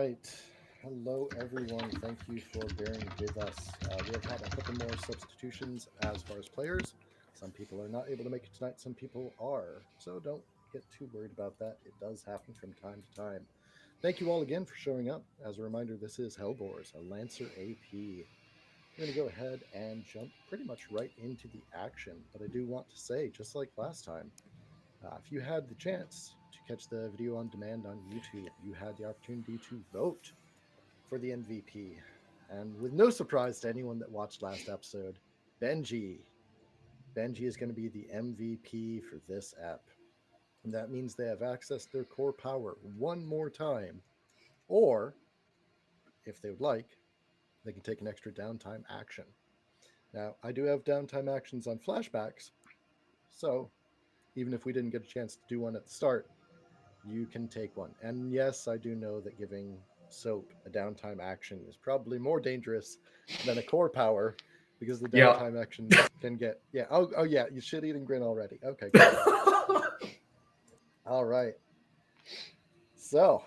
right. Hello, everyone. Thank you for bearing with us. We have had a couple more substitutions as far as players. Some people are not able to make it tonight, some people are. So don't get too worried about that. It does happen from time to time. Thank you all again for showing up. As a reminder, this is HELLBOARS, a Lancer AP. We're going to go ahead and jump pretty much right into the action. But I do want to say, just like last time, if you had the chance to catch the video on demand on YouTube, you had the opportunity to vote for the MVP. And with no surprise to anyone that watched last episode, Benji. Benji is going to be the MVP for this app. And that means they have accessed their core power one more time. Or, if they would like, they can take an extra downtime action. Now, I do have downtime actions on flashbacks. So, even if we didn't get a chance to do one at the start, you can take one. And yes, I do know that giving Soap a downtime action is probably more dangerous than a core power because the Yeah. downtime actions can get oh yeah, you shit eating grin already. Okay, good. All right. So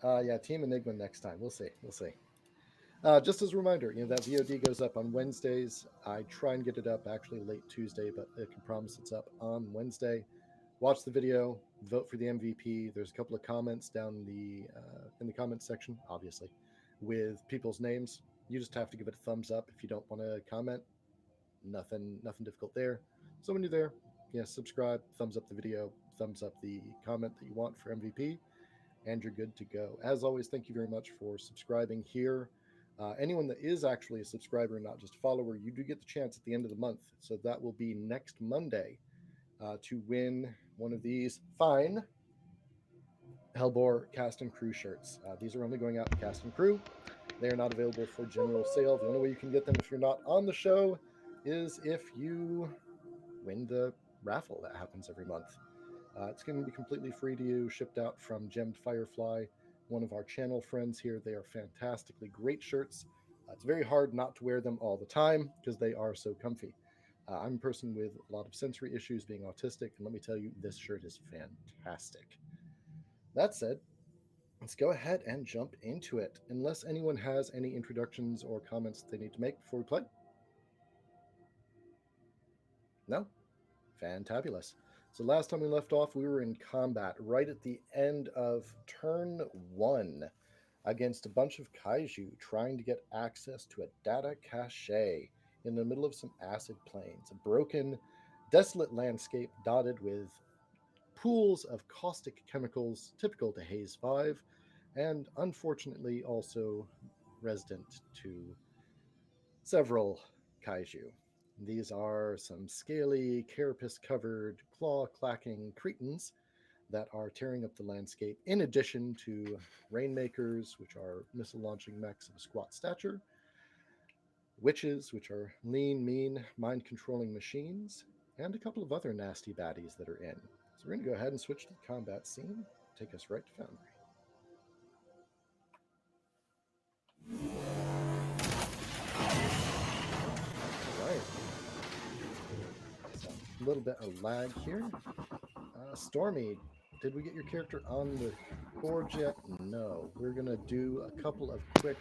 yeah, Team Enigma next time. We'll see. We'll see. Just as a reminder, that VOD goes up on Wednesdays. I try and get it up actually late Tuesday, but I can promise it's up on Wednesday. Watch the video, vote for the MVP. There's a couple of comments down in the comments section, obviously, with people's names. You just have to give it a thumbs up if you don't want to comment. Nothing difficult there. So when you're there, subscribe, thumbs up the video, thumbs up the comment that you want for MVP, and you're good to go. As always, thank you very much for subscribing here. Anyone that is actually a subscriber, not just a follower, you do get the chance at the end of the month. So that will be next Monday to win one of these fine Hellbore cast and crew shirts. These are only going out to cast and crew. They are not available for general sale. The only way you can get them if you're not on the show is if you win the raffle that happens every month. It's going to be completely free to you, shipped out from Gemmed Firefly, one of our channel friends here. They are fantastically great shirts. It's very hard not to wear them all the time because they are so comfy. I'm a person with a lot of sensory issues, being autistic, and let me tell you, this shirt is fantastic. That said, let's go ahead and jump into it. Unless anyone has any introductions or comments they need to make before we play. No? Fantabulous. So last time we left off, we were in combat right at the end of turn 1 against a bunch of kaiju trying to get access to a data cache in the middle of some acid plains, a broken, desolate landscape dotted with pools of caustic chemicals typical to Haze 5, and unfortunately also resident to several kaiju. These are some scaly, carapace covered, claw clacking cretins that are tearing up the landscape, in addition to rainmakers, which are missile launching mechs of a squat stature, witches, which are lean, mean, mind controlling machines, and a couple of other nasty baddies that are in. So we're going to go ahead and switch to the combat scene, take us right to Foundry. Right. So a little bit of lag here. Stormy, did we get your character on the board yet? No. We're going to do a couple of quick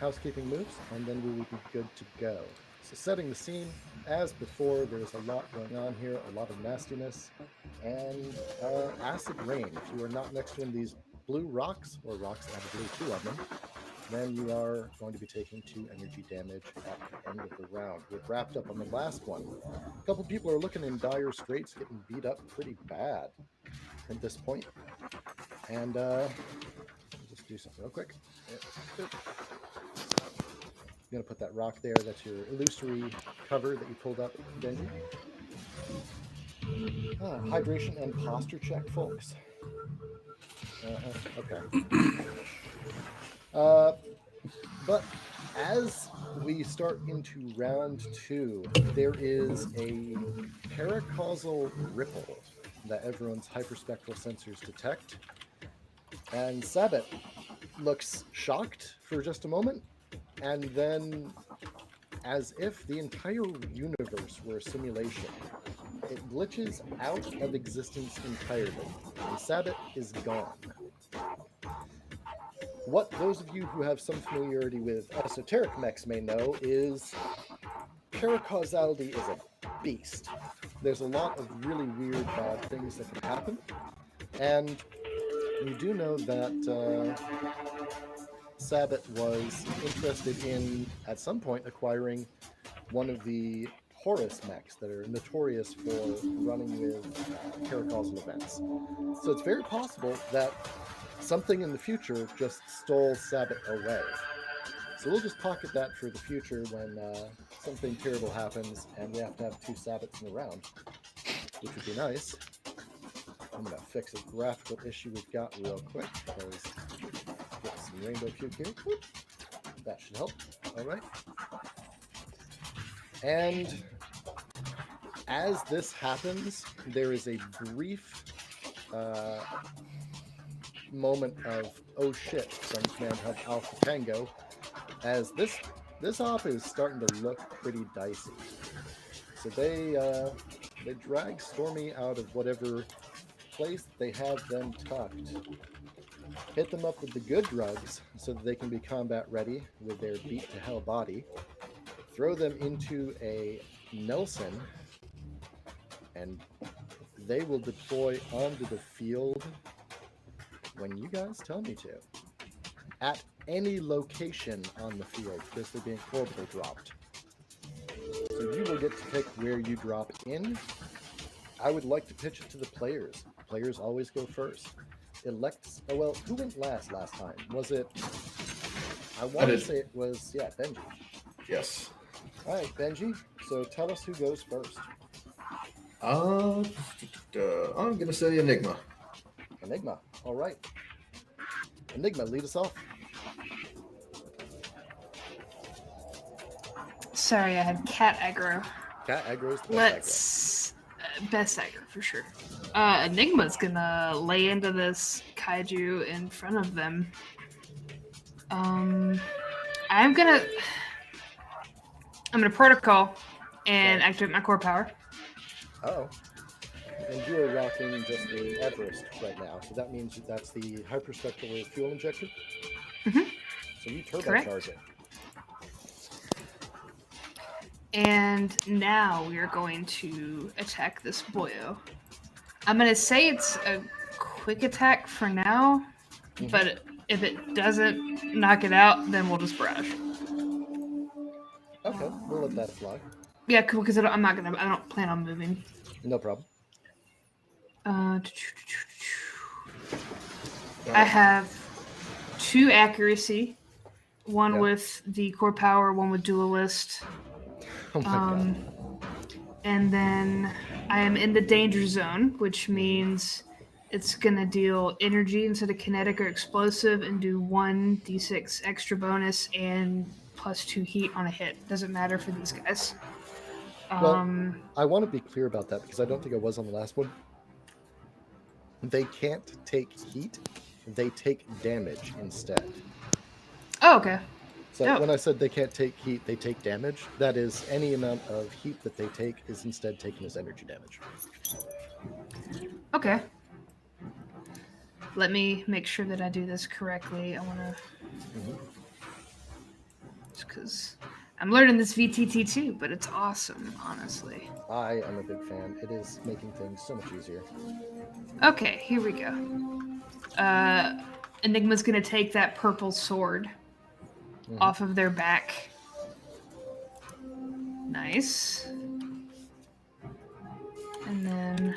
housekeeping moves, and then we will be good to go. So setting the scene, as before, there's a lot going on here, a lot of nastiness, and acid rain. If you are not next to one of these blue rocks, or rocks that have a blue 2 of them, then you are going to be taking 2 energy damage at the end of the round. We're wrapped up on the last one. A couple people are looking in dire straits, getting beat up pretty bad at this point. And I'll just do something real quick. I'm going to put that rock there. That's your illusory cover that you pulled up, Benji. Hydration and posture check, folks. Okay. But as we start into round 2, there is a paracausal ripple that everyone's hyperspectral sensors detect. And Sabbat looks shocked for just a moment, and then, as if the entire universe were a simulation, it glitches out of existence entirely. The Sabbat is gone. What those of you who have some familiarity with esoteric mechs may know is paracausality is a beast. There's a lot of really weird, bad things that can happen. And you do know that Sabbat was interested in, at some point, acquiring one of the Horus mechs that are notorious for running with paracausal events. So it's very possible that something in the future just stole Sabbat away. So we'll just pocket that for the future when something terrible happens and we have to have 2 Sabbats in a round, which would be nice. I'm going to fix a graphical issue we've got real quick because get some rainbow puke here. Whoop. That should help. All right. And as this happens, there is a brief moment of, oh shit, from Command Hub Alpha Tango, as this op is starting to look pretty dicey. So they drag Stormy out of whatever place they have them tucked, hit them up with the good drugs so that they can be combat ready with their beat to hell body, throw them into a Nelson, and they will deploy onto the field when you guys tell me to, at any location on the field, because they're being orbitally dropped. So you will get to pick where you drop in. I would like to pitch it to the players. Players always go first. Oh well, who went last time? Was it? I want to say it was, Benji. Yes. All right, Benji. So tell us who goes first. I'm gonna say Enigma. Enigma. All right. Enigma, lead us off. Sorry, I had cat aggro. Cat aggro is the best best aggro for sure. Enigma's gonna lay into this kaiju in front of them. I'm gonna protocol and activate my core power. Oh. And you are rocking just the Everest right now, so that means that's the hyperspectral fuel injector. Mm-hmm. So you turbocharge it. And now we are going to attack this boyo. I'm going to say it's a quick attack for now, but if it doesn't knock it out, then we'll just barrage. Okay, we'll let that fly. Yeah, cool, because I don't plan on moving. No problem. I have 2 accuracy, one with the core power, one with duelist. Oh my god. And then I am in the danger zone, which means it's going to deal energy instead of kinetic or explosive and do 1d6 extra bonus and plus 2 heat on a hit. Doesn't matter for these guys. Well, I want to be clear about that because I don't think I was on the last one. They can't take heat. They take damage instead. Oh, okay. So when I said they can't take heat, they take damage. That is, any amount of heat that they take is instead taken as energy damage. Okay. Let me make sure that I do this correctly. I want to... Just because I'm learning this VTT too, but it's awesome, honestly. I am a big fan. It is making things so much easier. Okay, here we go. Enigma's going to take that purple sword off of their back. Nice. And then...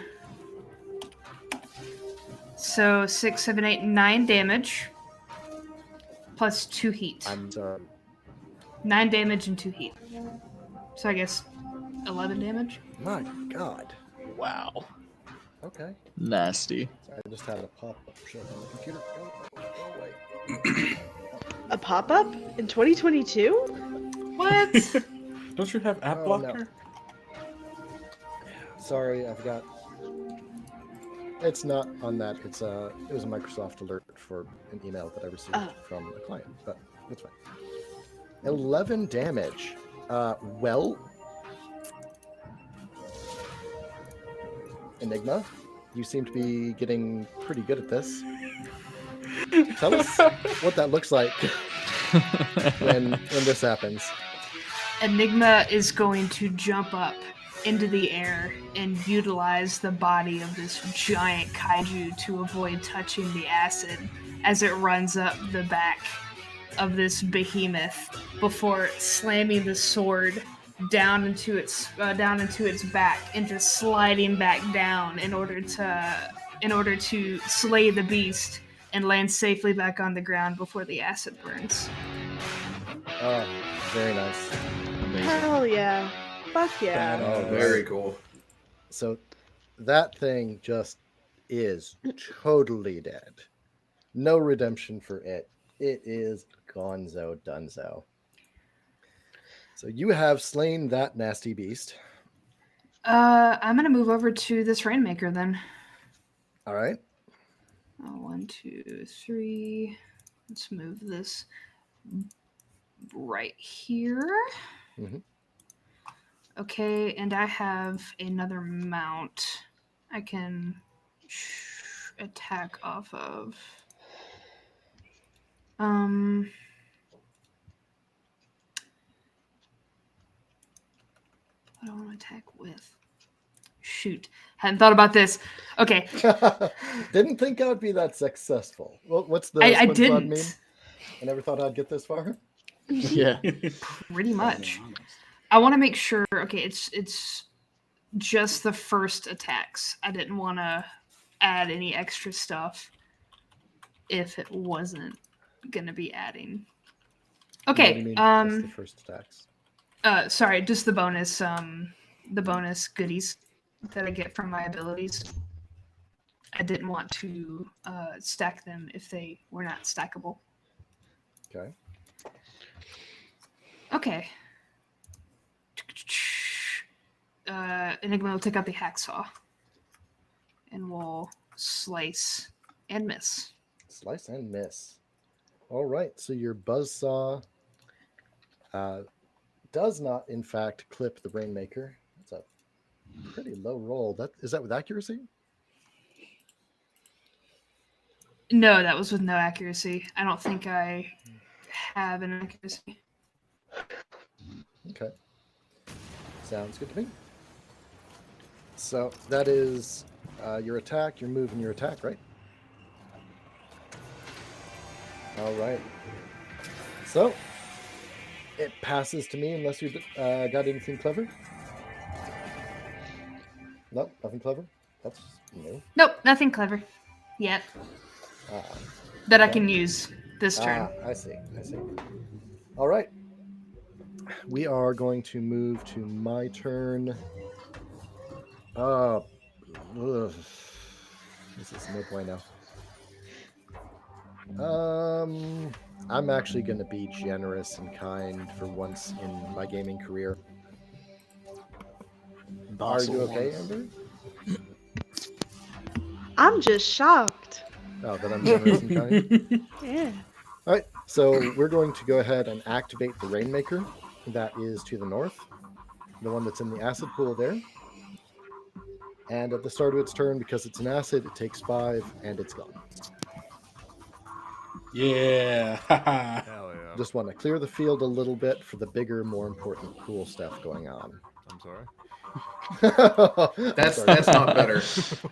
So 6, 7, 8, 9 damage. Plus 2 heat. I'm sorry. 9 damage and 2 heat. So I guess 11 damage? My god. Wow. Okay. Nasty. Sorry, I just had a pop-up show on the computer. Go away. A pop-up in 2022? What? Don't you have app blocker? No. Sorry, I've got... It's not on that. It was a Microsoft alert for an email that I received from a client, but it's fine. 11 damage. Well, Enigma, you seem to be getting pretty good at this. Tell us what that looks like when this happens. Enigma is going to jump up into the air and utilize the body of this giant kaiju to avoid touching the acid as it runs up the back of this behemoth before slamming the sword down into its back and just sliding back down in order to slay the beast and land safely back on the ground before the acid burns. Oh, very nice. Amazing. Hell yeah. Fuck yeah. Oh, very cool. So that thing just is totally dead. No redemption for it. It is gonzo dunzo. So you have slain that nasty beast. I'm gonna move over to this Rainmaker then. All right. 1, 2, 3. Let's move this right here. Mhm. Okay, and I have another mount I can attack off of. What do I want to attack with? Shoot, hadn't thought about this. Okay, Didn't think I'd be that successful. Well, what's the I SpongeBob didn't. meme? I never thought I'd get this far. Yeah. Pretty much. I want to make sure. Okay, it's just the first attacks. I didn't want to add any extra stuff if it wasn't gonna be adding. What do Okay. you mean, just the first attacks? Sorry, just the bonus goodies that I get from my abilities. I didn't want to stack them if they were not stackable. Okay. Okay. Enigma will take out the hacksaw and we'll slice and miss. Slice and miss. All right. So your buzzsaw does not, in fact, clip the Rainmaker. That's a pretty low roll. Is that with accuracy? No, that was with no accuracy. I don't think I have an accuracy. Okay. Sounds good to me. So that is your attack, your move, and your attack, right? All right. So it passes to me unless you got anything clever. Nope, nothing clever. That's new. Nope, nothing clever yet that I can use this turn. I see. All right. We are going to move to my turn. This is no bueno. I'm actually going to be generous and kind for once in my gaming career. Are you okay, Amber? I'm just shocked. Oh, that I'm generous and kind? Yeah. All right, so we're going to go ahead and activate the Rainmaker. That is to the north, the one that's in the acid pool there. And at the start of its turn, because it's an acid, it takes 5 and it's gone. Yeah. Hell yeah. Just want to clear the field a little bit for the bigger, more important, cool stuff going on. I'm sorry. That's not better.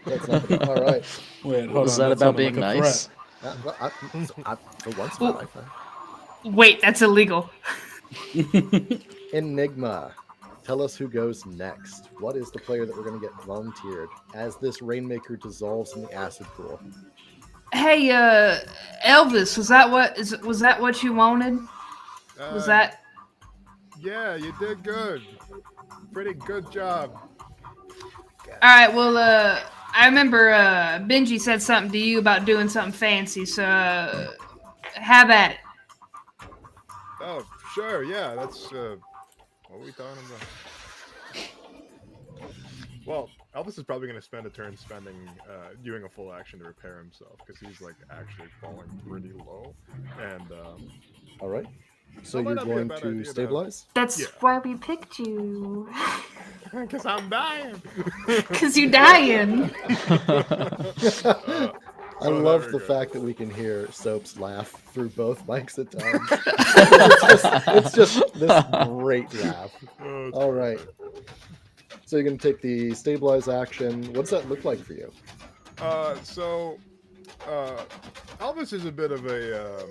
That's not better. All right. Wait, hold Was on. that about sounded being like a nice? threat. For once in my life. Wait, that's illegal. Enigma. Tell us who goes next. What is the player that we're going to get volunteered as this Rainmaker dissolves in the acid pool? Hey, Elvis, was that what you wanted? Was that? Yeah, you did good. Pretty good job. All right. Well, I remember Benji said something to you about doing something fancy. So, have at it. Oh, sure, yeah, that's what are we talking about? Well, Elvis is probably going to spend a turn doing a full action to repair himself because he's like actually falling pretty low. And All right. So That might you're not be a going bad to idea to have- stabilize? That's Yeah. why we picked you. Because I'm dying. Because you dying. I Oh, love there the we go. fact that we can hear Soaps laugh through both mics at times. it's just this great laugh. Oh, it's All right. perfect. So you're going to take the stabilize action. What does that look like for you? So Elvis is a bit of a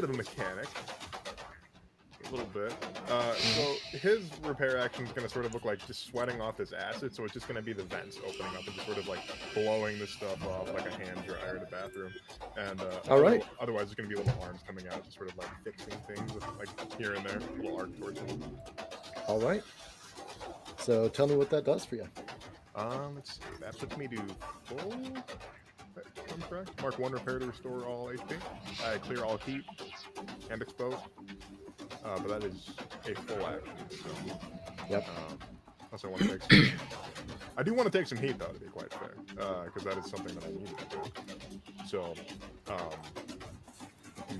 mechanic. A little bit. So his repair action is going to sort of look like just sweating off this acid. So it's just going to be the vents opening up and just sort of like blowing the stuff off like a hand dryer in a bathroom. And All right. Otherwise, there's going to be little arms coming out, just sort of like fixing things with, like here and there, little arc towards them. All right. So tell me what that does for you. Let's see. That puts me to full. I'm correct. Mark 1 repair to restore all HP. I clear all heat and expose. But that is a full action. So, Yep. unless I want to take some. I do want to take some heat though, to be quite fair, because that is something that I need to do. So, let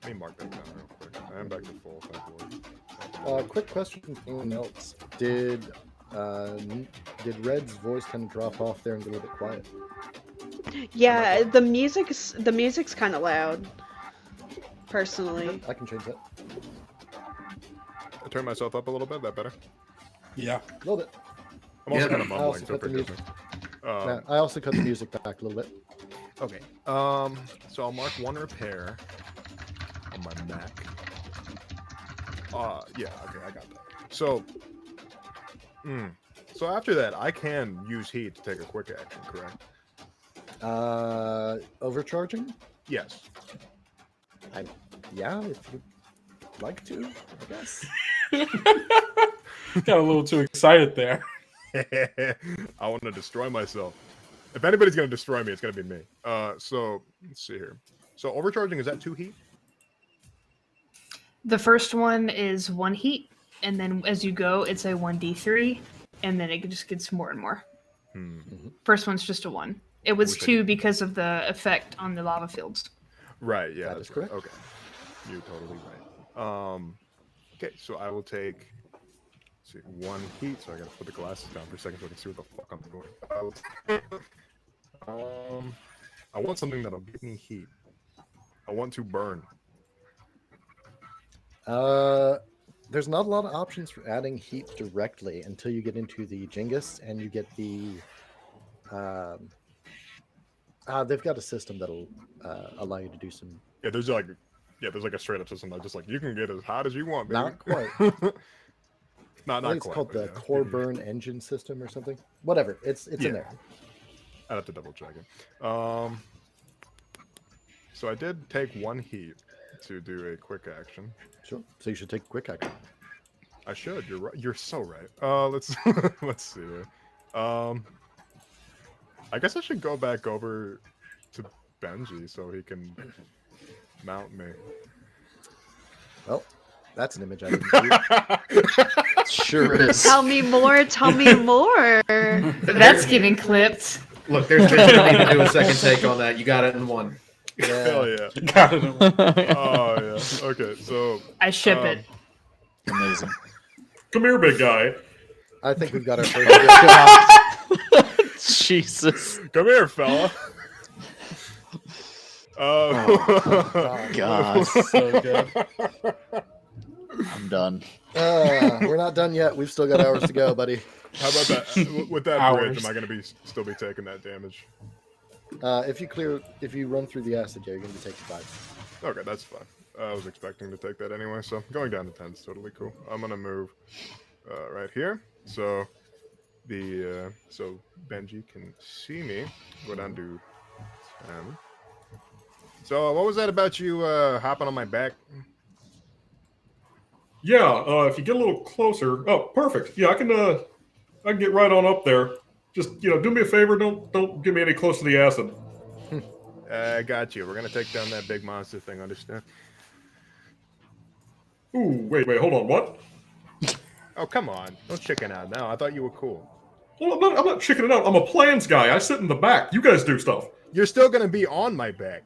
me mark that down real quick. I am back to full. Thank Quick question from anyone else. Did Red's voice kind of drop off there and get a little bit quiet? Yeah, the music's kind of loud. Personally. I can change that. I turn myself up a little bit. That better? Yeah. A little bit. I'm also Yeah. kind of I mumbling, also so cut the forgive music. me. Yeah, I also cut the music back a little bit. Okay. So I'll mark 1 repair on my Mac. Yeah. Okay, I got that. So, so after that, I can use heat to take a quick action, correct? Overcharging? Yes. Yeah, if you'd like to, I guess. Got a little too excited there. I want to destroy myself. If anybody's gonna destroy me, it's gonna be me. So let's see here. So overcharging, is that 2 heat? The first one is 1 heat, and then as you go, it's a 1d3, and then it just gets more and more. First one's just a 1. It was Which I 2 because of the effect on the lava fields. Right. Yeah, That that's is correct. right. Okay, you're totally right. Okay, so I will take. Let's see, 1 heat. So I gotta put the glasses down for a second so I can see what the fuck I'm doing. I want something that'll give me heat. I want to burn. There's not a lot of options for adding heat directly until you get into the Genghis and you get the. They've got a system that'll allow you to do some. Yeah, there's like a straight up system that's just like you can get as hot as you want, baby. Not quite. not I think it's quite, called but the yeah. Core Burn Engine System or something. Whatever. It's Yeah. in there. I'd have to double check it. So I did take 1 heat to do a quick action. Sure. So you should take quick action. I should. You're right. You're so right. Let's let's see here. I guess I should go back over to Benji so he can mount me. Well, that's an image I didn't see. Sure is. Tell me more, tell me more. That's getting clipped. Look, there's Benji. I need to do a second take on that. You got it in 1. Hell yeah. Got it. Oh yeah. Okay. So I ship it. Amazing. Come here, big guy. I think we've got our first. Jesus. come here, fella. God, so good. I'm done. We're not done yet. We've still got hours to go, buddy. How about that? With that bridge, Hours. am I gonna still be taking that damage? If you run through the acid, yeah, you're going to be taking 5. Okay, that's fine. I was expecting to take that anyway, so going down to 10 is totally cool. I'm gonna move right here, so so Benji can see me. Go down to 10. So what was that about you hopping on my back? Yeah, if you get a little closer. Oh, perfect. Yeah, I can get right on up there. Just do me a favor. Don't get me any close to the acid. I got you. We're gonna take down that big monster thing. Understand? Ooh, wait, hold on. What? Oh come on! Don't chicken out now. I thought you were cool. Well, I'm not chickening out. I'm a plans guy. I sit in the back. You guys do stuff. You're still gonna be on my back.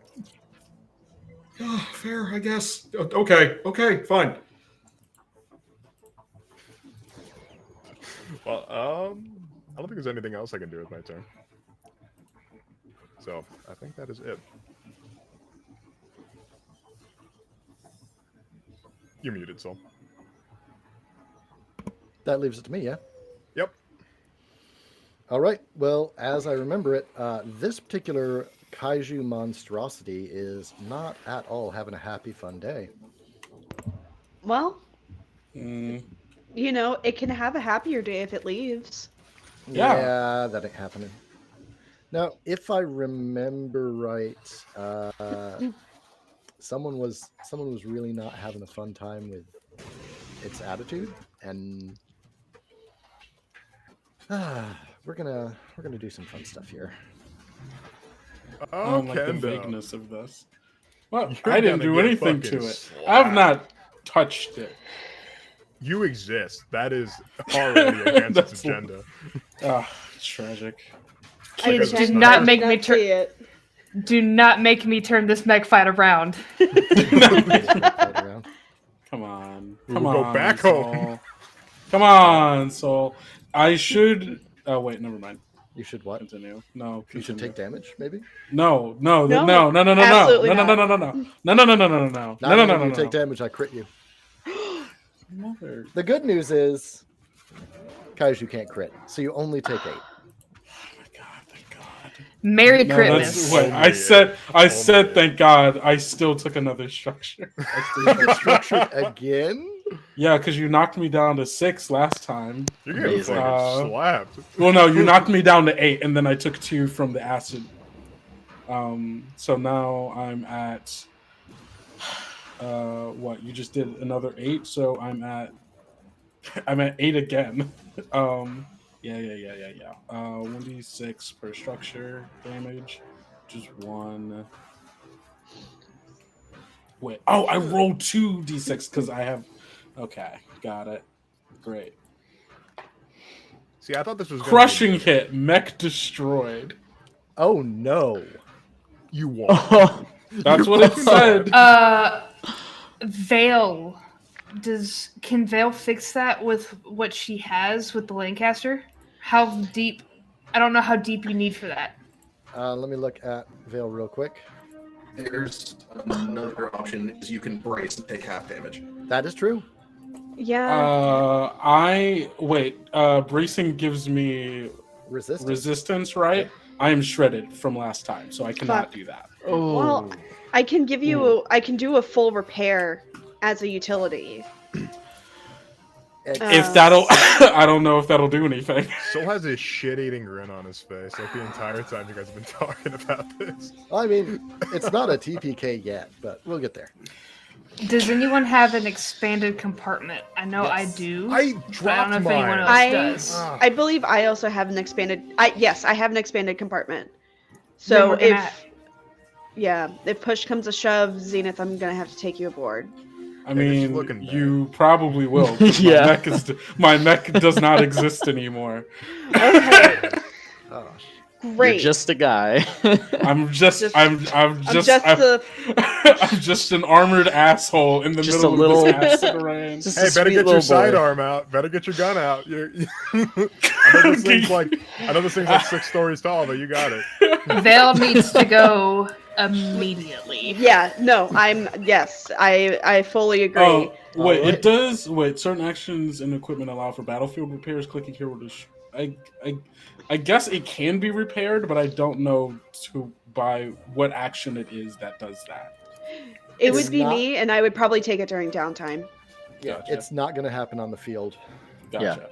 Fair, I guess. Okay, fine. Well, I don't think there's anything else I can do with my turn. So I think that is it. You're muted, Soul. That leaves it to me, yeah? Yep. All right. Well, as I remember it, this particular kaiju monstrosity is not at all having a happy, fun day. Well, Mm, you know, it can have a happier day if it leaves. Yeah. That ain't happening. Now, if I remember right, someone was really not having a fun time with its attitude, and we're gonna do some fun stuff here. I Oh, don't like the Kendo. vagueness of this. Well, You're I didn't gonna do get anything fucking to it. slapped. I've not touched it. You exist. That is already against its That's- agenda. Ah, tragic. Kids, Because do it's not not- make me Not see turn. it. Do not make me turn this mech fight around. Around. Come on. We Come will on. go back Soul. home. Come on, Soul. I should. Oh, wait, never mind. You should what? Continue. No, You should continue. take damage, maybe. No, absolutely no. Not only do you take damage, I crit you. Mother. The good news is, kaiju can't crit, so you only take 8. Oh my god, thank God. Merry No, Christmas. that's what I Only said. I Only said, it. thank God. I still took another structure. Structured again? Yeah, because you knocked me down to 6 last time. You're getting Amazing. fucking slapped. Well, no, you knocked me down to 8, and then I took 2 from the acid. So now I'm at what? You just did another 8, so I'm at 8 again. Yeah. 1d6 per structure damage, just 1. Wait. Oh, I rolled 2d6 because I have. Okay, got it. Great. See, I thought this was gonna be Crushing me. hit, mech destroyed. Oh no! You won. That's what it said. Vale. Can Vale fix that with what she has with the Lancaster? How deep? I don't know how deep you need for that. Let me look at Vale real quick. There's another option is you can brace and take half damage. That is true. Yeah. Bracing gives me Resistance. resistance, right? I am shredded from last time, so I cannot Fuck. do that. Well, I can give you. I can do a full repair as a utility. If that'll, I don't know if that'll do anything. Soul has a shit-eating grin on his face, like the entire time you guys have been talking about this. I mean, it's not a TPK yet, but we'll get there. Does anyone have an expanded compartment? I know I Yes. do. I but I dropped don't know if anyone mine. else does. I believe I also have an expanded. Yes, I have an expanded compartment. Then So we're gonna if push comes to shove, Zenith, I'm gonna have to take you aboard. I Hey, it's mean, looking bad. you probably will. 'Cause Yeah. my mech does not exist anymore. Okay, Oh, great. You're just a guy. I'm just I'm just an armored asshole in the Just middle a little- of this acid rain. Just Hey, a better sweet get your little boy. sidearm out. Better get your gun out. I know this thing's like 6 stories tall, but you got it. Vale needs to go immediately. Yeah, no, I fully agree. Oh, wait, Alright. it does. Wait, certain actions and equipment allow for battlefield repairs. Clicking here will just. I guess it can be repaired, but I don't know by what action it is that does that. It It's would be not- me, and I would probably take it during downtime. yeah, Gotcha. it's not going to happen on the field. Gotcha.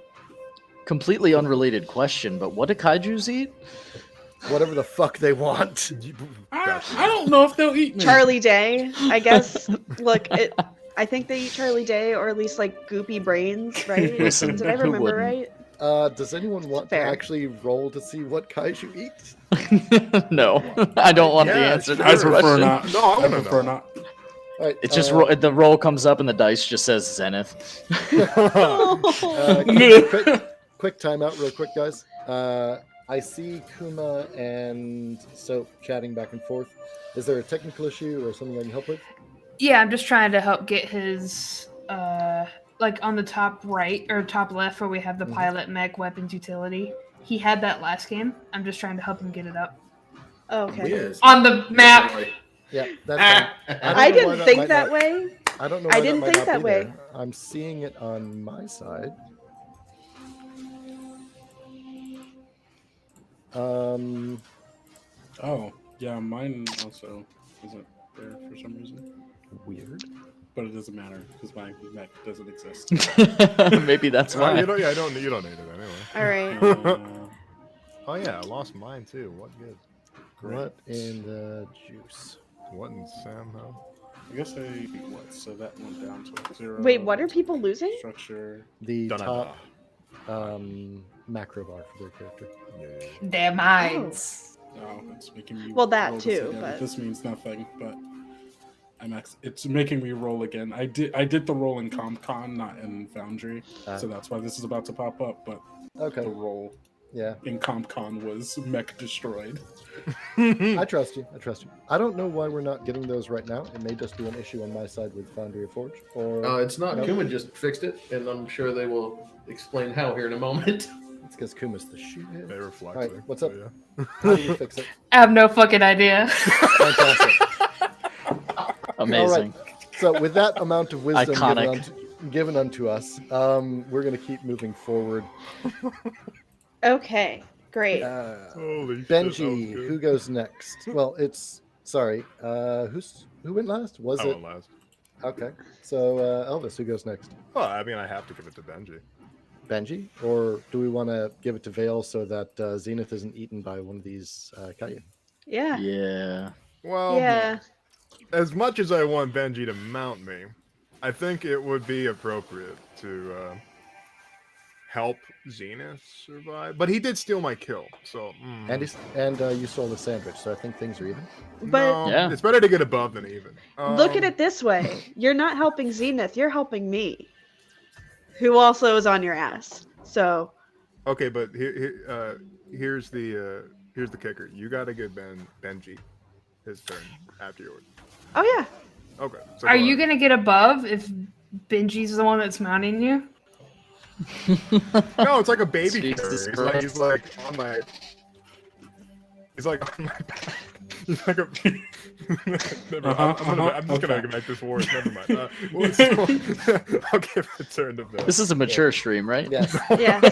Completely unrelated question, but what do kaijus eat? Whatever the fuck they want. I don't know if they'll eat me. Charlie Day, I guess. Look, I think they eat Charlie Day, or at least like goopy brains, right? Listen, Did I who remember wouldn't? right? Does anyone want Fair. to actually roll to see what kaiju eat? No, I don't want the Yeah, answer to I this prefer question. not. No, I I wanna prefer know. not. All right, It just the roll comes up and the dice just says Zenith. Quick timeout, real quick, guys. I see Kuma and Soap chatting back and forth. Is there a technical issue or something I can help with? Yeah, I'm just trying to help get his like on the top right or top left where we have the Mhm. pilot mech weapons utility. He had that last game. I'm just trying to help him get it up. Oh, okay. Yes. On the map. Yeah, that's fine. I don't know why didn't that think might that not- way. I don't know I why didn't that might think not that be way. there. I'm seeing it on my side. Oh, yeah, mine also isn't there for some reason. Weird. But it doesn't matter because my mech doesn't exist. Maybe that's why. You don't need it anyway. All right. Oh yeah, I lost mine too. What good? What in the juice? What in Sam though? I guess so that went down to 0. Wait, what are people losing? Structure. The Dun-dun-dun. top macro bar for their character. Yeah. Their minds. Oh, it's making me Well, that roll this too, again. but- This means nothing, but it's making me roll again. I did the roll in CompCon, not in Foundry, so that's why this is about to pop up, but Okay. the roll Yeah. in CompCon was mech destroyed. I trust you. I don't know why we're not getting those right now. It may just be an issue on my side with Foundry or Forge. Or It's not. Nope. Kuma just fixed it, and I'm sure they will explain how here in a moment. it's because Kuma's the shit. They reflect. All right, there, what's so up? yeah. How do you fix it? I have no fucking idea. Fantastic. Amazing. So with that amount of wisdom Iconic. given unto us, we're going to keep moving forward. Okay, great. Holy shit, that was Benji, good. who goes next? Well, sorry. Who went last? Was I it? went last. Okay. So Elvis, who goes next? Well, I mean, I have to give it to Benji. Benji, or do we want to give it to Vale so that Zenith isn't eaten by one of these Kaiju? Yeah. Yeah. Well, Yeah. as much as I want Benji to mount me, I think it would be appropriate to help Zenith survive. But he did steal my kill, so. And you stole the sandwich, so I think things are even. But No, Yeah. it's better to get above than even. look at it this way. You're not helping Zenith, you're helping me. Who also is on your ass. So Okay, but here's the kicker. You gotta give Benji his turn after yours. oh yeah. Okay. So Are go you ahead. gonna get above if Benji's the one that's mounting you? No, it's like a baby Speaks carrier. to He's like on my. He's like on my back. He's like a. Never mind. I'm just gonna Okay. make this worse. Never mind. I'll give a turn to Bill. This is a mature stream, right? Yes. Yes.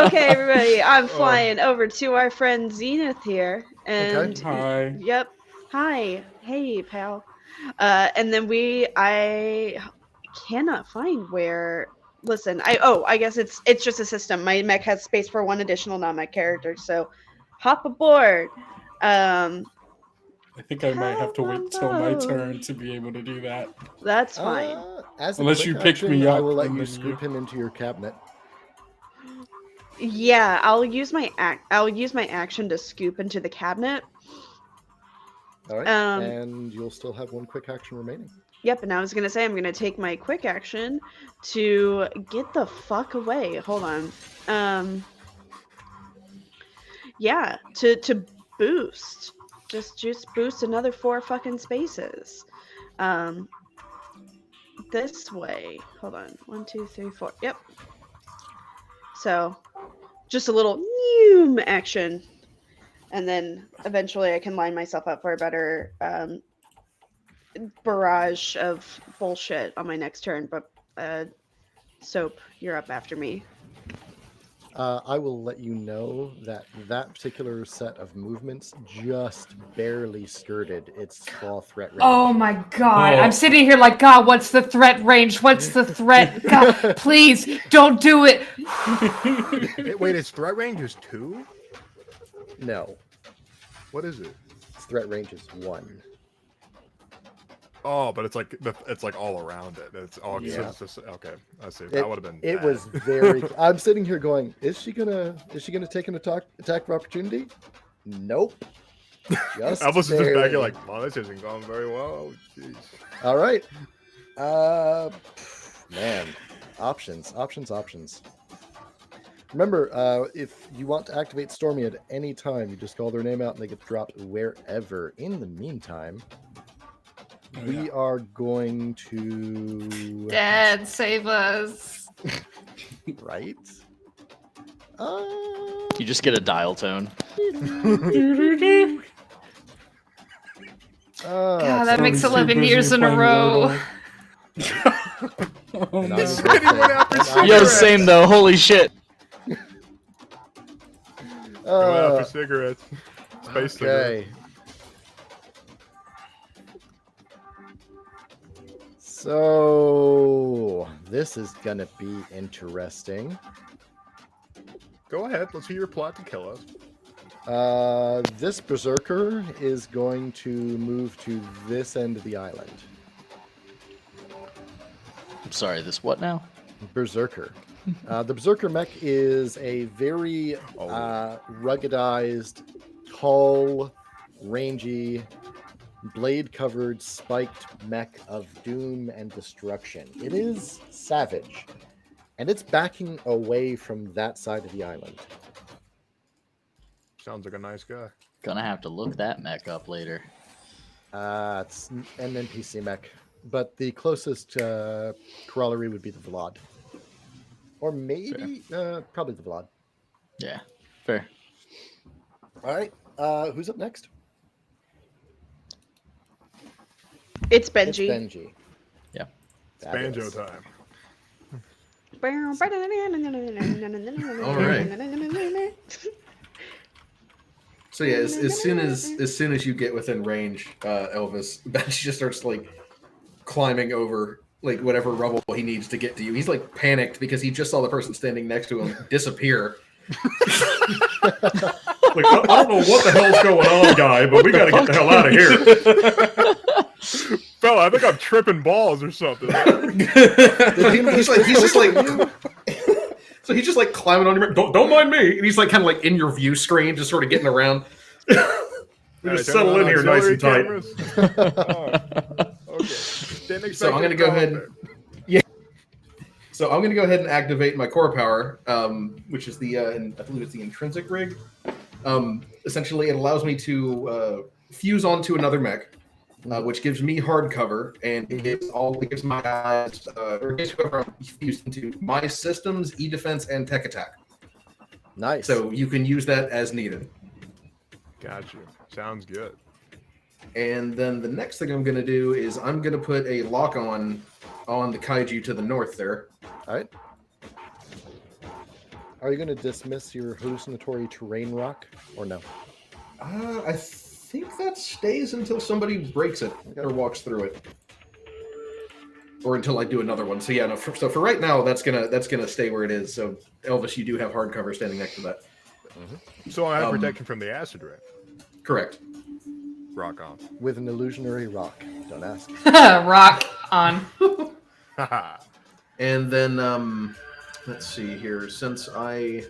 Okay, everybody. I'm Oh. flying over to our friend Zenith here. And Hi. yep. Hi. Hey, pal. And then I cannot find where. Listen, I guess it's just a system. My mech has space for one additional non-mech character, so hop aboard. I think I might have to wait till my turn to be able to do that. That's fine. As a Unless quick you pick action, me I up will let and you then scoop you- him into your cabinet. Yeah, I'll use my action to scoop into the cabinet. All right. Um, And you'll still have one quick action remaining. Yep, and I was gonna say I'm gonna take my quick action to get the fuck away. Hold on. Yeah, to boost. Just boost another 4 fucking spaces. This way. Hold on. 1, 2, 3, 4. Yep. So just a little action. And then eventually I can line myself up for a better barrage of bullshit on my next turn. But Soap, you're up after me. I will let you know that that particular set of movements just barely skirted its small threat range. Oh my god. Oh. I'm sitting here like, God, what's the threat range? What's the threat? God, please don't do it. Wait, its threat range is 2? No, What is it? its threat range is 1. Oh, but it's like all around it. It's all Yeah. it's just, okay. I see. That would have been. It bad. was very. I'm sitting here going, is she gonna take an attack of opportunity? Nope. Just Elvis is just back barely. here like, oh, this isn't going very well. Jeez. All right. Man, options. Remember, if you want to activate Stormy at any time, you just call their name out and they get dropped wherever. In the meantime, we are going to Dad, save us. right. You just get a dial tone. God, that so- makes Tony's too 11 busy years in a playing row. Wordle. Oh, And no. I'm He's gonna spitting one say- out for and I'm cigarettes. Yo, gonna- same though. Holy shit. Go out for Uh, cigarettes. Space cigarettes. okay. So this is gonna be interesting. Go ahead. Let's hear your plot to kill us. This berserker is going to move to this end of the island. I'm sorry, this what now? Berserker. The berserker mech is a very ruggedized, tall, rangy, blade-covered, spiked mech of doom and destruction. It is savage, and it's backing away from that side of the island. Sounds like a nice guy. Gonna have to look that mech up later. It's an NPC mech, but the closest corollary would be the Vlad. Or maybe, probably the Vlad. Yeah, fair. All right, who's up next? It's It's Benji. Benji. Yeah. Banjo Fabulous. time. So yeah, as soon as you get within range, Elvis, Benji just starts like climbing over like whatever rubble he needs to get to you. He's like panicked because he just saw the person standing next to him disappear. Like, I don't know what the hell's going on, guy, but we gotta get the hell out of here. Fella, I think I'm tripping balls or something. he's just like so he's just like climbing on your don't mind me, and he's like kind of like in your view screen, just sort of getting around. We just settle in here nice and tight. Okay. So I'm gonna go ahead. So I'm going to go ahead and activate my core power, which is the, I believe it's the intrinsic rig. Essentially, it allows me to fuse onto another mech, which gives me hard cover, and it gives my guys, or gives whoever I'm fused into, my systems, E-defense, and tech attack. Nice. So you can use that as needed. Got you. Sounds good. And then the next thing I'm going to do is I'm going to put a lock on the kaiju to the north there. All right. Are you going to dismiss your hallucinatory terrain rock or no? I think that stays until somebody breaks it or walks through it, or until I do another one. So yeah, no. So for right now, that's gonna stay where it is. So Elvis, you do have hard cover standing next to that. So I have protection from the acid rain. Correct. Rock on. With an illusionary rock. Don't ask. Rock on. Haha. And then let's see here. Since I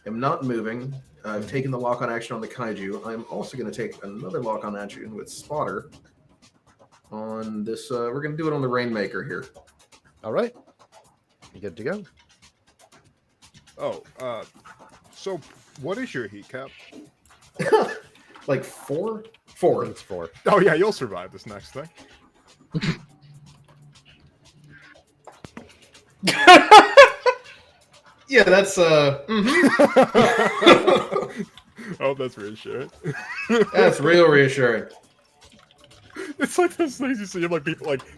am not moving, I've taken the lock on action on the kaiju. I'm also going to take another lock on action with Spotter on this. We're going to do it on the Rainmaker here. All right. You good to go? Oh, so what is your heat cap? Like 4? 4. It's 4. Oh yeah, you'll survive this next thing. Yeah, that's Oh, that's reassuring. that's real reassuring. It's like those things you see of like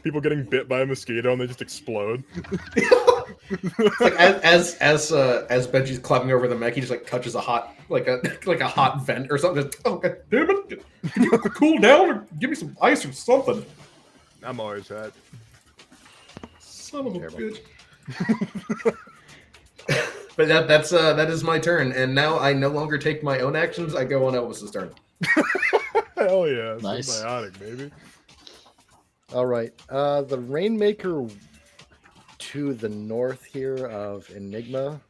people getting bit by a mosquito and they just explode. Like as Benji's climbing over the mech, he just like touches a hot like a hot vent or something. Just, oh god damn it! Can you cool down or give me some ice or something? I'm always hot. Son of a Terrible. bitch. But that is my turn, and now I no longer take my own actions. I go on Elvis's turn. Hell yeah. Nice. Symbiotic, baby. All right. The Rainmaker to the north here of Enigma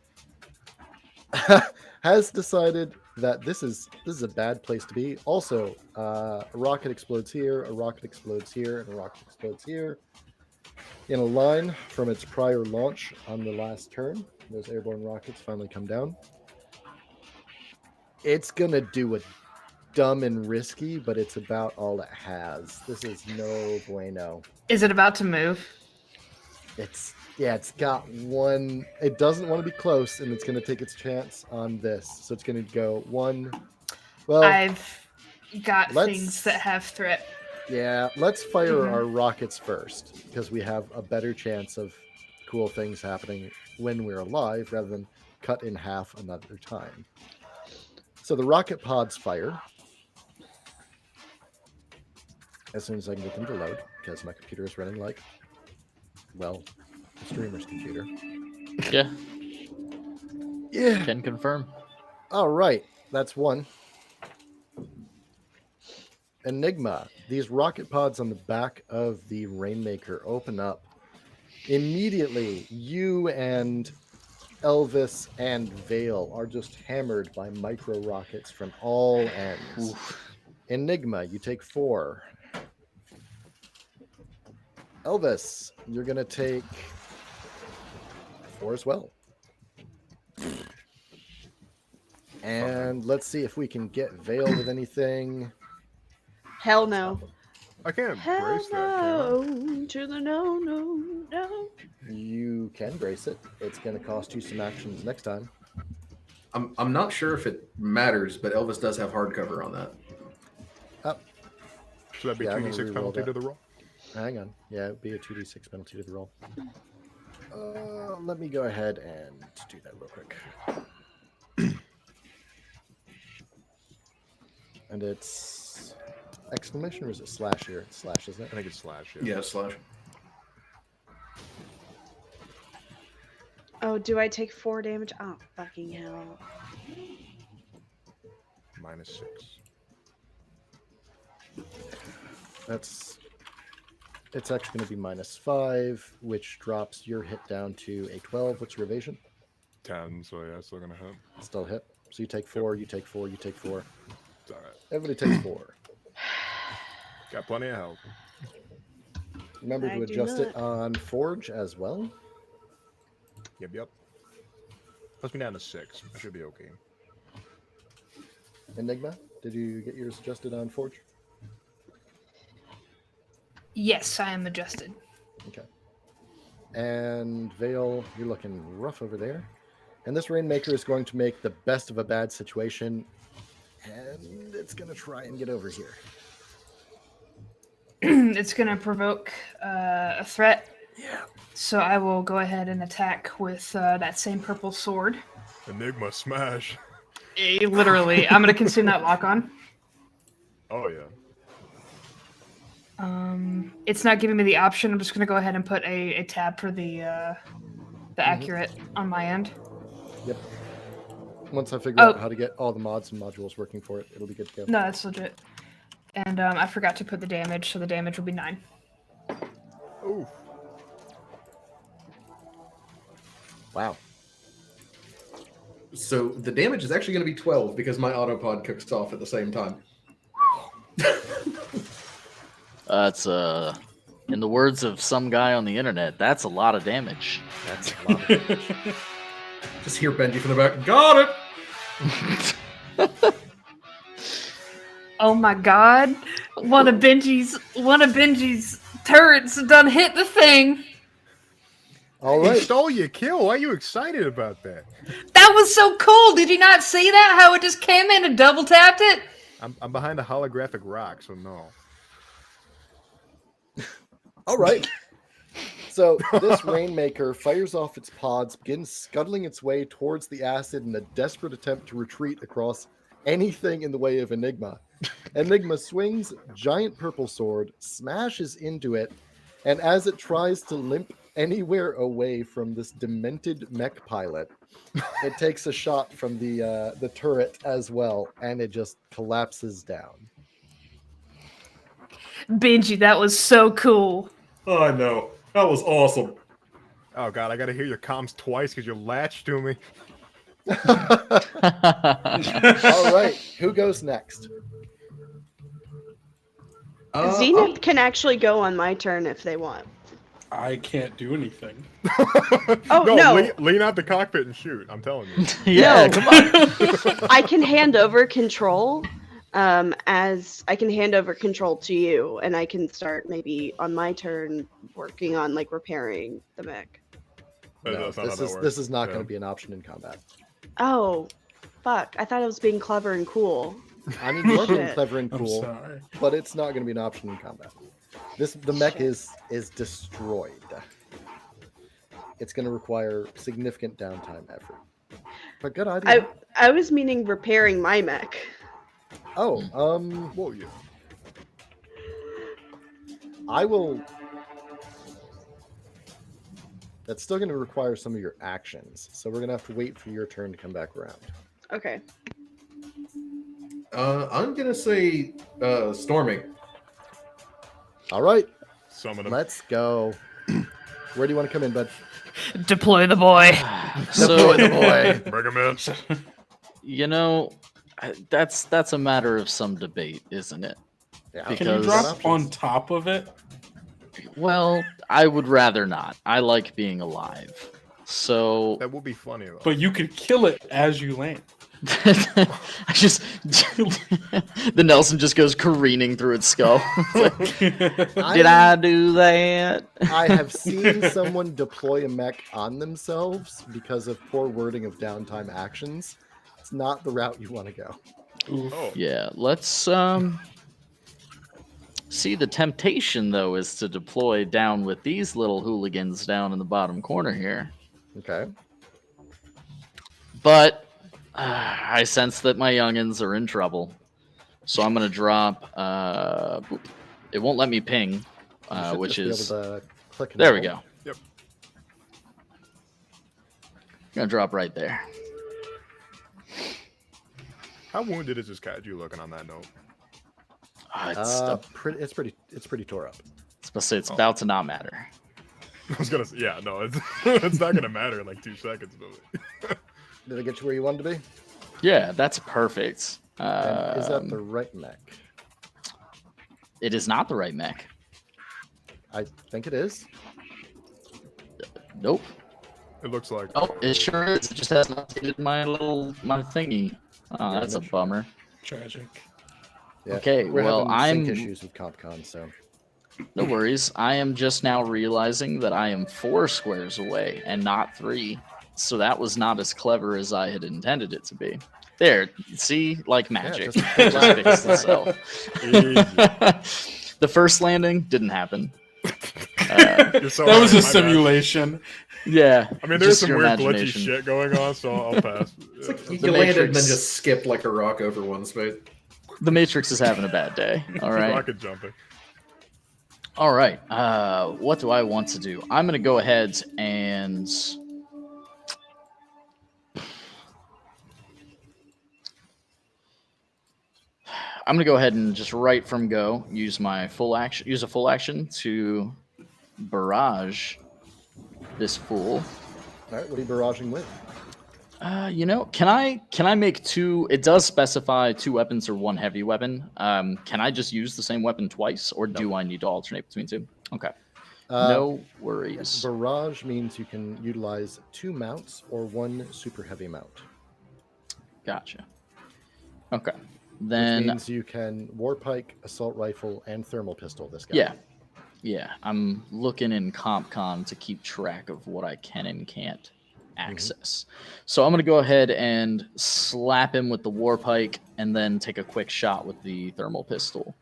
has decided that this is a bad place to be. Also, a rocket explodes here, a rocket explodes here, and a rocket explodes here. In a line from its prior launch on the last turn, those airborne rockets finally come down. It's gonna do a dumb and risky, but it's about all it has. This is no bueno. Is it about to move? It's got one. It doesn't want to be close, and it's going to take its chance on this. So it's going to go one. Well, I've got let's- things that have threat. yeah. Let's fire Mhm. our rockets first because we have a better chance of cool things happening when we're alive rather than cut in half another time. So the rocket pods fire as soon as I can get them to load because my computer is running like, well, the streamer's computer. Yeah, Yeah. can confirm. All right. That's one. Enigma. These rocket pods on the back of the Rainmaker open up. Immediately, you and Elvis and Vale are just hammered by micro rockets from all ends. Enigma, you take 4. Elvis, you're going to take 4 as well. And let's see if we can get Vale with anything. Hell no. I can't Hell brace that. Can I? no. To the no, no, no. You can brace it. It's going to cost you some actions next time. I'm not sure if it matters, but Elvis does have hardcover on that. Should that be Yeah, I'm gonna 2d6 reroll penalty that. to the roll? Hang on. Yeah, it would be a 2d6 penalty to the roll. Let me go ahead and do that real quick. And it's exclamation or is it slash here? It's slash, isn't it? I think it's slash. Yeah, slash. Oh, do I take 4 damage? Oh, fucking hell. -6. It's actually going to be -5, which drops your hit down to a 12. What's your evasion? 10, so yeah, still gonna hit. Still hit. So you take 4, you take 4, you take 4. It's alright. Everybody takes 4. Got plenty of health. Remember I to do adjust it not. on Forge as well. Yep. Puts me down to 6. I should be okay. Enigma, did you get yours adjusted on Forge? Yes, I am adjusted. Okay. And Vale, you're looking rough over there. And this Rainmaker is going to make the best of a bad situation. And it's going to try and get over here. It's going to provoke a threat. Yeah. So I will go ahead and attack with that same purple sword. Enigma smash. Literally, I'm going to consume that lock on. Oh yeah. It's not giving me the option. I'm just going to go ahead and put a tab for the accurate on my end. Yep. Once I figure out how to get all the mods and modules working for it, it'll be good to go. No, that's legit. And I forgot to put the damage, so the damage will be 9. Oof. Wow. So the damage is actually going to be 12 because my autopod cooks off at the same time. That's in the words of some guy on the internet, that's a lot of damage. That's a lot of damage. Just hear Benji from the back. Got it. Oh my god. One of Benji's turrets done hit the thing. All He right. stole your kill. Why are you excited about that? That was so cool. Did you not see that? How it just came in and double tapped it? I'm behind a holographic rock, so no. All right. So this Rainmaker fires off its pods, begins scuttling its way towards the acid in a desperate attempt to retreat across anything in the way of Enigma. Enigma swings giant purple sword, smashes into it, and as it tries to limp anywhere away from this demented mech pilot, it takes a shot from the turret as well, and it just collapses down. Benji, that was so cool. Oh, I know. That was awesome. Oh god, I gotta hear your comms twice because you're latched to me. All right, who goes next? Zenith can actually go on my turn if they want. I can't do anything. Oh, no. Lean out the cockpit and shoot. I'm telling you. Yeah, No. come on. I can hand over control as I can hand over control to you, and I can start maybe on my turn working on like repairing the mech. No, That's not how that works. this is not going Yeah. to be an option in combat. Oh, fuck! I thought I was being clever and cool. I mean, you are being Shit. clever and I'm cool, sorry. but it's not going to be an option in combat. The mech Shit. is destroyed. It's going to require significant downtime effort. But good idea. I was meaning repairing my mech. Oh, Well, yeah. I will. That's still going to require some of your actions, so we're going to have to wait for your turn to come back around. Okay. I'm gonna say storming. All right, Summon him. let's go. Where do you want to come in, bud? Deploy the boy. So, the boy. Bring him in. you know, that's a matter of some debate, isn't it? Yeah, Can Can you Because- drop options. on top of it? Well, I would rather not. I like being alive. So That would be funny though. But you can kill it as you land. I just the Nelson just goes careening through its skull. It's like, did I do that? I have seen someone deploy a mech on themselves because of poor wording of downtime actions. It's not the route you want to go. Oh, Yeah, let's see. The temptation though is to deploy down with these little hooligans down in the bottom corner here. Okay. But I sense that my youngins are in trouble. So I'm going to drop... boop. It won't let me ping, You should which just be is... able to click and There we hold. go. Yep. Going to drop right there. how wounded is this kaiju looking on that note? It's pretty tore up. It's about to not matter. I was gonna say, yeah, no, it's, it's not gonna matter in like 2 seconds, but Did I get you where you wanted to be? Yeah, that's perfect. And is that the right mech? It is not the right mech. I think it is. Nope. it looks like Oh, it sure is. It just hasn't updated my thingy. Oh, Your that's a image. bummer. Tragic. Yeah. Okay, We're well, having sync I'm- issues with CompCon, so No worries. I am just now realizing that I am 4 squares away and not 3. So that was not as clever as I had intended it to be. There, see, like magic. just- It just fixed itself. The first landing didn't happen. You're so That was right, a my bad. simulation. Yeah. I mean, there's just some your weird glitchy imagination. shit going on, so I'll pass. It's like you The landed and then Matrix. just skipped like a rock over one space. The Matrix is having a bad day. All right. Rocket jumping. All right. What do I want to do? I'm going to go ahead and... I'm going to go ahead and just right from go use my full action. Use a full action to barrage this fool. all right. What are you barraging with? You know, can I make 2? It does specify 2 weapons or 1 heavy weapon. Can I just use the same weapon twice, or do I need to alternate between 2? Okay. No worries. Barrage means you can utilize 2 mounts or 1 super heavy mount. Gotcha. Okay. Which Then means you can warpike, assault rifle, and thermal pistol this guy. yeah. I'm looking in CompCon to keep track of what I can and can't access. So I'm gonna go ahead and slap him with the warpike, and then take a quick shot with the thermal pistol.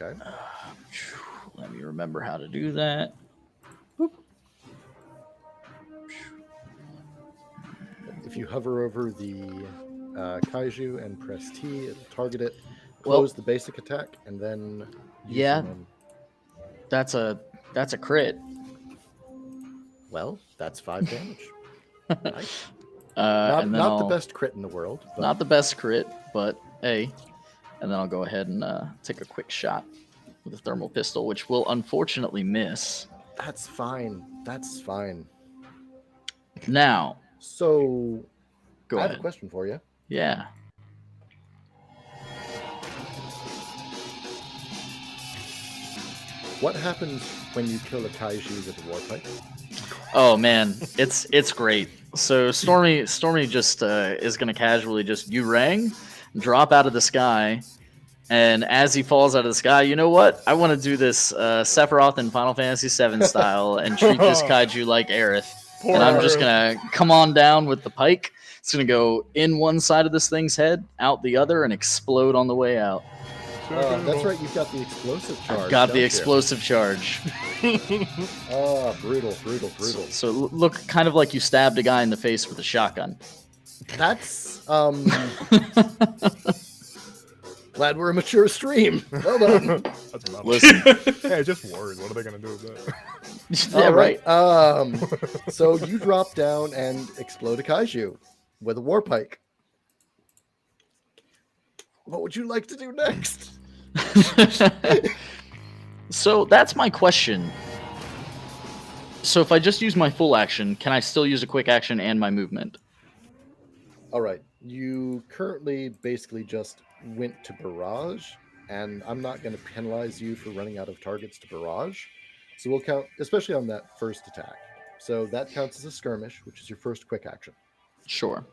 Okay. Let me remember how to do that. If you hover over the kaiju and press T, it'll target it, Well- close the basic attack, and then use Yeah. them That's a crit. well, that's 5 damage. Nice. And then Not the I'll- best crit in the world. But Not the best crit, but hey. And then I'll go ahead and take a quick shot with a thermal pistol, which will unfortunately miss. that's fine. That's fine. Now, So, go I have a ahead. question for you. Yeah. What happens when you kill a kaiju with a warpipe? Oh man, it's great. So Stormy just is gonna casually just you rang, drop out of the sky. And as he falls out of the sky, you know what? I want to do this Sephiroth in Final Fantasy VII style and treat this kaiju like Aerith. Poor And I'm just Aerith. going to come on down with the pike. It's going to go in one side of this thing's head, out the other, and explode on the way out. That's right. You've got the explosive charge. I've got don't the you? explosive charge. Oh, brutal. So look kind of like you stabbed a guy in the face with a shotgun. That's glad we're a mature stream. Well done. That's lovely. Listen. Hey, just words. What are they gonna do with that? Yeah, All right. So you drop down and explode a kaiju with a war pike. What would you like to do next? So that's my question. So if I just use my full action, can I still use a quick action and my movement? All right. You currently basically just went to barrage, and I'm not going to penalize you for running out of targets to barrage. So we'll count, especially on that first attack. So that counts as a skirmish, which is your first quick action. Sure.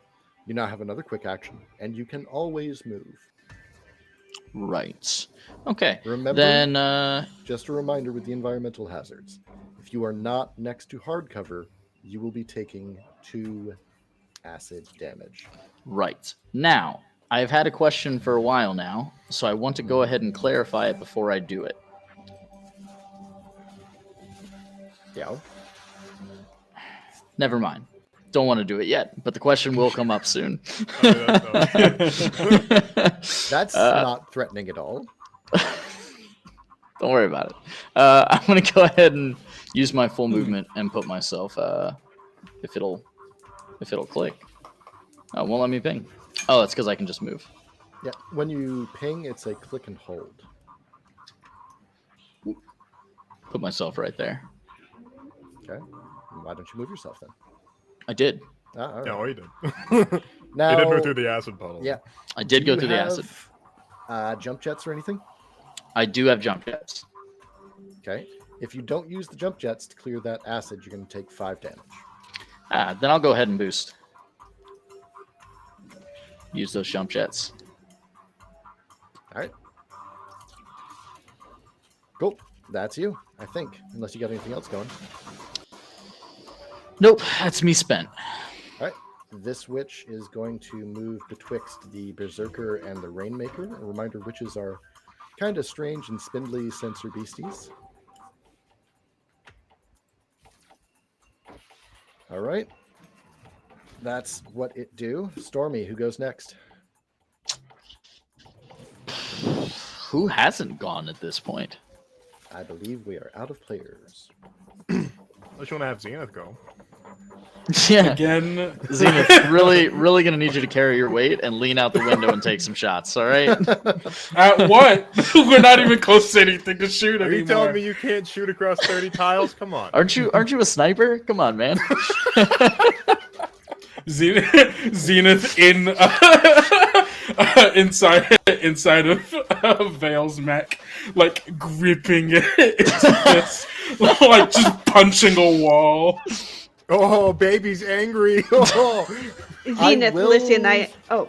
You now have another quick action, and you can always move. Right. Okay. Remember, Then just a reminder with the environmental hazards. If you are not next to hard cover, you will be taking 2 acid damage. right. Now, I've had a question for a while now, so I want to go ahead and clarify it before I do it. Yeah. Never mind. Don't want to do it yet, but the question will come up soon. That's not threatening at all. Don't worry about it. I'm going to go ahead and use my full movement and put myself, if it'll click. Oh, it won't let me ping. Oh, that's because I can just move. Yeah, when you ping, it's a click and hold. Put myself right there. Okay. Why don't you move yourself then? I did. All right. No, he did. Now, He did move through the acid puddle. Yeah. I did do go you through the acid. have, jump jets or anything? I do have jump jets. Okay. If you don't use the jump jets to clear that acid, you're going to take 5 damage. Then I'll go ahead and boost. Use those jump jets. All right. Cool. That's you, I think. Unless you got anything else going. Nope, that's me spent. All right. This witch is going to move betwixt the Berserker and the Rainmaker. A reminder, witches are kind of strange and spindly sensor beasties. All right. That's what it do. Stormy, who goes next? Who hasn't gone at this point? I believe we are out of players. Unless you want to have Zenith go. Yeah. Again, Zenith, really going to need you to carry your weight and lean out the window and take some shots, all right? at what? We're not even close to anything to shoot Are anymore. you telling me you can't shoot across 30 tiles? Come on. Aren't you a sniper? Come on, man. Zenith in inside of Vale's mech, like gripping it, like just punching a wall. Oh, baby's angry. Oh. Zenith, will- listen, oh,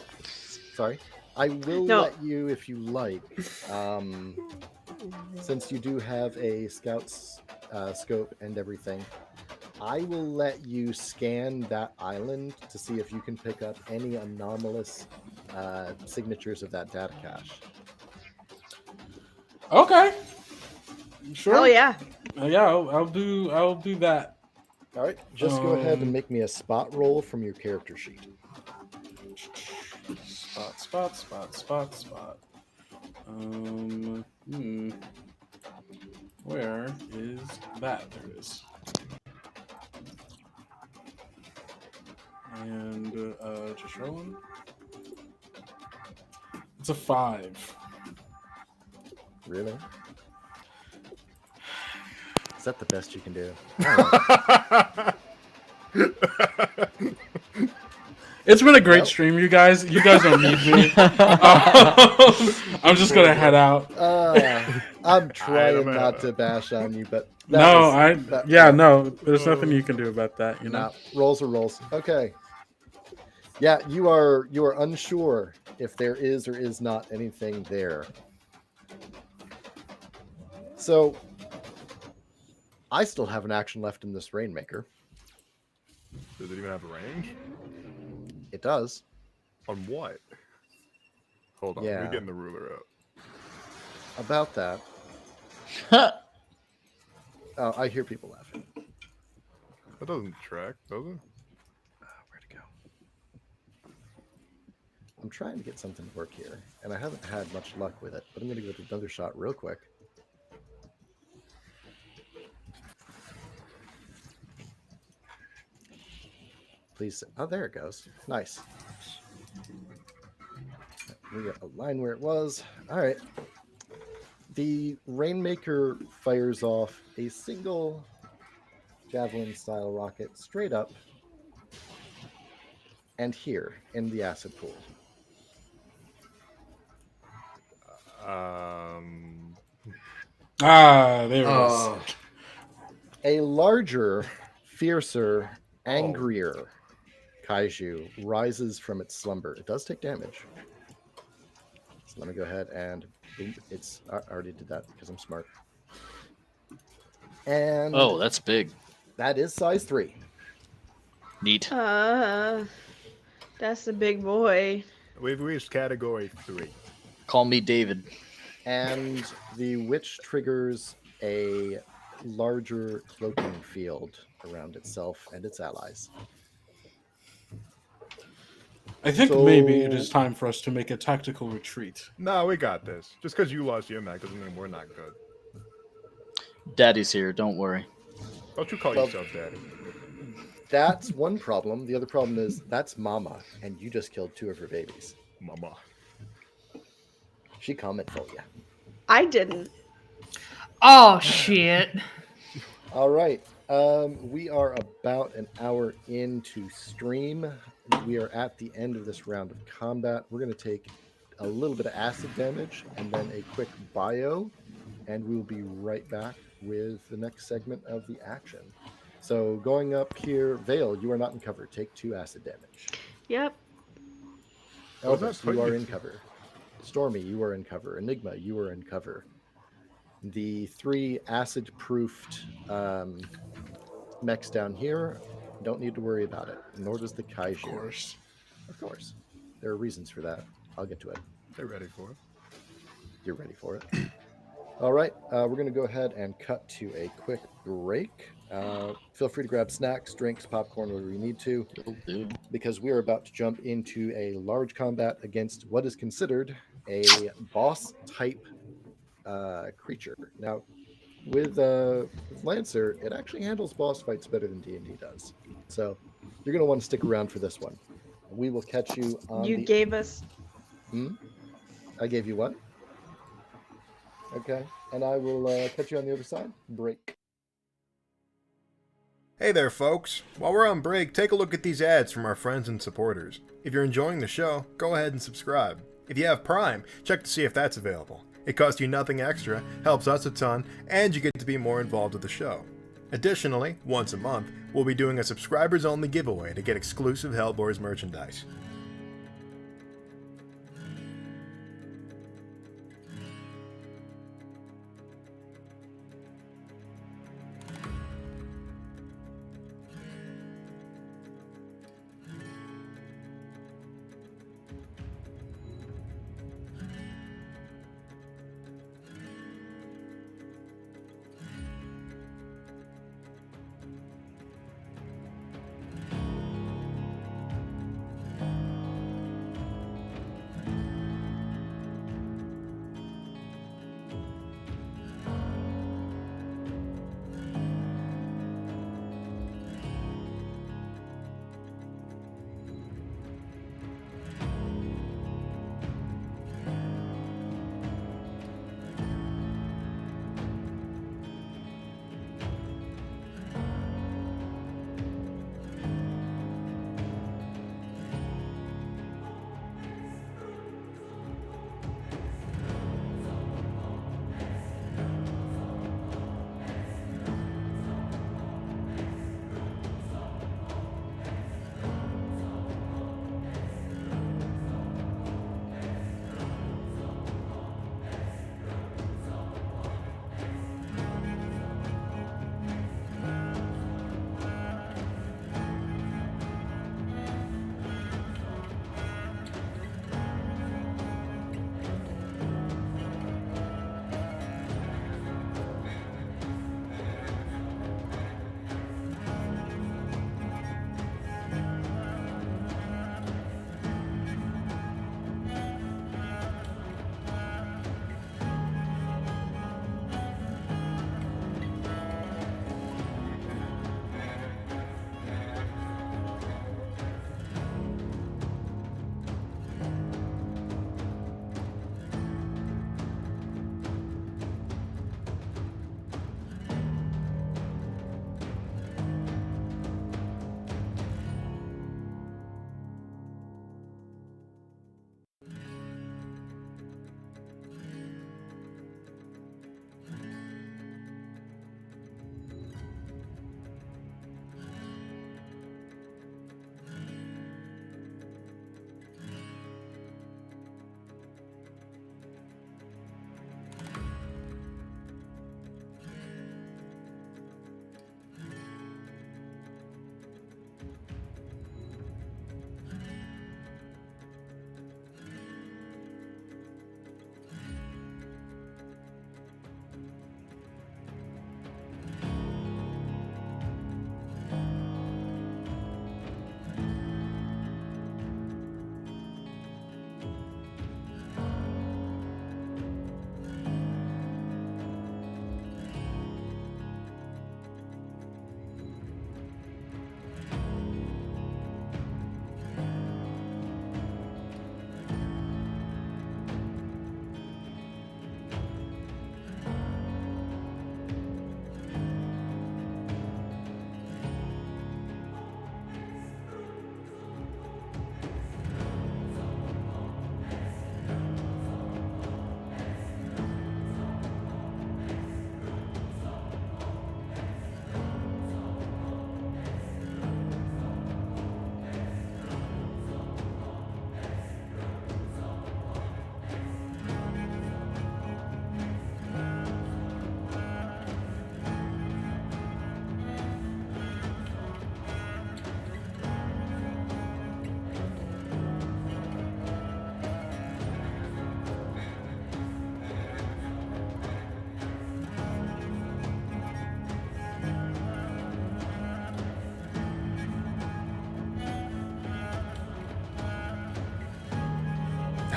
Sorry. I will No. let you, if you like, since you do have a scout's scope and everything, I will let you scan that island to see if you can pick up any anomalous signatures of that data cache. Okay. Sure. hell yeah. Yeah, I'll do that. All right, just go ahead and make me a spot roll from your character sheet. Spot. Where is that? There it is. And just rolling. It's a 5. Really? Is that the best you can do? It's been a great Well. stream, you guys. You guys don't need me. I'm just gonna head out. I'm trying don't know. not to bash on you, but No, that- no. There's nothing you can do about that. You know. Rolls are rolls. Okay. Yeah, you are unsure if there is or is not anything there. So I still have an action left in this Rainmaker. Does it even have a range? It does. On what? Hold on, Yeah. we're getting the ruler up. About that. Oh, I hear people laughing. That doesn't track, does it? Where'd it go? I'm trying to get something to work here, and I haven't had much luck with it, but I'm going to give it another shot real quick. Please. Oh, there it goes. Nice. We got a line where it was. All right. The Rainmaker fires off a single javelin-style rocket straight up and here in the acid pool. There it is. Oh, A larger, fiercer, angrier kaiju rises from its slumber. It does take damage. So let me go ahead and boom. I already did that because I'm smart. And Oh, that's big. that is size 3. Neat. That's a big boy. We've reached category 3. Call me David. And the witch triggers a larger cloaking field around itself and its allies. I think maybe it is time for us to make a tactical retreat. No, we got this. Just because you lost your Mac doesn't mean we're not good. Daddy's here. Don't worry. Don't you call yourself daddy? That's one problem. The other problem is that's Mama, and you just killed 2 of her babies. Mama. She comment for you. I didn't. Oh shit. All right. We are about an hour into stream. We are at the end of this round of combat. We're going to take a little bit of acid damage and then a quick bio, and we'll be right back with the next segment of the action. So going up here, Vale, you are not in cover. Take 2 acid damage. Yep. Elvis, you are in cover. Stormy, you are in cover. Enigma, you are in cover. The 3 acid-proofed mechs down here don't need to worry about it, nor does the kaiju. Of course. Of course. There are reasons for that. I'll get to it. They're ready for it. You're ready for it. All right, we're going to go ahead and cut to a quick break. Feel free to grab snacks, drinks, popcorn, whatever you need to, Will do. because we are about to jump into a large combat against what is considered a boss-type creature. Now, with Lancer, it actually handles boss fights better than D&D does. So you're going to want to stick around for this one. We will catch you on You gave us. I gave you what? Okay. And I will catch you on the other side. Break. Hey there, folks. While we're on break, take a look at these ads from our friends and supporters. If you're enjoying the show, go ahead and subscribe. If you have Prime, check to see if that's available. It costs you nothing extra, helps us a ton, and you get to be more involved with the show. Additionally, once a month, we'll be doing a subscribers-only giveaway to get exclusive HELLBOARS merchandise.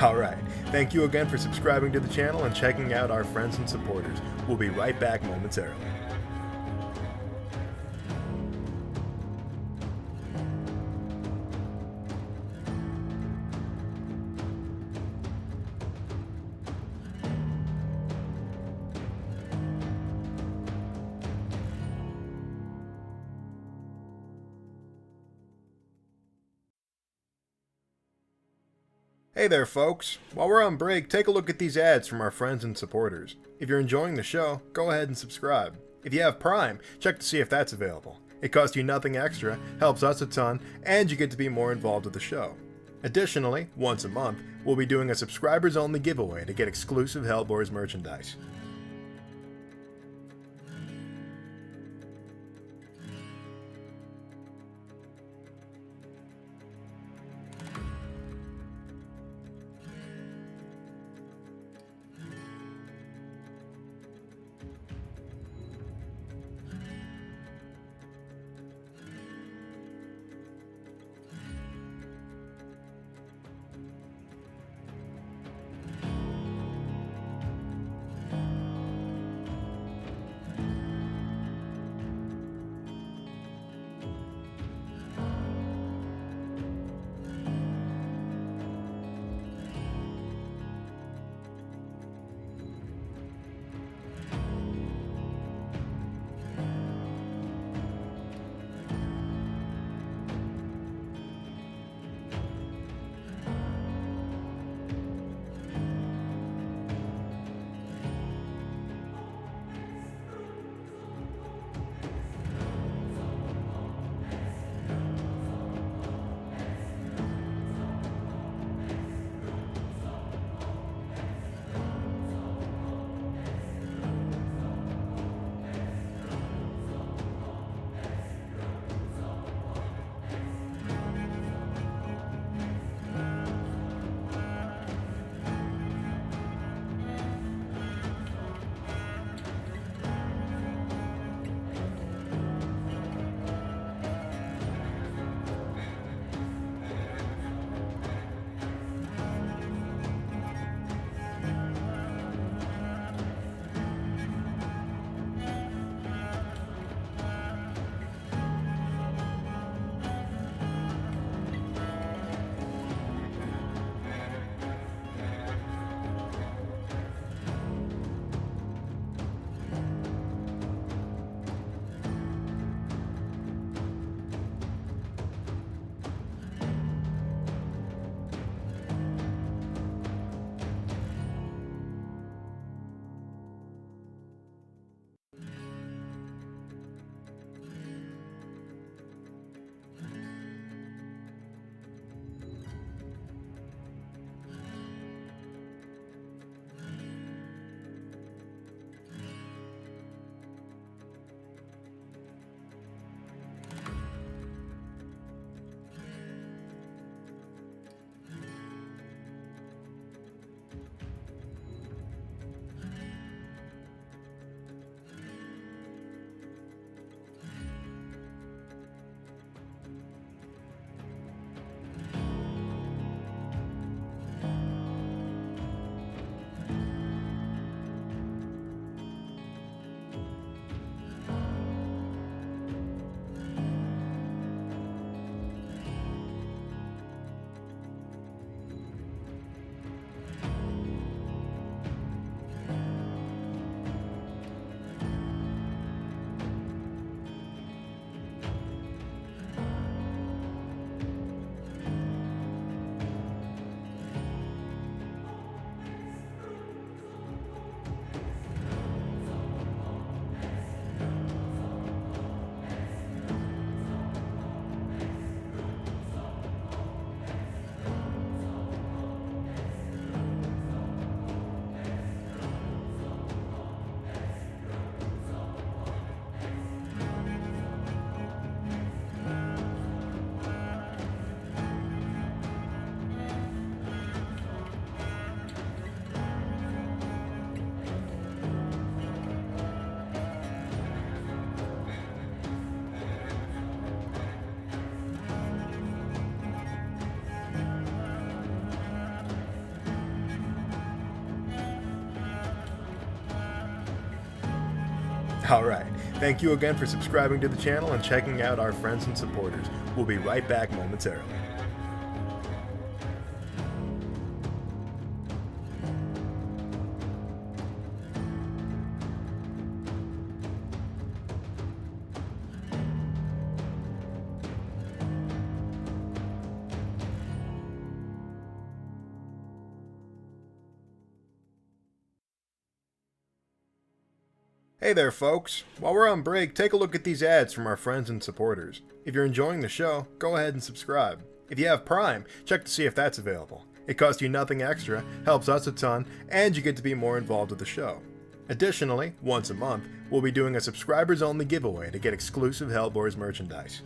Alright, thank you again for subscribing to the channel and checking out our friends and supporters. We'll be right back momentarily. Hey there, folks. While we're on break, take a look at these ads from our friends and supporters. If you're enjoying the show, go ahead and subscribe. If you have Prime, check to see if that's available. It costs you nothing extra, helps us a ton, and you get to be more involved with the show. Additionally, once a month, we'll be doing a subscribers-only giveaway to get exclusive HELLBOARS merchandise. Alright, thank you again for subscribing to the channel and checking out our friends and supporters. We'll be right back momentarily. Hey there, folks. While we're on break, take a look at these ads from our friends and supporters. If you're enjoying the show, go ahead and subscribe. If you have Prime, check to see if that's available. It costs you nothing extra, helps us a ton, and you get to be more involved with the show. Additionally, once a month, we'll be doing a subscribers-only giveaway to get exclusive HELLBOARS merchandise.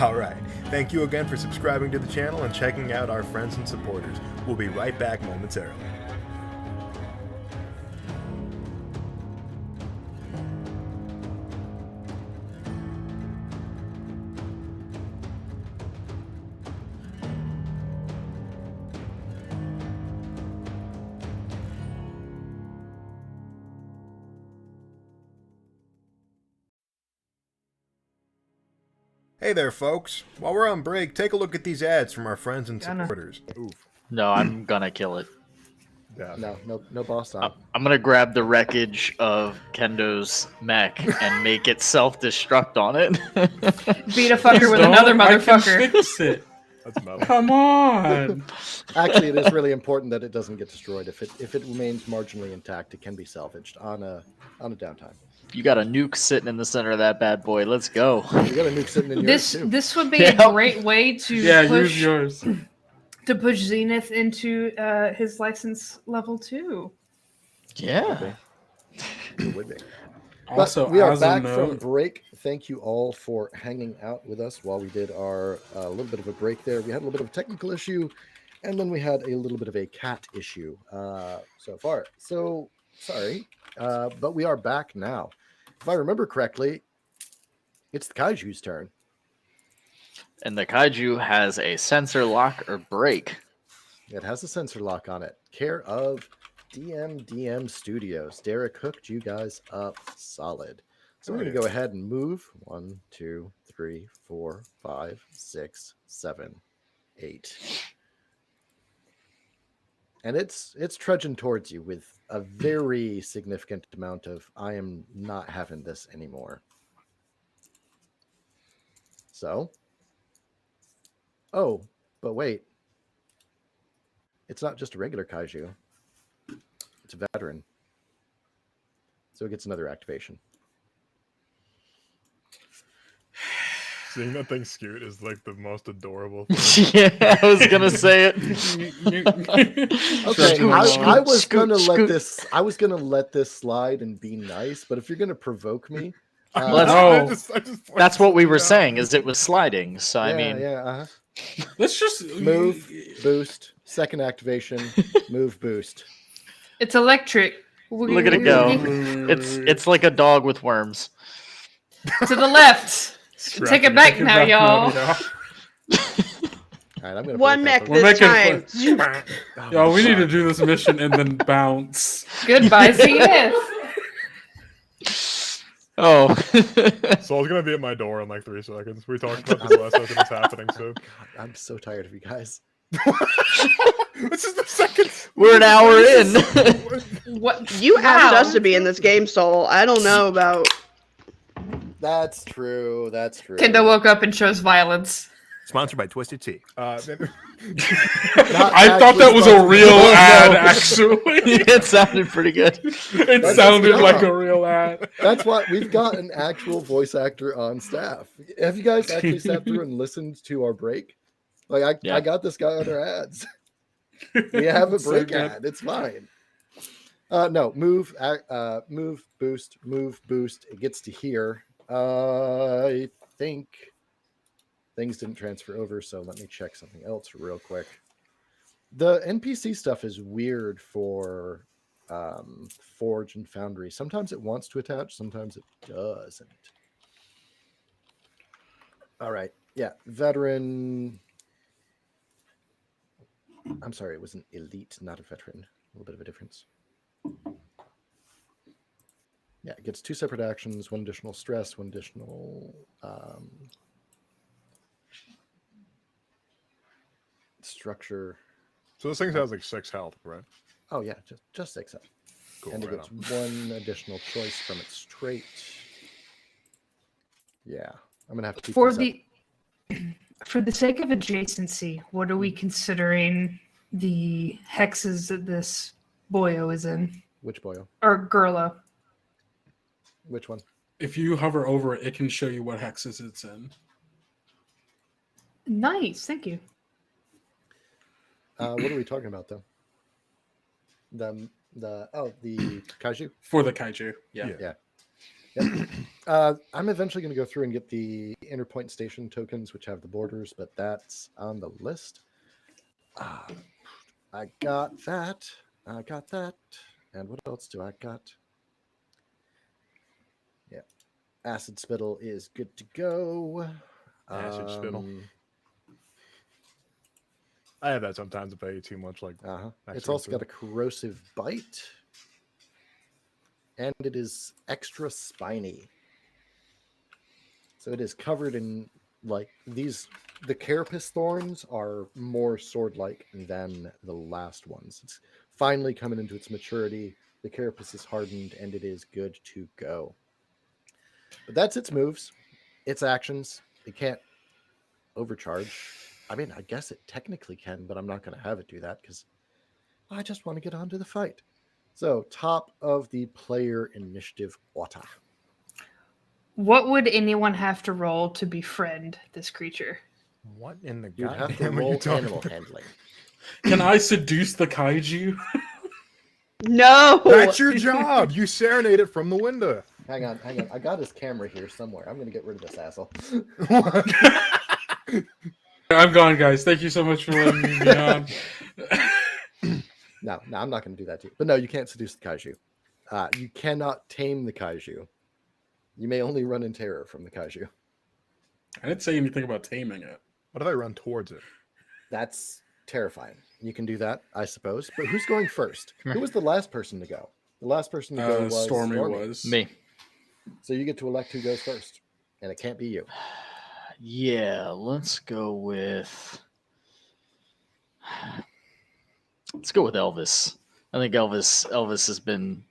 Alright, thank you again for subscribing to the channel and checking out our friends and supporters. We'll be right back momentarily. Hey there, folks. While we're on break, take a look at these ads from our friends and Gonna. supporters. Oof. No, I'm gonna kill it. Yeah. No boss time. I'm gonna grab the wreckage of Kendo's mech and make it self-destruct on it. Beat a fucker with Don't, another I can motherfucker. fix it. That's metal. Come on. Actually, it is really important that it doesn't get destroyed. If it remains marginally intact, it can be salvaged on a downtime. You got a nuke sitting in the center of that bad boy. Let's go. You got a nuke sitting in yours too. This would be Yep. a great way to Yeah, push use yours. to push Zenith into his license level 2. Yeah. It would be. Also, But we are as a back from note, break. Thank you all for hanging out with us while we did our little bit of a break there. We had a little bit of a technical issue, and then we had a little bit of a cat issue so far. So sorry, but we are back now. If I remember correctly, it's the Kaiju's turn. And the kaiju has a sensor lock or break. It has a sensor lock on it. Care of DM Studios. Derek hooked you guys up solid. So we're going to go ahead and move 1, 2, 3, 4, 5, 6, 7, 8. And it's trudging towards you with a very significant amount of I am not having this anymore. So, oh, but wait. It's not just a regular kaiju. It's a veteran. So it gets another activation. Seeing that thing scoot is like the most adorable thing. Yeah, I was gonna say it. Okay, I was gonna let scoot. this. I was gonna let this slide and be nice, but if you're gonna provoke me, No. That's what we were saying. Is it was sliding. So I mean, let's just move, boost, second activation, move, boost. It's electric. look at it go. It's like a dog with worms. To the left. Take it back now, y'all. All right, I'm gonna One break mech up We're this making time. Yo, we need to do this mission and then bounce. Goodbye, Zenith. Oh. Soul's gonna be at my door in like 3 seconds. We talked about this last time. It's happening soon. I'm so tired of you guys. This is the second. We're an hour in. What? You asked Wow. us to be in this game, Soul. I don't know about. That's true. That's true. Kendo woke up and chose violence. Sponsored by Twisted Tea. Not I thought that was a real ad, actually. It sounded pretty good. It That's sounded good. like a real ad. That's why we've got an actual voice actor on staff. Have you guys actually sat through and listened to our break? Like Yeah. I got this guy on our ads. We have a So break good. ad. It's fine. No, move, boost, move, boost. It gets to here. I think things didn't transfer over, so let me check something else real quick. The NPC stuff is weird for Forge and Foundry. Sometimes it wants to attach, sometimes it doesn't. All right. Yeah, veteran. I'm sorry, it was an elite, not a veteran. A little bit of a difference. Yeah, it gets 2 separate actions, 1 additional stress, 1 additional structure. So this thing has like 6 health, right? Oh yeah, just 6 health. Cool. And it right gets on. 1 additional choice from its trait. Yeah, I'm gonna have to keep For this up. for the sake of adjacency, what are we considering the hexes that this boyo is in? Which boyo? Or girlo? Which one? If you hover over it, it can show you what hexes it's in. Nice, thank you. What are we talking about though? The kaiju. For the kaiju. Yeah. Yeah. Yep. I'm eventually going to go through and get the Interpoint Station tokens, which have the borders, but that's on the list. I got that. I got that. And what else do I got? Yeah. Acid Spittle is good to go. Acid Spittle. I have that sometimes if I eat too much. Like, It's also got a corrosive bite. And it is extra spiny. So it is covered in, like, these. The carapace thorns are more sword-like than the last ones. It's finally coming into its maturity. The carapace is hardened, and it is good to go. But that's its moves, its actions. It can't overcharge. I mean, I guess it technically can, but I'm not going to have it do that because I just want to get on to the fight. So, top of the player initiative order. What would anyone have to roll to befriend this creature? What in the You'd have to goddamn are you roll talking animal about? handling. Can I seduce the kaiju? No. That's your job. You serenade it from the window. Hang on. I got his camera here somewhere. I'm going to get rid of this asshole. I'm gone, guys. Thank you so much for letting me be on. No, I'm not going to do that to you. But no, you can't seduce the kaiju. You cannot tame the kaiju. You may only run in terror from the kaiju. I didn't say anything about taming it. What if I run towards it? That's terrifying. You can do that, I suppose. But who's going first? Who was the last person to go? The last person to go was Stormy was. Me. So you get to elect who goes first. And it can't be you. Yeah, let's go with. Let's go with Elvis. I think Elvis has been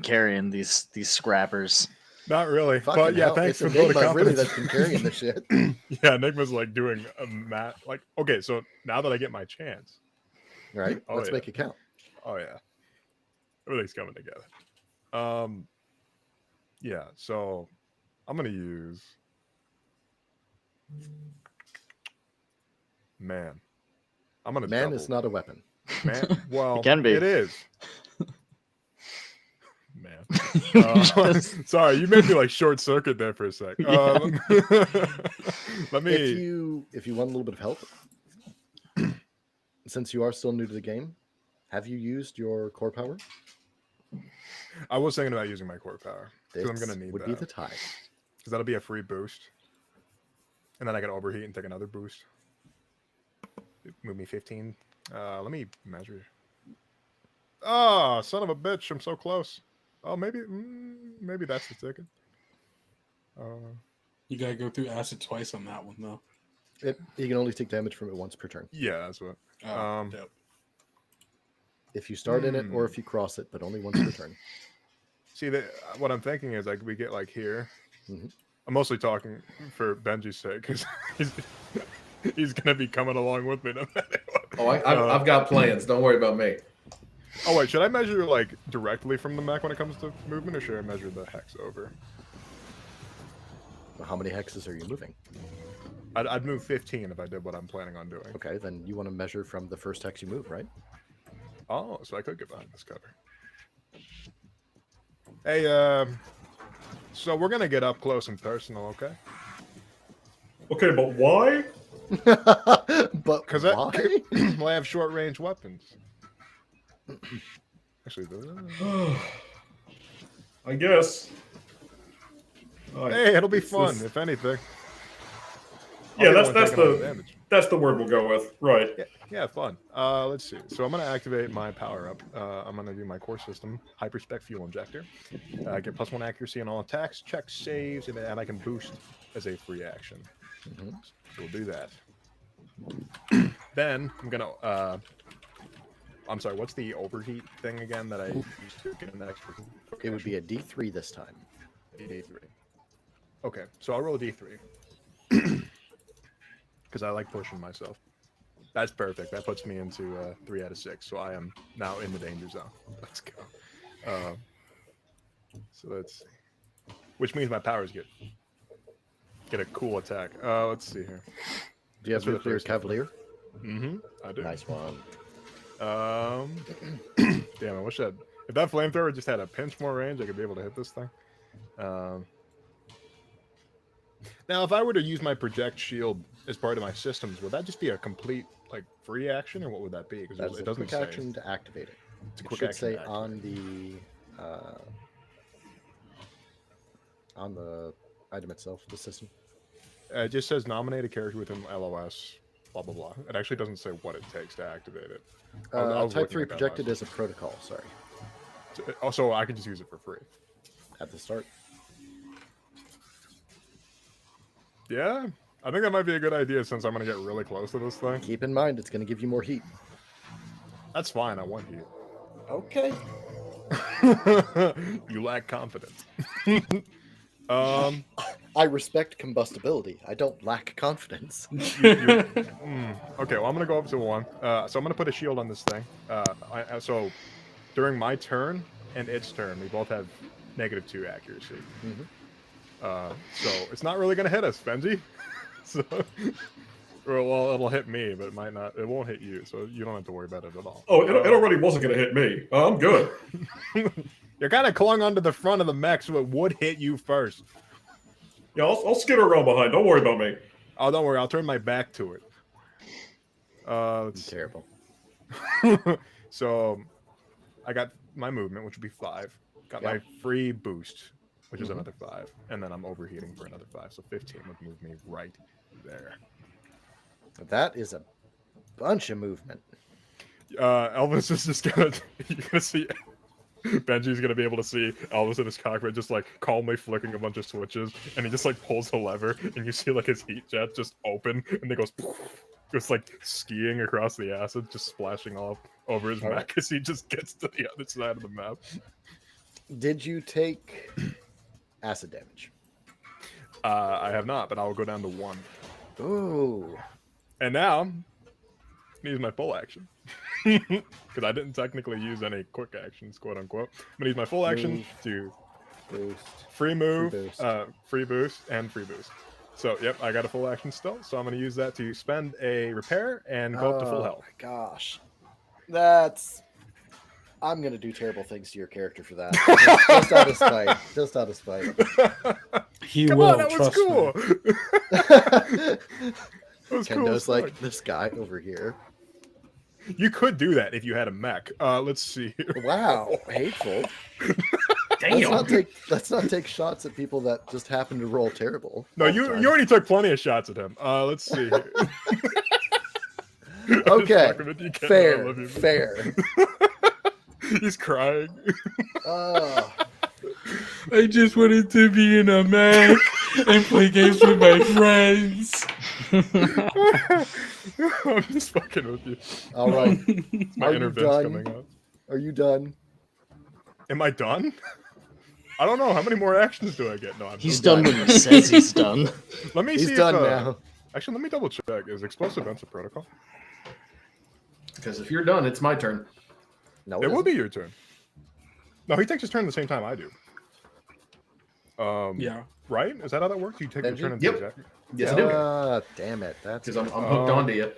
carrying these scrappers. Not really. Fucking But yeah, hell, thanks it's for vote of Enigma really confidence. that's been carrying the shit. Yeah, Enigma's like doing a mat. Like, okay, so now that I get my chance. Right? Oh, Let's yeah. make it count. Oh yeah. Everything's coming together. Yeah, so I'm gonna use man. I'm gonna Man double. is not a weapon. Man. Well, It can be. It is. Man. Sorry, you made me like short circuit there for a sec. Let me. If you want a little bit of help, since you are still new to the game, have you used your core power? I was thinking about using my core power because I'm This gonna need would that. be the time. Because that'll be a free boost, and then I can overheat and take another boost. Move me 15. Let me measure. Oh, son of a bitch! I'm so close. Oh, maybe that's the ticket. You gotta go through acid twice on that one, though. You can only take damage from it once per turn. Yeah, that's what. Dope. If you start in it or if you cross it, but only once per turn. See, what I'm thinking is like we get like here. Mhm. I'm mostly talking for Benji's sake because he's gonna be coming along with me no matter what. Oh, I've got plans. Don't worry about me. Oh wait, should I measure like directly from the mech when it comes to movement, or should I measure the hex over? How many hexes are you moving? I'd move 15 if I did what I'm planning on doing. Okay, then you want to measure from the first hex you move, right? Oh, so I could get behind this cover. Hey, so we're gonna get up close and personal, okay? Okay, but why? But Because why? well, I have short range weapons. Actually, I guess. hey, it'll be It's fun this- if anything. Yeah, I'll be that's the one taking all the damage. that's the word we'll go with. Right. Yeah, fun. Let's see. So I'm gonna activate my power up. I'm gonna do my core system hyperspec fuel injector. Get +1 accuracy on all attacks, checks, saves, and I can boost as a free action. Mhm. So we'll do that. Then I'm gonna. I'm sorry. What's the overheat thing again that I used to get an extra? It would be a D3 this time. A D3. Okay, so I'll roll a D3 because I like pushing myself. That's perfect. That puts me into 3 out of 6. So I am now in the danger zone. Let's go. So let's see. Which means my powers get a cool attack. Let's see here. Do you have That's for the nuclear first cavalier? Mm-hmm. I do. Nice one. Damn, I wish if that flamethrower just had a pinch more range, I could be able to hit this thing. Now, if I were to use my project shield as part of my systems, would that just be a complete like free action, or what would that be? Because That's it a doesn't quick say. action to activate it. It's a It quick should action say to activate. on the item itself, the system. It just says nominate a character within LOS. Blah blah blah. It actually doesn't say what it takes to activate it. I was Type looking 3 at that projected last as a protocol. Sorry, week. Also, I can just use it for free. at the start. Yeah, I think that might be a good idea since I'm going to get really close to this thing. Keep in mind, it's going to give you more heat. That's fine. I want heat. Okay. You lack confidence. I respect combustibility. I don't lack confidence. Okay, well, I'm gonna go up to 1. So I'm gonna put a shield on this thing. So during my turn and its turn, we both have -2 accuracy. Mhm. So it's not really gonna hit us, Benji. So, well, it'll hit me, but it might not. It won't hit you, so you don't have to worry about it at all. Oh, it already wasn't going to hit me. I'm good. You're kind of clung onto the front of the mech, so it would hit you first. Yeah, I'll skitter around behind. Don't worry about me. Oh, don't worry. I'll turn my back to it. It's terrible. So I got my movement, which would be 5. Got my Yep. free boost, which is Mhm. another 5. And then I'm overheating for another 5. So 15 would move me right there. That is a bunch of movement. Elvis is just gonna, you're gonna see, Benji's gonna be able to see Elvis in his cockpit just like calmly flicking a bunch of switches, and he just like pulls a lever, and you see like his heat jet just open, and it goes, just like skiing across the acid, just splashing off over his mech as he just gets to the other side of the map. Did you take acid damage? I have not, but I will go down to 1. Ooh. And now, I'm gonna use my full action. Because I didn't technically use any quick actions, quote unquote. I'm gonna use my full action Move. to Boost. free move, Free boost. free boost, and free boost. So, yep, I got a full action still. So I'm gonna use that to spend a repair and go up to full health. My gosh. That's... I'm going to do terrible things to your character for that. Just out of spite. Just out of spite. He Come will. on, that was Trust cool. Kendo's That was cool as like, fuck. this guy over here. You could do that if you had a mech. Let's see here. Wow. Hateful. Damn. Let's not take shots at people that just happen to roll terrible. No, all the you time. already took plenty of shots at him. Let's see here. I'm just Okay. fucking with you, Kendo. I love you. Fair. He's crying. Oh. I just wanted to be in a mech and play games with my friends. I'm just fucking with you. All right. My Are inner you Vince done? coming out. Are you done? Am I done? I don't know. How many more actions do I get? No, I'm He's done. done when he says he's done. Let me He's see done if, now. Actually, let me double check. Is explosive events a protocol? Because if you're done, it's my turn. No, It will be your turn. No, he takes his turn at the same time I do. Yeah. Right? Is that how that works? You take your Benji? turn at Yep. the exact... Yes, I do. Damn it. That's Because I'm hooked onto you.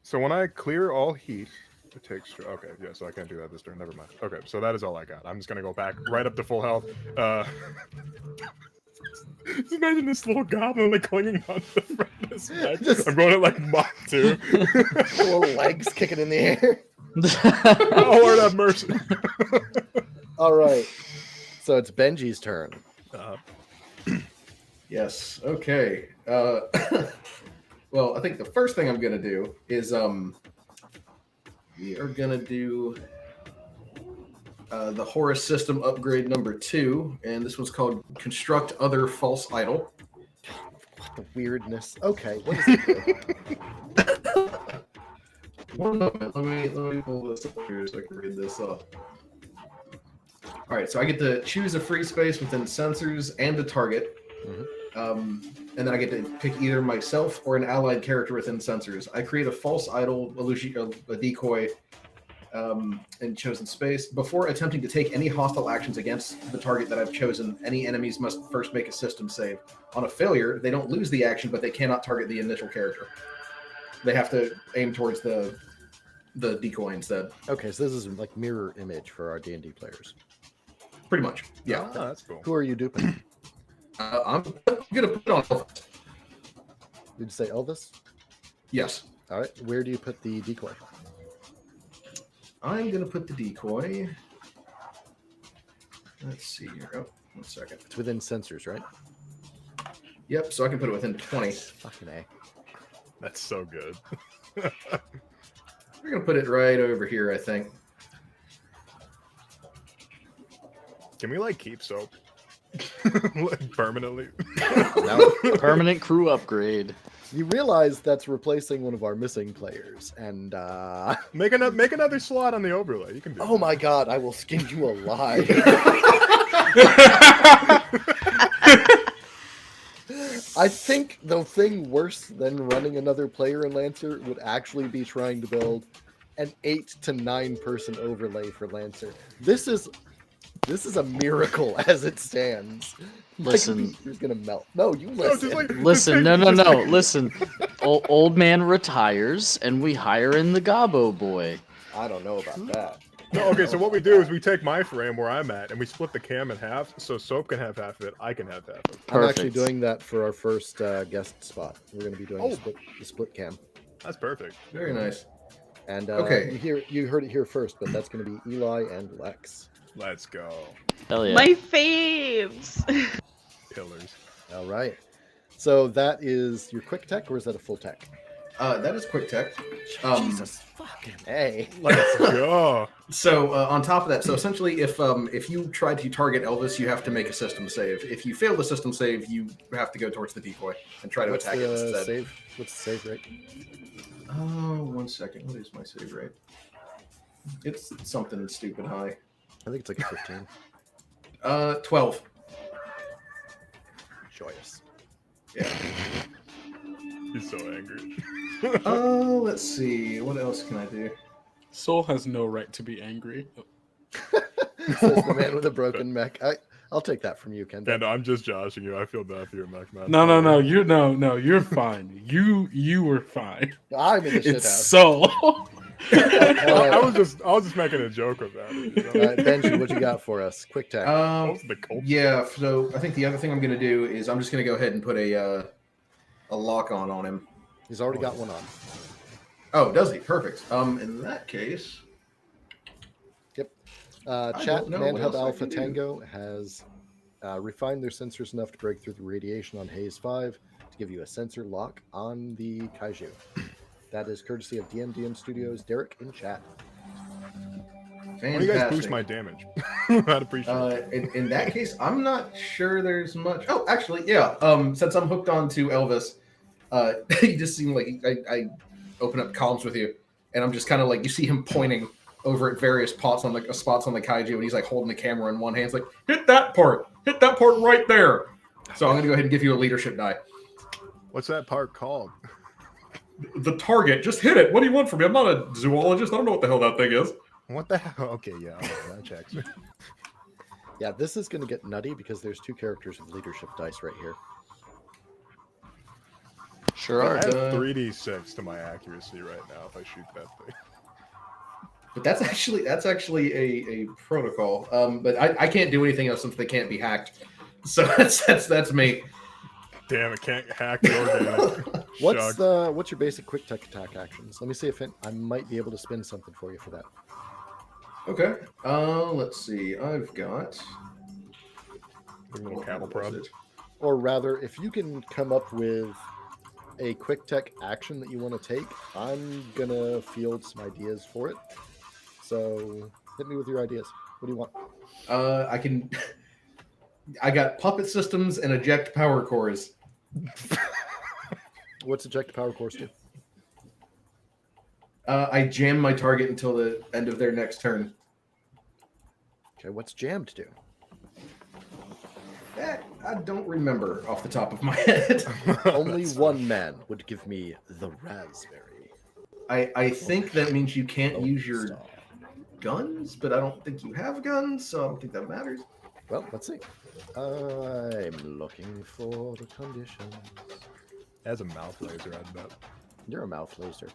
So when I clear all heat, it takes... Okay, yeah, so I can't do that this turn. Never mind. Okay, so that is all I got. I'm just going to go back right up to full health. Just imagine this little goblin like clinging on the front of his neck. Just- I'm going at like Mach 2. little legs kicking in the air. Oh, Lord have mercy. All right. So it's Benji's turn. Yes. Okay. Well, I think the first thing I'm gonna do is we are gonna do the Horus system upgrade number 2, and this one's called Construct Other False Idol. What the weirdness. Okay. What does it do? One moment. Let me pull this up here so I can read this off. All right, so I get to choose a free space within sensors and a target. And then I get to pick either myself or an allied character within sensors. I create a false idol, a decoy, in chosen space. Before attempting to take any hostile actions against the target that I've chosen, any enemies must first make a system save. On a failure, they don't lose the action, but they cannot target the initial character. They have to aim towards the decoy instead. Okay, so this is like mirror image for our D&D players. Pretty much. Yeah. Oh, that's cool. Who are you duping? I'm gonna put it on Elvis. Did you say Elvis? Yes. All right. Where do you put the decoy? I'm gonna put the decoy. Let's see here. Oh, 1 second. It's within sensors, right? Yep, so I can put it within 20. Fucking A. That's so good. We're gonna put it right over here, I think. Can we like keep soap like, permanently? No. Permanent crew upgrade. You realize that's replacing one of our missing players, and Make another slot on the overlay. You can do. oh my god, I will skin you alive. I think the thing worse than running another player in Lancer would actually be trying to build an 8 to 9 person overlay for Lancer. This is a miracle as it stands. Listen. He's gonna melt. No, you No, just listen. like- Listen, no. Listen, old man retires, and we hire in the Gobbo boy. I don't know about that. No, okay, so what we do is we take my frame where I'm at, and we split the cam in half, so Soap can have half of it, I can have half of it. I'm actually Perfect. doing that for our first guest spot. We're going to be doing Oh. the split cam. That's perfect. Very nice. And Okay. you heard it here first, but that's going to be Eli and Lex. Let's go. Hell yeah. My faves. Pillars. All right. So that is your quick tech, or is that a full tech? That is quick tech. Jesus fucking A. Let's go. So on top of that, so essentially, if you try to target Elvis, you have to make a system save. If you fail the system save, you have to go towards the decoy and try to What's attack it the instead. save? What's the save rate? Oh, 1 second. What is my save rate? It's something stupid high. I think it's like a 15. 12. Joyous. Yeah. He's so angry. Oh, let's see. What else can I do? Soul has no right to be angry. Says the man with a broken mech. I'll take that from you, Ken. And I'm just joshing you. I feel bad for your Mac man. No. You're fine. You were fine. I'm in the shit It's house. Soul. I was just making a joke about it. You know? All right, Benji, what you got for us? Quick tech. The Colts. Yeah. So I think the other thing I'm going to do is I'm just going to go ahead and put a lock on him. He's already got one on. Oh, does he? Perfect. In that case, Yep. I Chat don't know what Manhub else I Alpha can do. Tango has refined their sensors enough to break through the radiation on Haze 5 to give you a sensor lock on the Kaiju. That is courtesy of DMDM Studios, Derek in chat. Why do you guys boost my damage? I'd appreciate it. In that case, I'm not sure there's much. Oh, actually, yeah. Since I'm hooked on to Elvis, you just seem like I open up columns with you, and I'm just kind of like, you see him pointing over at various spots on the Kaiju, and he's like holding the camera in one hand. It's like, hit that part right there. So I'm gonna go ahead and give you a leadership die. What's that part called? The target. Just hit it. What do you want from me? I'm not a zoologist. I don't know what the hell that thing is. What the hell? Okay, yeah, that checks. Yeah, this is going to get nutty because there's 2 characters of leadership dice right here. Sure I are. have 3d6 to my accuracy right now if I shoot that thing. But that's actually a protocol. But I can't do anything else since they can't be hacked. So that's me. Damn, it can't hack the organic. What's your basic quick tech attack actions? Let me see if I might be able to spin something for you for that. Okay. Let's see. I've got A little cattle prod. Or rather, if you can come up with a quick tech action that you want to take, I'm gonna field some ideas for it. So hit me with your ideas. What do you want? I got puppet systems and eject power cores. What's eject power cores do? I jam my target until the end of their next turn. Okay, what's jammed do? That I don't remember off the top of my head. Only one man would give me the raspberry. I think that means you can't Oh, use your stop. guns, but I don't think you have guns, so I don't think that matters. Well, let's see. I'm looking for the conditions. As a mouth laser, I bet. You're a mouth laser.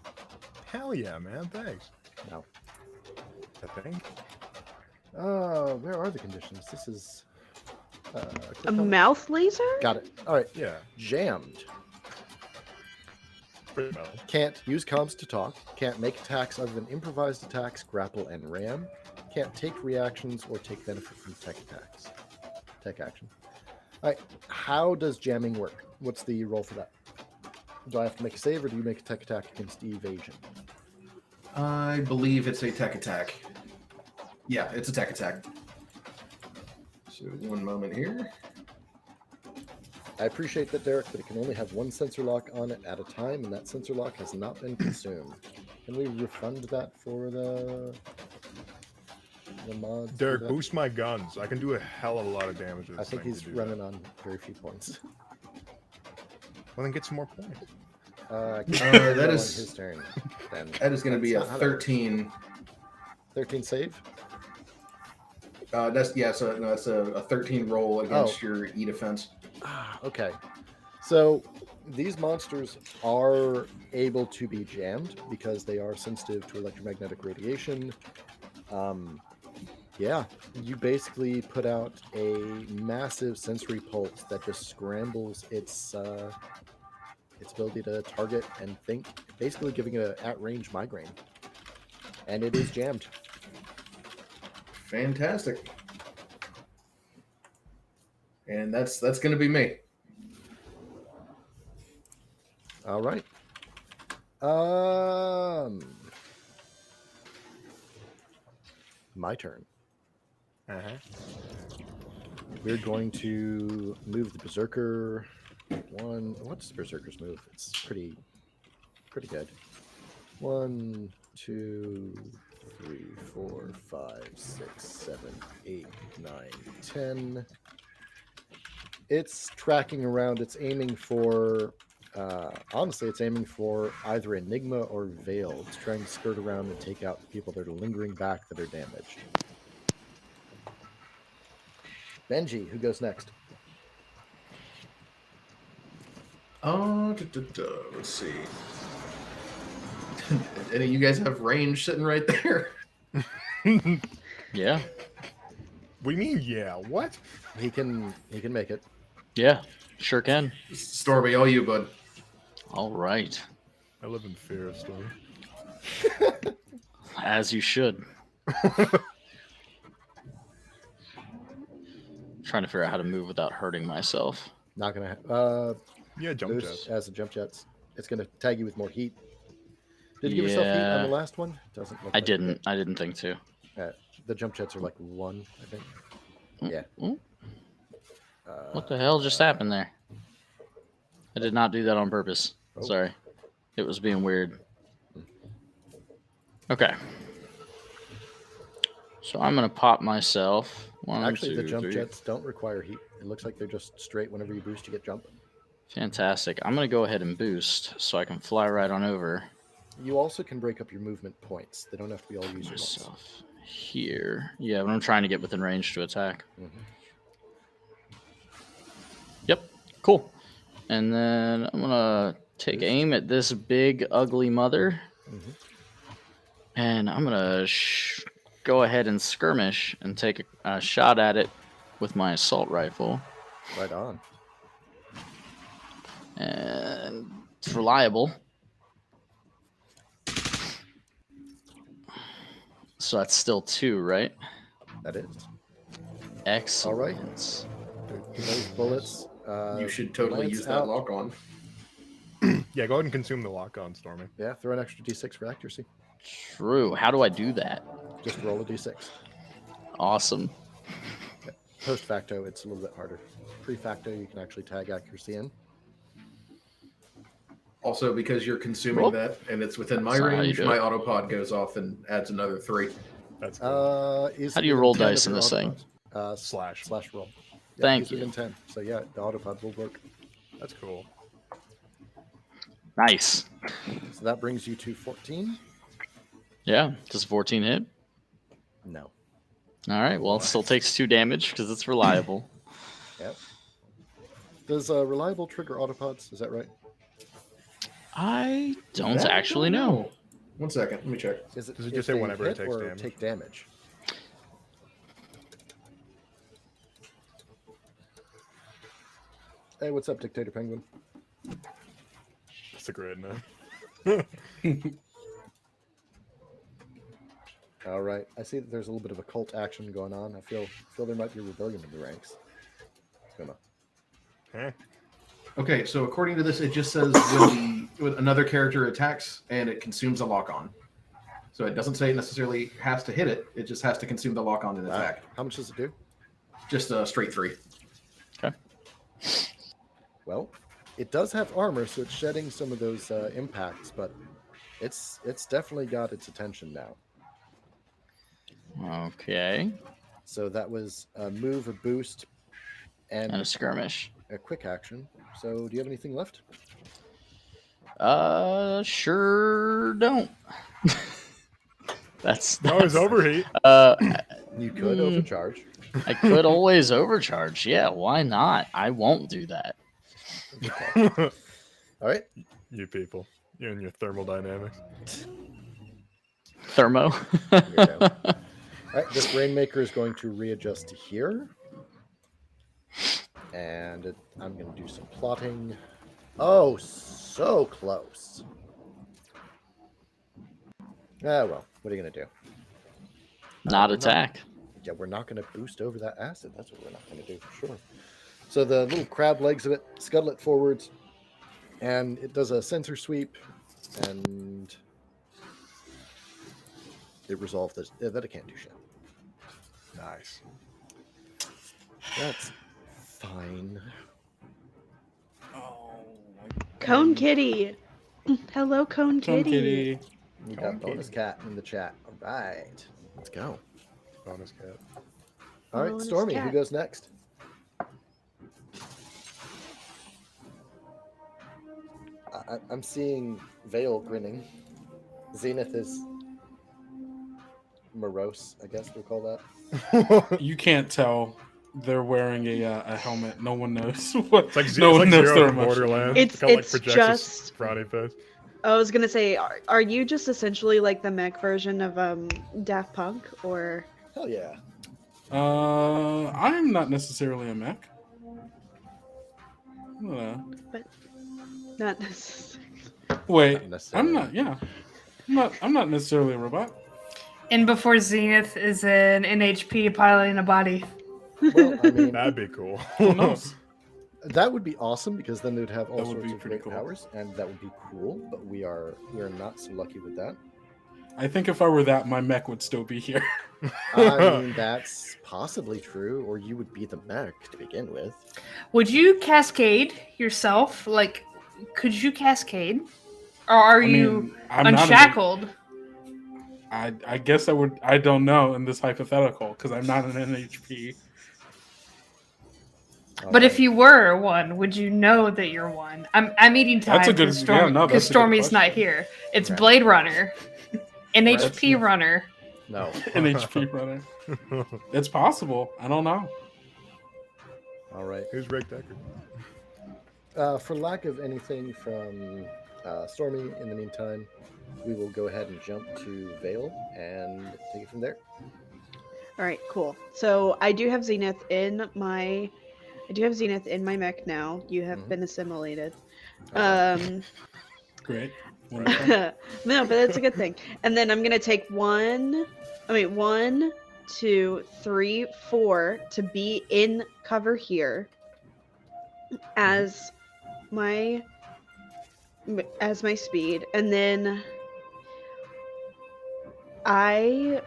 Hell yeah, man. Thanks. No. I think. Where are the conditions? This is... quick A comment. mouth laser? Got it. All right. Yeah. Jammed. Pretty valid. Can't use comms to talk. Can't make attacks other than improvised attacks, grapple, and ram. Can't take reactions or take benefit from tech attacks. Tech action. All right. How does jamming work? What's the roll for that? Do I have to make a save, or do you make a tech attack against evasion? I believe it's a tech attack. Yeah, it's a tech attack. So 1 moment here. I appreciate that, Derek, but it can only have one sensor lock on it at a time, and that sensor lock has not been consumed. Can we refund that for the mods? Derek, boost my guns. I can do a hell of a lot of damage with I this think thing he's to do running that. on very few points. Well, then get some more points. That is his turn. Then. that is going to be a That's not how that works. 13. 13 save. That's a 13 roll against your E defense. Okay. So these monsters are able to be jammed because they are sensitive to electromagnetic radiation. Yeah, you basically put out a massive sensory pulse that just scrambles its ability to target and think, basically giving it an at-range migraine. And it is jammed. Fantastic. And that's going to be me. All right. My turn. We're going to move the Berserker. What's the Berserker's move? It's pretty good. 1, 2, 3, 4, 5, 6, 7, 8, 9, 10. It's tracking around. It's aiming for. Honestly, it's aiming for either Enigma or Veil. It's trying to skirt around and take out the people that are lingering back that are damaged. Benji, who goes next? Let's see. Any of you guys have range sitting right there? Yeah. What do you mean, yeah? What? He can make it. Yeah. Sure can. Stormy, all you, bud. All right. I live in fear of Storm. As you should. Trying to figure out how to move without hurting myself. Not gonna. Yeah, jump There's jets. as a jump jets. It's gonna tag you with more heat. Did you give yourself heat on the Yeah. last one? Doesn't look I like it. didn't. I didn't think to. The jump jets are like 1, I think. Yeah. Ooh, what the hell just happened there? I did not do that on purpose. Oh. Sorry. It was being weird. Okay. So I'm going to pop myself. Actually, the 2, jump 3. jets don't require heat. It looks like they're just straight. Whenever you boost, you get jump. Fantastic. I'm going to go ahead and boost so I can fly right on over You also can break up your movement points. They don't have to be all user ones. myself here. Yeah, but I'm trying to get within range to attack. Mhm. Yep. Cool. And then I'm going to take aim at this big, ugly mother. Mhm. And I'm going to go ahead and skirmish and take a shot at it with my assault rifle. Right on. And it's reliable. So that's still 2, right? That is. Excellent. Those bullets. You should totally lance use that out. lock on. Yeah, go ahead and consume the lock on, Stormy. Yeah, throw an extra d6 for accuracy. True. How do I do that? Just roll a d6. Awesome. Post facto, it's a little bit harder. Pre facto, you can actually tag accuracy in. Also, because you're consuming Whoop. that and it's within my That's not how you range, do my it. autopod goes off and adds another 3. That's cool. Is How do you it roll 10 dice of in your this thing? autopod? Slash. Slash roll. Yeah, Thank use it you. in 10. So yeah, the autopod will work. That's cool. Nice. So that brings you to 14. Yeah. Does 14 hit? No. All right. Well, it still takes 2 damage because it's reliable. Yep. Does reliable trigger autopods? Is that right? I don't That I actually don't know. 1 second, let me check. Is it Does it if just say they whenever it hit takes or damage? take damage? Hey, what's up, Dictator Penguin? That's a great name. All right. I see that there's a little bit of occult action going on. I feel there might be a rebellion in the ranks. What's going on? Huh? Okay, so according to this, it just says when another character attacks and it consumes a lock-on. So it doesn't say it necessarily has to hit it. It just has to consume the lock-on and Wow. attack. How much does it do? Just a straight 3. Okay. Well, it does have armor, so it's shedding some of those impacts, but it's definitely got its attention now. Okay. So that was a move, a boost, and And a skirmish. a quick action. So do you have anything left? Sure don't. that's Always overheat. You could overcharge. I could always overcharge. Yeah, why not? I won't do that. All right. You people. You and your thermodynamics. Thermo. Here we go. All right. This Rainmaker is going to readjust to here. And I'm going to do some plotting. Oh, so close. Ah, well, what are you going to do? Not attack. Yeah, we're not going to boost over that acid. That's what we're not going to do for sure. So the little crab legs of it scuttle it forwards, and it does a sensor sweep, and it resolved that it can't do shit. Nice. That's fine. Cone Kitty. Hello, Cone Kitty. We got bonus cat in the chat. All right, let's go. Bonus cat. All right, Bonus Stormy, who cat. goes next? I'm seeing Vale grinning. Zenith is morose, I guess we'll call that. You can't tell. They're wearing a helmet. No one knows what. It's like, no one knows Zero their from emotion. Borderlands. It's- Kinda it's projects his just- frowny face. I was gonna say, are you just essentially like the mech version of Daft Punk, or? Hell yeah. I'm not necessarily a mech. Not necessarily. Wait, Not necessarily. I'm not. Yeah, I'm not necessarily a robot. And before Zenith is an NHP piloting a body. Well, I mean, That'd be cool. Who knows? that would be awesome because then they'd have all That would sorts be of pretty great cool. powers, and that would be cool. But we are not so lucky with that. I think if I were that, my mech would still be here. I mean, that's possibly true, or you would be the mech to begin with. Would you cascade yourself? Like, could you cascade? Or are you I'm not an- unshackled? I guess I would. I don't know in this hypothetical because I'm not an NHP. But if you were one, would you know that you're one? I'm eating time That's a good- because Storm, yeah, no, that's a good Stormy's not question. here. It's Right. Blade Runner, NHP That's- runner. no, NHP runner. It's possible. I don't know. all right. Who's Rick Decker? For lack of anything from Stormy, in the meantime, we will go ahead and jump to Vale and take it from there. All right, cool. So I do have Zenith in my mech now. You have Mhm. been assimilated. Uh, Great. No, Wonderful. but that's a good thing. And then I'm gonna take 1, 2, 3, 4 to be in cover here as my speed, and then I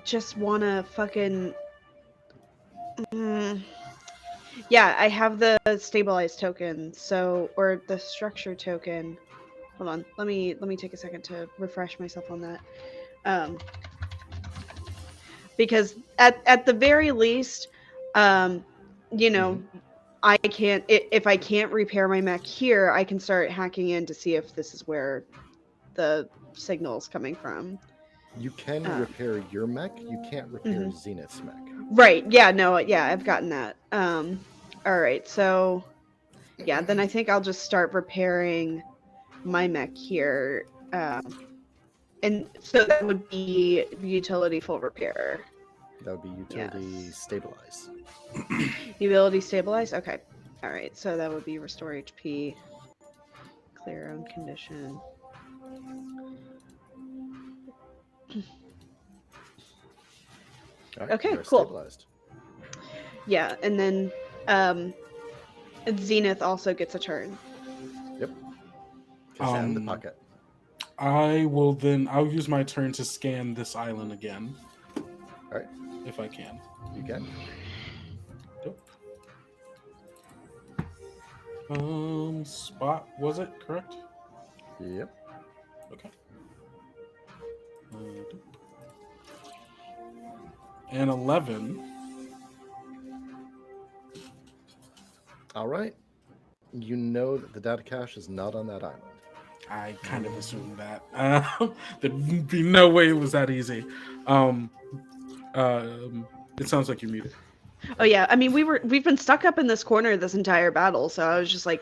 just wanna fucking yeah, I have the stabilized token, so, or the structure token. Hold on, let me take a second to refresh myself on that. Because at the very least, you know, I can't, if I can't repair my mech here, I can start hacking in to see if this is where the signal's coming from. You can repair your mech. You can't repair Zenith's mech. Right. Yeah. No. Yeah. I've gotten that. All right. So, yeah. Then I think I'll just start repairing my mech here. And so that would be utility full repair. That would be utility stabilize. Utility stabilize. Okay. All right, so that would be restore HP, clear own condition. All right, Okay, you are cool. Stabilized. Yeah, and then Zenith also gets a turn. And the pocket. I'll use my turn to scan this island again. All right. If I can. You can. Yep. Spot, was it correct? Yep. Okay. And 11. All right. You know that the data cache is not on that island. I kind of assumed that. There'd be no way it was that easy. It sounds like you're muted. Oh yeah, I mean we've been stuck up in this corner this entire battle, so I was just like,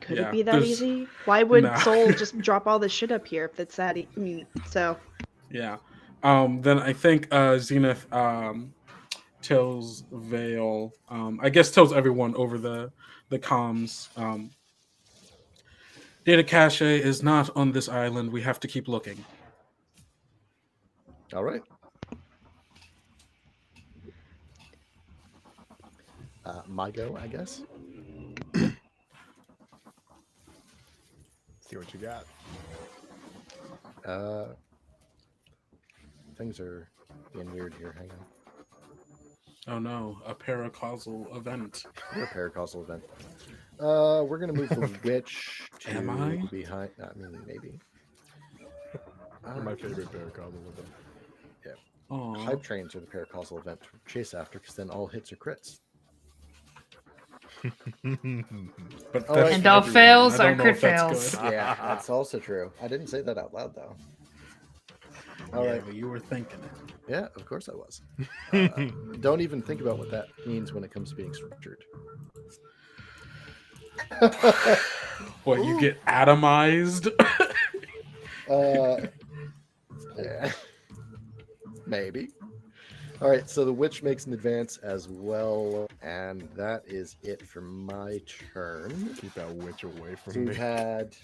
could it be that easy? Why would Soul just drop all this shit up here if it's that? I mean, so. Yeah. Then I think Zenith tells Vale. I guess tells everyone over the comms. Data cache is not on this island. We have to keep looking. All right. My go, I guess. See what you got. Things are being weird here. Hang on. Oh no, a paracausal event. A paracausal event. We're gonna move the witch to Am I? behind. I mean, maybe. They're my favorite paracausal event. Yeah. Aw. Hype trains are the paracausal event to chase after, because then all hits are crits. But All right. And all everyone. fails I are don't know crit if that's fails. good. Yeah, that's also true. I didn't say that out loud though. All Yeah, right. but you were thinking it. Yeah, of course I was. Don't even think about what that means when it comes to being structured. What, you get atomized? Yeah. Maybe. All right, so the witch makes an advance as well, and that is it for my turn. Keep that witch away from So me. we've had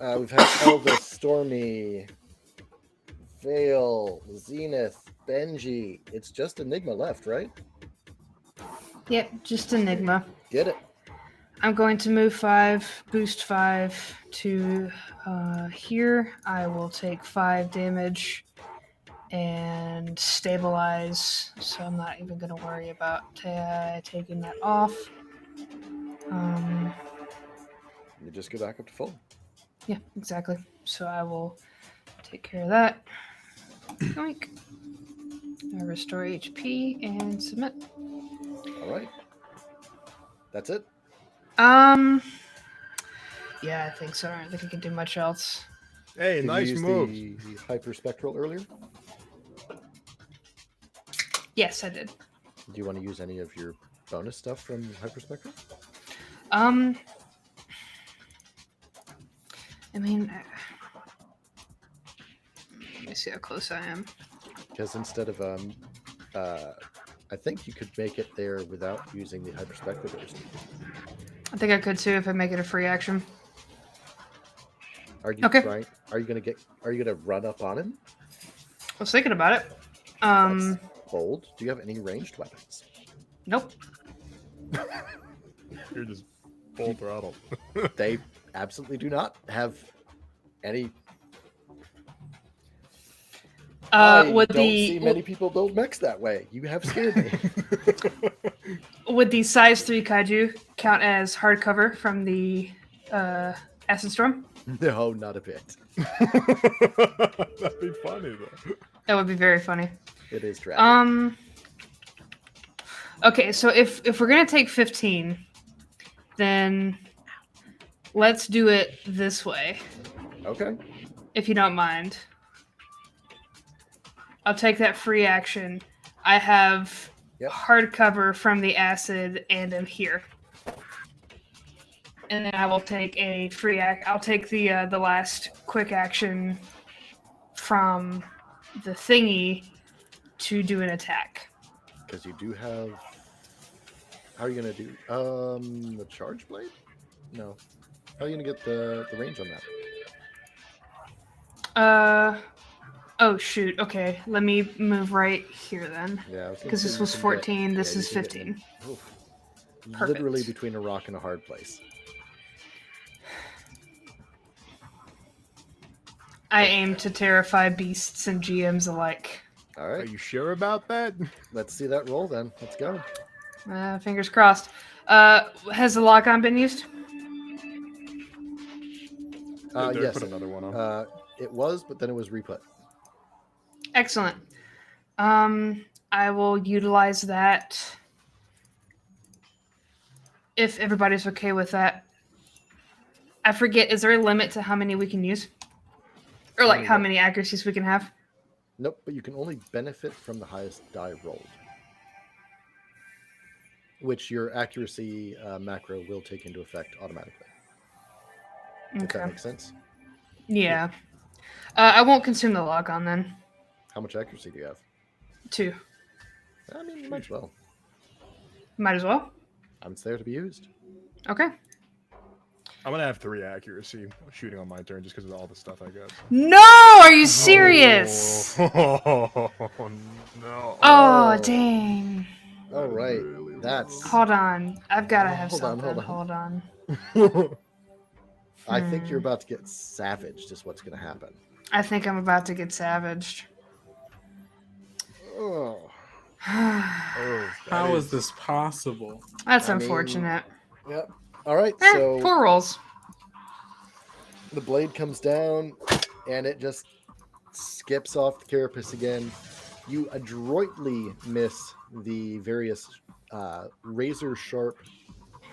Elvis, Stormy, Vale, Zenith, Benji. It's just Enigma left, right? Yep, just Enigma. Get it. I'm going to move 5, boost 5 to here. I will take 5 damage and stabilize, so I'm not even going to worry about taking that off. You just go back up to full. Yeah, exactly. So I will take care of that. Yoink. I restore HP and submit. All right. That's it. Yeah, I think so. I don't think I can do much else. Hey, Did nice you use move. the hyperspectral earlier? Yes, I did. Do you want to use any of your bonus stuff from hyperspectral? I mean, let me see how close I am. Because instead of I think you could make it there without using the hyperspectral burst. I think I could too if I make it a free action. Are you Okay. trying? Are you gonna run up on him? I was thinking about it. That's bold. Do you have any ranged weapons? Nope. You're just full throttle. They absolutely do not have any. I Would don't the see many people build mechs that way. You have scared me. would the size 3 kaiju count as hardcover from the Acid Storm? No, not a bit. That'd be funny though. That would be very funny. It is tragic. Okay, so if we're gonna take 15, then let's do it this way, Okay. if you don't mind. I'll take that free action. I have Yep. hardcover from the acid, and I'm here. And then I will take a free act. I'll take the last quick action from the thingy to do an attack. Because you do have How are you gonna do? The charge blade? No. How are you gonna get the range on that? Oh shoot. Okay, let me move right here then. Yeah, I was gonna Because say this you was can 14. get- This yeah, is you can get in- 15. oof. Perfect. Literally between a rock and a hard place. I aim to terrify beasts and GMs alike. All Are right, you sure about that? let's see that roll then. Let's go. Fingers crossed. Has the lock-on been used? They Yes, put another one on. it was, but then it was re-put. Excellent. I will utilize that if everybody's okay with that. I forget, is there a limit to how many we can use? Or like how many accuracies we can have? Nope, but you can only benefit from the highest die rolled, which your accuracy macro will take into effect automatically. If that Okay. makes sense. Yeah. I won't consume the lock-on then. How much accuracy do you have? 2. I mean, you might as well. Might as well. It's there to be used. Okay. I'm gonna have 3 accuracy shooting on my turn just because of all the stuff I got. No! Are you serious? Oh, no. Oh, dang. All right, that's. Hold on. I've got to have Hold on, something. hold Hold on. I think you're about to get savaged. Is what's going to happen. I think I'm about to get savaged. Oh. How is this possible? That's I mean, unfortunate. Yep. All right, Eh, so 4 rolls. the blade comes down, and it just skips off the carapace again. You adroitly miss the various razor sharp,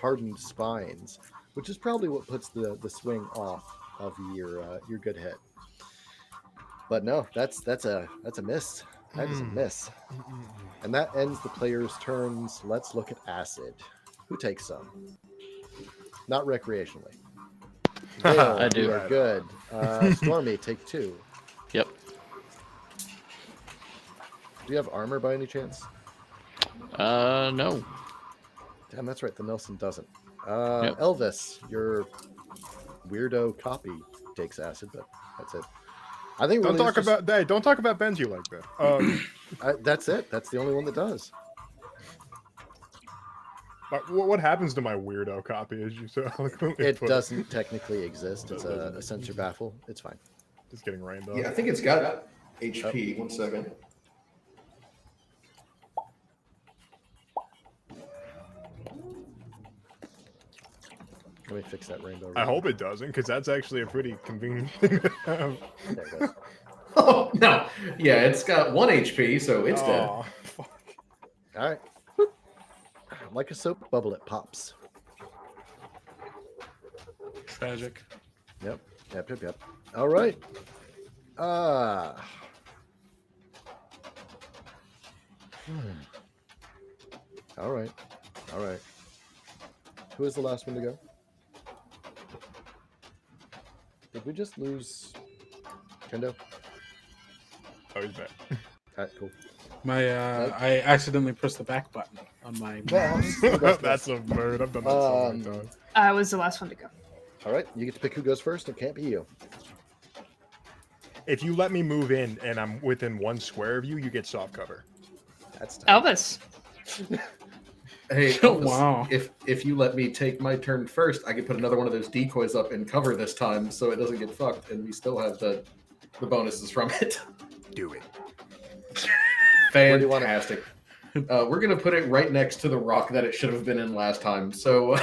hardened spines, which is probably what puts the swing off of your good hit. But no, that's a miss. That is a miss, and that ends the players' turns. Let's look at acid. Who takes some? Not recreationally. Dale, I do. you are good. Stormy, take 2. Yep. Do you have armor by any chance? No. Damn, that's right. The Nelson doesn't. Yep. Elvis, your weirdo copy takes acid, but that's it. I think Don't really talk it's just- about. Hey, don't talk about Benji like that. that's it. That's the only one that does. What happens to my weirdo copy? As you so eloquently It put doesn't technically exist. It's a sensor baffle. It's fine. Just getting rained on. Yeah, I think it's got HP. 1 second. Let me fix that rainbow. I hope it doesn't, because that's actually a pretty convenient thing to have. There it goes. Oh no! Yeah, it's got 1 HP, so it's dead. Aw, fuck. All right. Like a soap bubble, it pops. Tragic. Yep. All right. All right. Who is the last one to go? Did we just lose Kendo? Oh, he's back. All right, cool. My I accidentally pressed the back button on my mouse. That's a bird. I've done that so many times. I was the last one to go. All right, you get to pick who goes first. It can't be you. If you let me move in and I'm within 1 square of you, you get soft cover. That's tough. Elvis. Hey, Oh, Elvis, wow. If you let me take my turn first, I can put another one of those decoys up and cover this time, so it doesn't get fucked, and we still have the bonuses from it. Do it. Where do you want it? Fantastic. We're gonna put it right next to the rock that it should have been in last time. So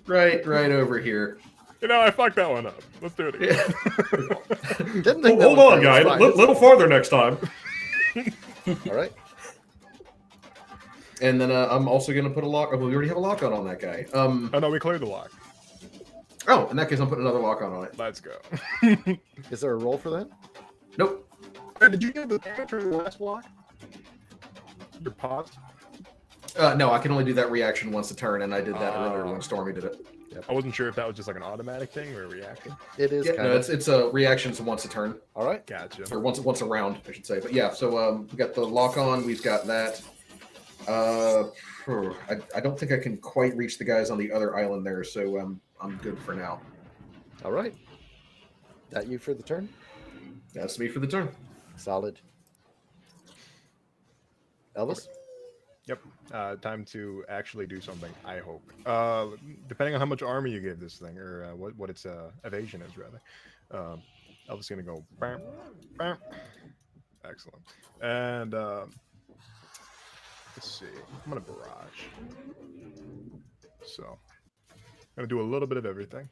right over here. You know, I fucked that one up. Let's do it again. Didn't think that Hold one on, through. guy. It's fine. Little farther next time. All right. And then I'm also gonna put a lock. Oh, we already have a lock on that guy. Oh no, we cleared the lock. Oh, in that case, I'm putting another lock on it. Let's go. Is there a roll for that? Nope. Did you get the damage for the last block? Your pause? No, I can only do that reaction once a turn, and I did that earlier when Stormy did it. I wasn't sure if that was just like an automatic thing or a reaction. It is Yeah, kind no, of. it's a reaction to once a turn, All right. Gotcha. or once a round, I should say. But yeah, so we got the lock on. We've got that. I don't think I can quite reach the guys on the other island there, so I'm good for now. All right. That you for the turn? That's me for the turn. Solid. Elvis? Yep. Time to actually do something, I hope. Depending on how much armor you give this thing, or what its evasion is, rather. Elvis going to go... Bam, bam. Excellent. And let's see. I'm going to barrage. So, I'm going to do a little bit of everything.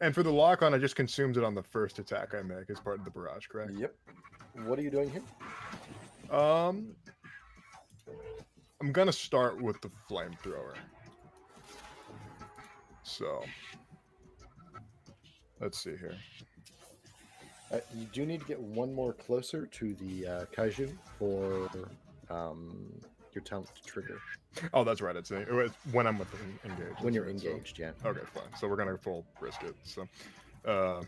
And for the lock-on, I just consumes it on the first attack I make as part of the barrage, correct? Yep. What are you doing here? I'm going to start with the flamethrower. So, let's see here. You do need to get one more closer to the kaiju for your talent to trigger. Oh, that's right. It's when I'm engaged. When you're right, so- engaged, yeah. Okay, fine. So we're gonna full brisket. So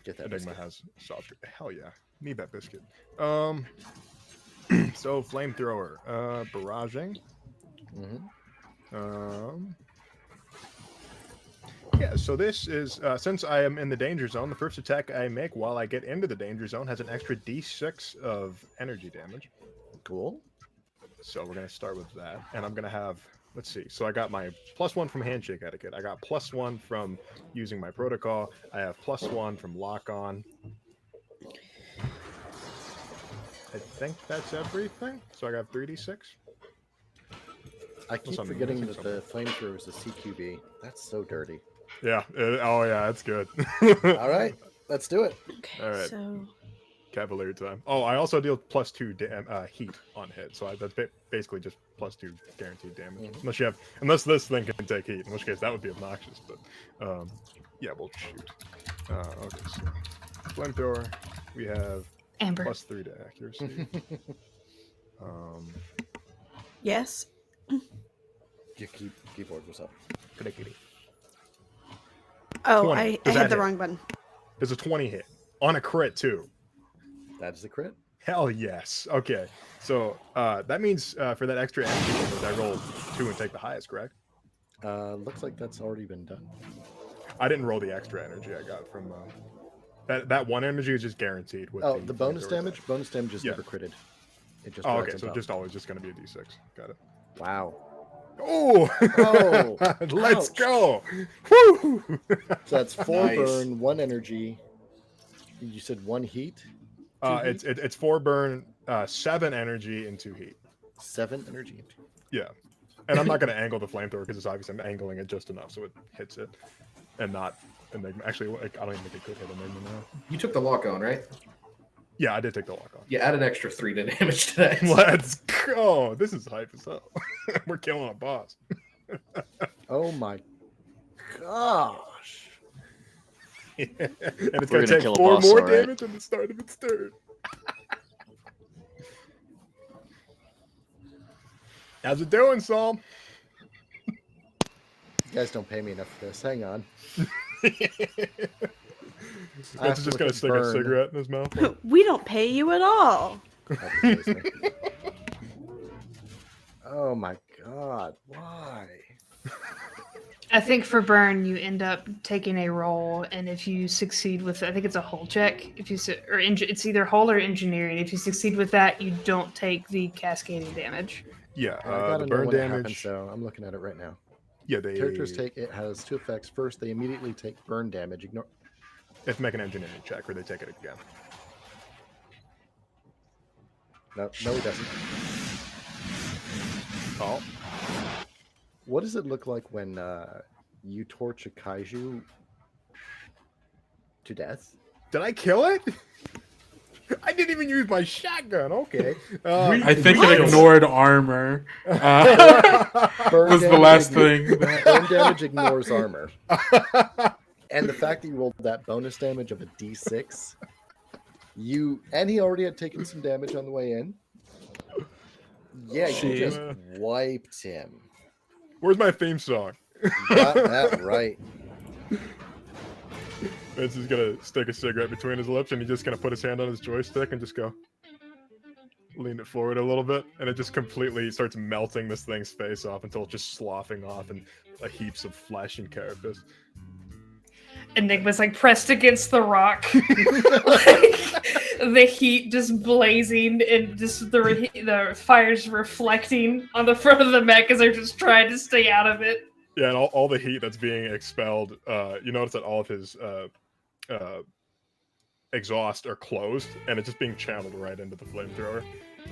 Get that Enigma biscuit. has soft. Hell yeah, need that biscuit. So flamethrower, barraging. Mm-hmm. Yeah. So this is since I am in the danger zone, the first attack I make while I get into the danger zone has an extra D6 of energy damage. Cool. So we're gonna start with that, and I'm gonna have. Let's see. So I got my +1 from handshake etiquette. I got +1 from using my protocol. I have +1 from lock on. I think that's everything. So I got 3d6. I keep I'm forgetting missing that the flamethrower is a CQB. That's so dirty. Yeah. Oh yeah, that's good. All right, let's do it. Okay, All right. so Cavalier time. Oh, I also deal +2 heat on hit, so that's basically just +2 guaranteed damage. Mhm. Unless this thing can take heat, in which case that would be obnoxious. But yeah, we'll shoot. Okay, so flamethrower. We have Amber. +3 to accuracy. yes. Keyboard was up. Clickety. Oh, 20. I Does hit that the hit? wrong button. There's a 20 hit on a crit too. That is the crit. Hell yes. Okay, so that means for that extra energy bonus, I roll 2 and take the highest, correct? Looks like that's already been done. I didn't roll the extra energy I got from that one energy is just guaranteed with Oh, the bonus flamethrower damage? attack. Bonus damage is Yeah. never critted. It just Oh, rides okay, on so top. just always just gonna be a d6. Got it. Wow. Oh, Oh, let's ouch. go. Woo! So that's 4 Nice. burn, 1 energy. You said 1 heat? 2 heat? It's 4 burn, 7 energy, and 2 heat. 7 energy. Yeah, and I'm not gonna angle the flamethrower because it's obvious I'm angling it just enough so it hits it, and not Enigma. Actually, like, I don't even think it could hit Enigma now. You took the lock on, right? Yeah, I did take the lock off. You add an extra 3 to damage today. Let's go. This is hype as hell. We're killing a boss. Oh my gosh. And it's We're gonna gonna take kill a 4 boss, more alright. damage on the start of its turn. How's it doing, Saul? You guys don't pay me enough for this. Hang on. I have That's to just look gonna at stick a burn. cigarette in his mouth. We don't pay you at all. Obviously. Oh my god. Why? I think for burn, you end up taking a roll, and if you succeed with, I think it's a hull check. If you it's either hull or engineering. If you succeed with that, you don't take the cascading damage. Yeah, I gotta the know burn when it happens, damage. so I'm looking at it right now. Yeah, they Characters take it has 2 effects. First, they immediately take burn damage. Ignore. If make an engineering check, or they take it again. No, he doesn't. Oh, What does it look like when you torch a kaiju to death? did I kill it? I didn't even use my shotgun. Okay. I think What? it ignored armor. Burn Was the damage last igno- thing. Burn damage ignores armor, and the fact that you rolled that bonus damage of a D6, and he already had taken some damage on the way in. Yeah, you Shit. just wiped him. Where's my theme song? You got that right. Vince is gonna stick a cigarette between his lips, and he's just gonna put his hand on his joystick and just go. lean it forward a little bit, and it just completely starts melting this thing's face off until it's just sloughing off and heaps of flesh and carapace. Enigma's like pressed against the rock, like, the heat just blazing and just the fire's reflecting on the front of the mech as they're just trying to stay out of it. Yeah, and all the heat that's being expelled, you notice that all of his exhaust are closed, and it's just being channeled right into the flamethrower.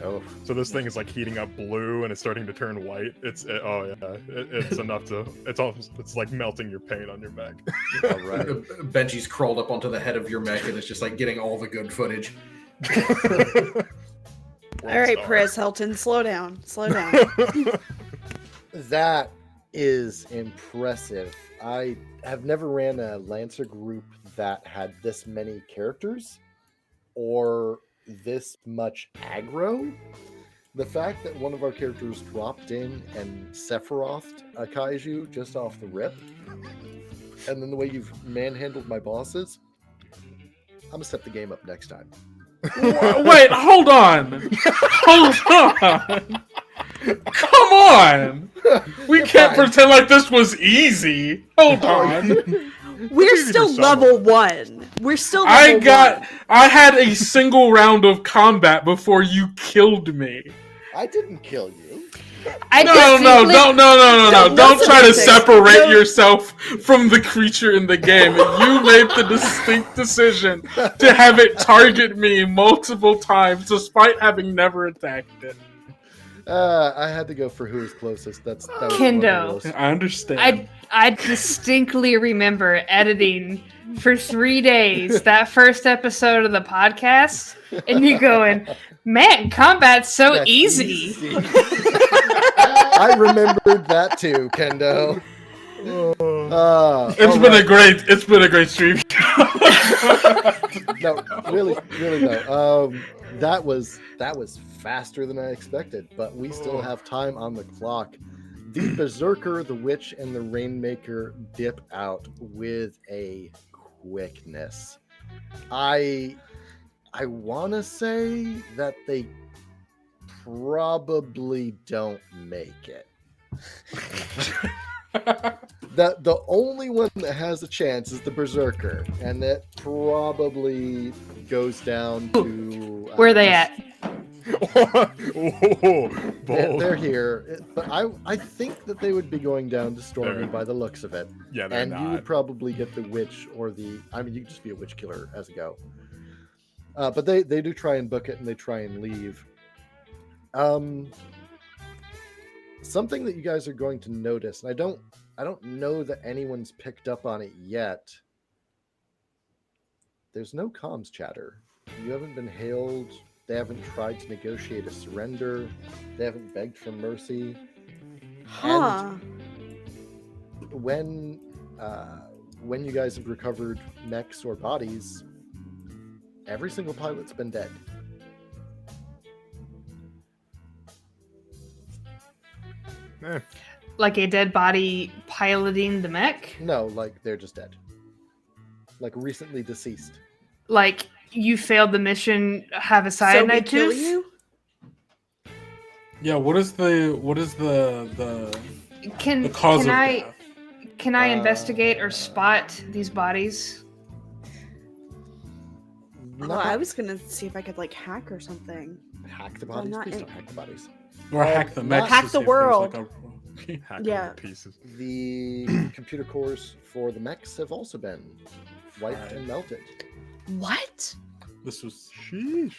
Oh, So this thing is like heating up blue, and it's starting to turn white. It's enough to. It's like melting your paint on your mech. all right. Benji's crawled up onto the head of your mech and it's just like getting all the good footage. All right, Perez Hilton, slow down. That is impressive. I have never ran a Lancer group that had this many characters or this much aggro. The fact that one of our characters dropped in and Sephiroth a kaiju just off the rip, and then the way you've manhandled my bosses, I'm gonna step the game up next time. Wait, hold on. Come on. We can't pretend like this was easy. Hold on. We're still level 1. We're still level 1. I had a single round of combat before you killed me. I didn't kill you. No. Don't try to separate yourself from the creature in the game. You made the distinct decision to have it target me multiple times despite having never attacked it. I had to go for who was closest. That was one of the Kendo. rules. I understand. I distinctly remember editing for 3 days that first episode of the podcast, and you going, man, combat's so That's easy. I remembered that too, Kendo. It's been a great stream. No, really though. That was faster than I expected, but we still have time on the clock. The Berserker, the Witch, and the Rainmaker dip out with a quickness. I want to say that they probably don't make it. The only one that has a chance is the Berserker, and that probably goes down to Where are they at? They're here, but I think that they would be going down to Stormy by the looks of it. Yeah, they're and not. you would probably get the Witch or you could just be a Witch Killer as a go. But they do try and book it, and they try and leave. Something that you guys are going to notice, and I don't know that anyone's picked up on it yet. There's no comms chatter. You haven't been hailed. They haven't tried to negotiate a surrender. They haven't begged for mercy. Huh. And when you guys have recovered mechs or bodies, every single pilot's been dead. Like a dead body piloting the mech? No, like they're just dead. Like recently deceased. Like you failed the mission, have a So we cyanide kill tooth? you? Yeah, what is the Can cause can of I death? can I investigate or spot these bodies? Oh, I was gonna see if I could like hack or something. Hack the bodies. not Please in- don't hack the bodies. Or hack the mech. Hack to the see if there's, world. like, Hack Yeah. into pieces. The computer cores for the mechs have also been wiped and melted. What? this was Sheesh.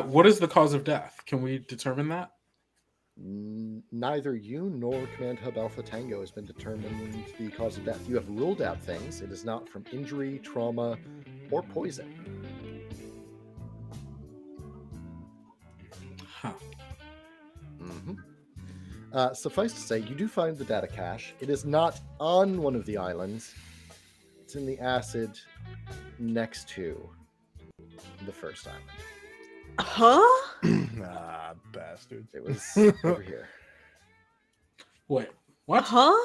what is the cause of death? Can we determine that? Neither you nor Command Hub Alpha Tango has been determined the cause of death. You have ruled out things. It is not from injury, trauma, or poison. Huh. Suffice to say, you do find the data cache. It is not on one of the islands. It's in the acid next to the first island. Huh? Ah, bastards. It was over here. Wait, what? Huh?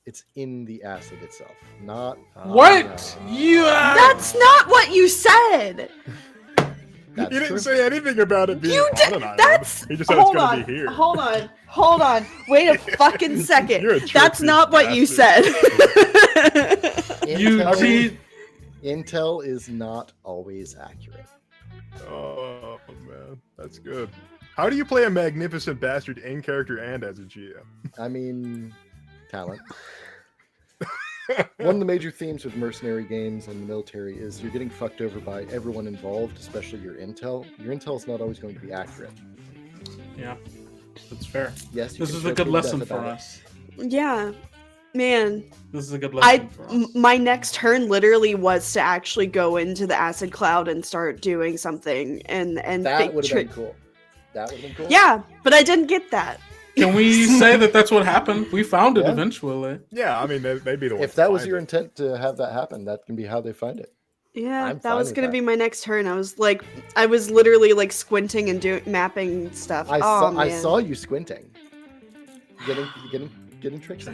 It's in the acid itself, not What? That's not what you said. That's He didn't true. say anything about it being You on did. an island. That's. He just said it's Hold gonna on. be here. Hold on. Hold on. Wait a fucking second. You're a That's tricksy not what you bastard. said. Intel is not always accurate. Oh man, that's good. How do you play a magnificent bastard in character and as a GM? I mean, talent. One of the major themes with mercenary games and the military is you're getting fucked over by everyone involved, especially your intel. Your intel is not always going to be accurate. Yeah, that's fair. Yes, you This can is show a good good lesson death for about it. us. Yeah, man. This is a good lesson for us. My next turn literally was to actually go into the acid cloud and start doing something, and That would have been cool. That would have been cool. Yeah, but I didn't get that. Can we say that that's what happened? We found it Yeah. eventually. Yeah, I mean they'd be the ones. If that to was find your it. intent to have that happen, that can be how they find it. Yeah, I'm that fine was with gonna that. be my next turn. I was literally like squinting and mapping stuff. I Man. saw you squinting. Getting tricksy.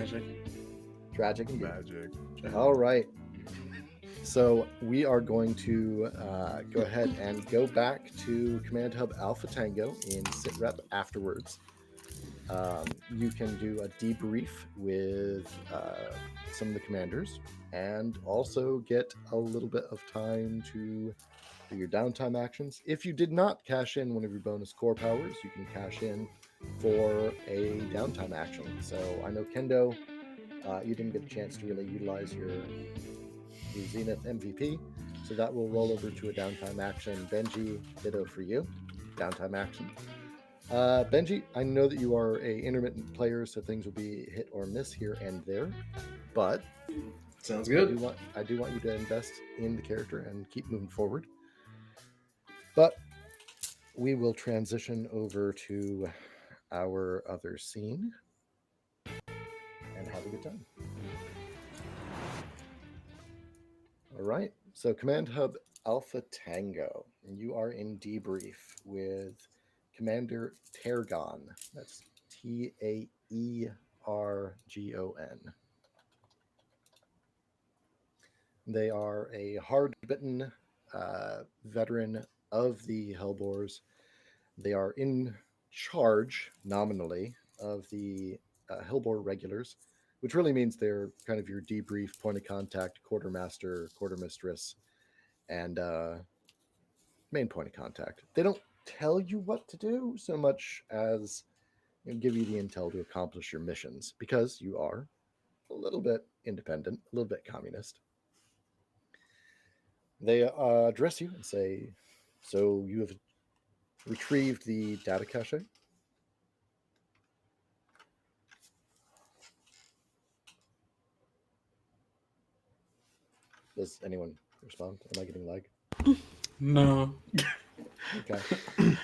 Tragic indeed. Magic. All right. So we are going to go ahead and go back to Command Hub Alpha Tango in SitRep afterwards. You can do a debrief with some of the commanders and also get a little bit of time to do your downtime actions. If you did not cash in one of your bonus core powers, you can cash in for a downtime action. So I know Kendo, you didn't get a chance to really utilize your Zenith MVP, so that will roll over to a downtime action. Benji, ditto for you, downtime action. Benji, I know that you are a intermittent player, so things will be hit or miss here and there, but Sounds I good. do want you to invest in the character and keep moving forward. But we will transition over to our other scene and have a good time. All right. So Command Hub Alpha Tango, and you are in debrief with Commander Tergon. That's Taergon. They are a hard-bitten veteran of the HELLBOARS. They are in charge, nominally, of the HELLBOAR regulars, which really means they're kind of your debrief, point of contact, quartermaster, quartermistress, and main point of contact. They don't tell you what to do so much as give you the intel to accomplish your missions, because you are a little bit independent, a little bit communist. They address you and say, so you have retrieved the data cache? Does anyone respond? Am I getting lag? No. Okay. Hey,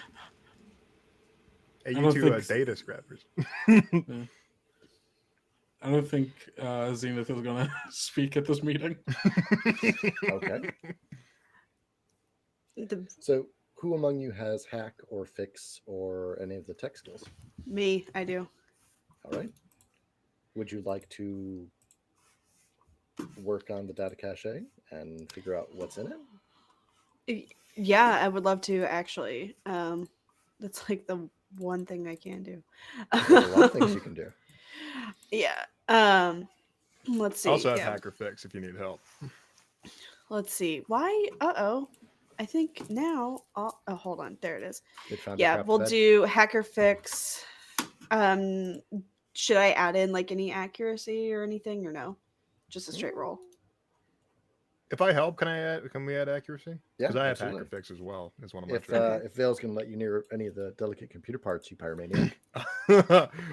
I you don't two think- data scrappers. Yeah. I don't think Zenith is going to speak at this meeting. Okay. The, So, who among you has hack or fix or any of the tech skills? me, I do. All right. Would you like to work on the data cache and figure out what's in it? Yeah, I would love to actually. That's like the one thing I can do. There are a lot of things you can do. Yeah. Let's see. Also have yeah. hacker fix if you need help. Let's see. Why? Uh-oh. I think now. Oh, hold on. There it is. They found a Yeah, crap we'll bed. do hacker fix. Should I add in like any accuracy or anything, or no? Just a straight roll. If I help, can we add accuracy? Yeah, Because I have absolutely. hacker fix as well. It's one of my If traits. if Vale's going to let you near any of the delicate computer parts, you pyromaniac.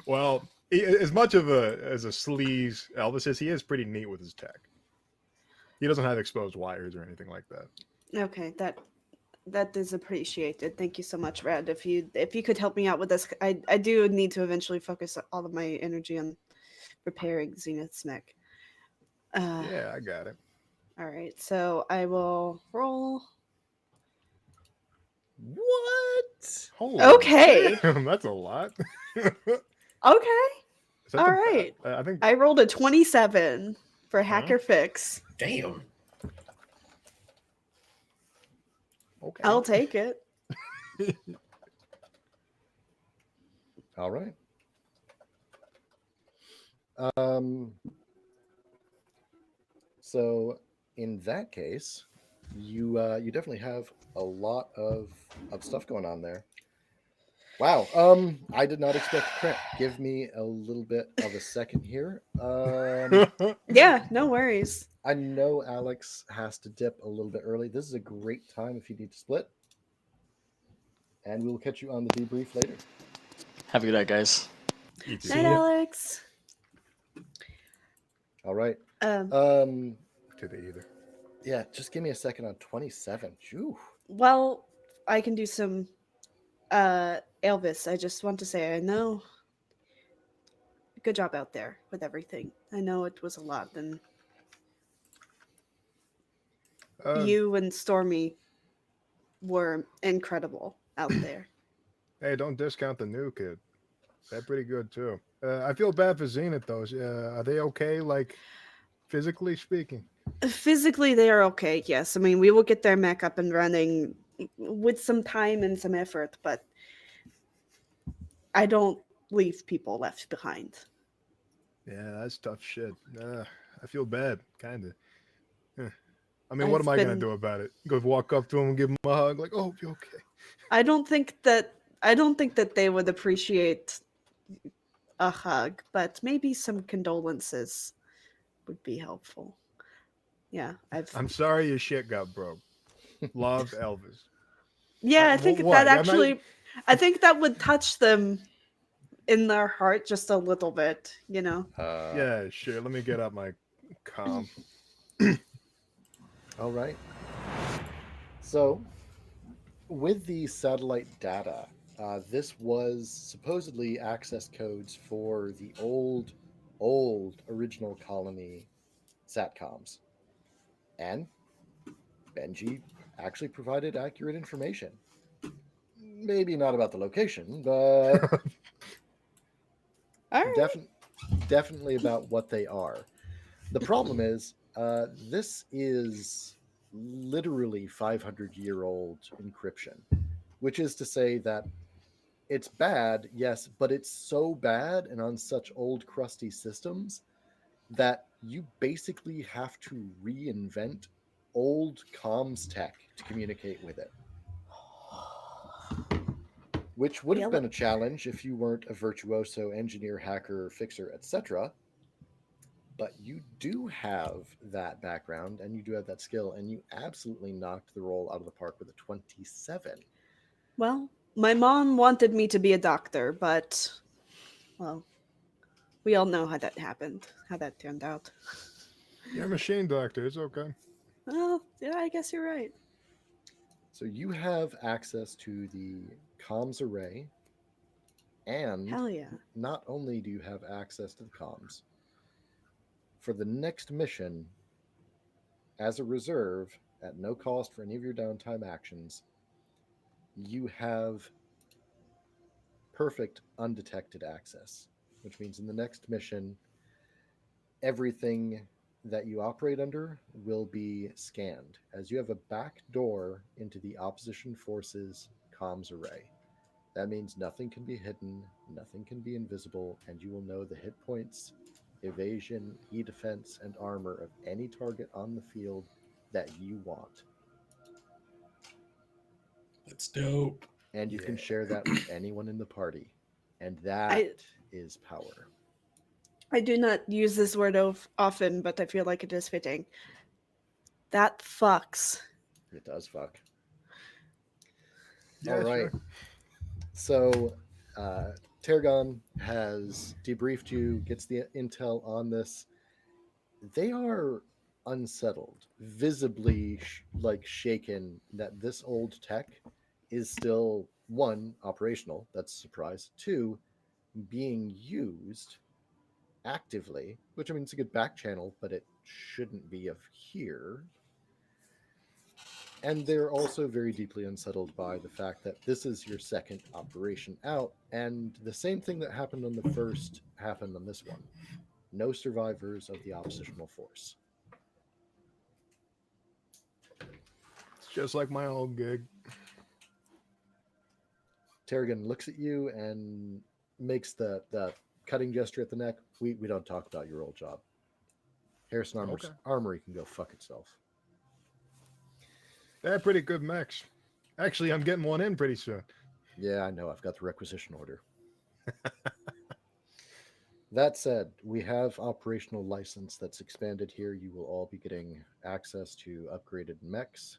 Well, as much of as a sleaze Elvis is, he is pretty neat with his tech. He doesn't have exposed wires or anything like that. Okay, that is appreciated. Thank you so much, Red. If you could help me out with this, I do need to eventually focus all of my energy on repairing Zenith's mech. Yeah, I got it. All right, so I will roll. What? Holy Okay. damn, that's a lot. Okay. Is that All the- right. I think I rolled a 27 for hacker fix. Damn. okay. I'll take it. All right. Um. So in that case, you definitely have a lot of stuff going on there. Wow. I did not expect a crit. Give me a little bit of a second here. Yeah, no worries. I know Alex has to dip a little bit early. This is a great time if you need to split. And we will catch you on the debrief later. Have a good night, guys. You too. Night, Alex. All right. Um, To the either. Yeah, just give me a second on 27. Phew. well, I can do some Elvis. I just want to say I know. Good job out there with everything. I know it was a lot, and you and Stormy were incredible out there. Hey, don't discount the new kid. They're pretty good too. I feel bad for Zenith though. Are they okay? Like physically speaking. Physically, they are okay. Yes, I mean we will get their mech up and running with some time and some effort, but I don't leave people left behind. Yeah, that's tough shit. I feel bad, kind of. I mean, what I've am I gonna been- do about it? Go walk up to him and give him a hug, like, "Oh, you okay?" I don't think that they would appreciate a hug, but maybe some condolences would be helpful. Yeah, I'm sorry your shit got broke. Love, Elvis. I think what? that Am I- actually, I think that would touch them in their heart just a little bit, you know. Yeah, sure. Let me get up my calm. All right. So, with the satellite data, this was supposedly access codes for the old original colony satcoms. And Benji actually provided accurate information. Maybe not about the location, but All right. definitely about what they are. The problem is, this is literally 500-year-old encryption, which is to say that it's bad, yes, but it's so bad and on such old, crusty systems that you basically have to reinvent old comms tech to communicate with it. Which would have been a challenge if you weren't a virtuoso engineer, hacker, fixer, etc. But you do have that background and you do have that skill, and you absolutely knocked the roll out of the park with a 27. Well, my mom wanted me to be a doctor, but well, we all know how that happened, how that turned out. You're a machine doctor. It's okay. Well, yeah, I guess you're right. So you have access to the comms array, and Hell yeah. not only do you have access to the comms, for the next mission, as a reserve, at no cost for any of your downtime actions, you have perfect undetected access, which means in the next mission, everything that you operate under will be scanned, as you have a back door into the opposition forces comms array. That means nothing can be hidden, nothing can be invisible, and you will know the hit points, evasion, e-defense, and armor of any target on the field that you want. That's dope. And you can share that with anyone in the party. And that is power. I do not use this word often, but I feel like it is fitting. That fucks. It does fuck. Yeah, All right. sure. So, Targon has debriefed you, gets the intel on this. They are unsettled, visibly shaken that this old tech is still, one, operational. That's a surprise. Two, being used actively, which I mean, it's a good back channel, but it shouldn't be of here. And they're also very deeply unsettled by the fact that this is your second operation out, and the same thing that happened on the first happened on this one. No survivors of the oppositional force. It's just like my old gig. Terrigan looks at you and makes the cutting gesture at the neck. We don't talk about your old job. Harrison Okay. Armory can go fuck itself. They have pretty good mechs. Actually, I'm getting one in pretty soon. Yeah, I know. I've got the requisition order. That said, we have operational license that's expanded here. You will all be getting access to upgraded mechs.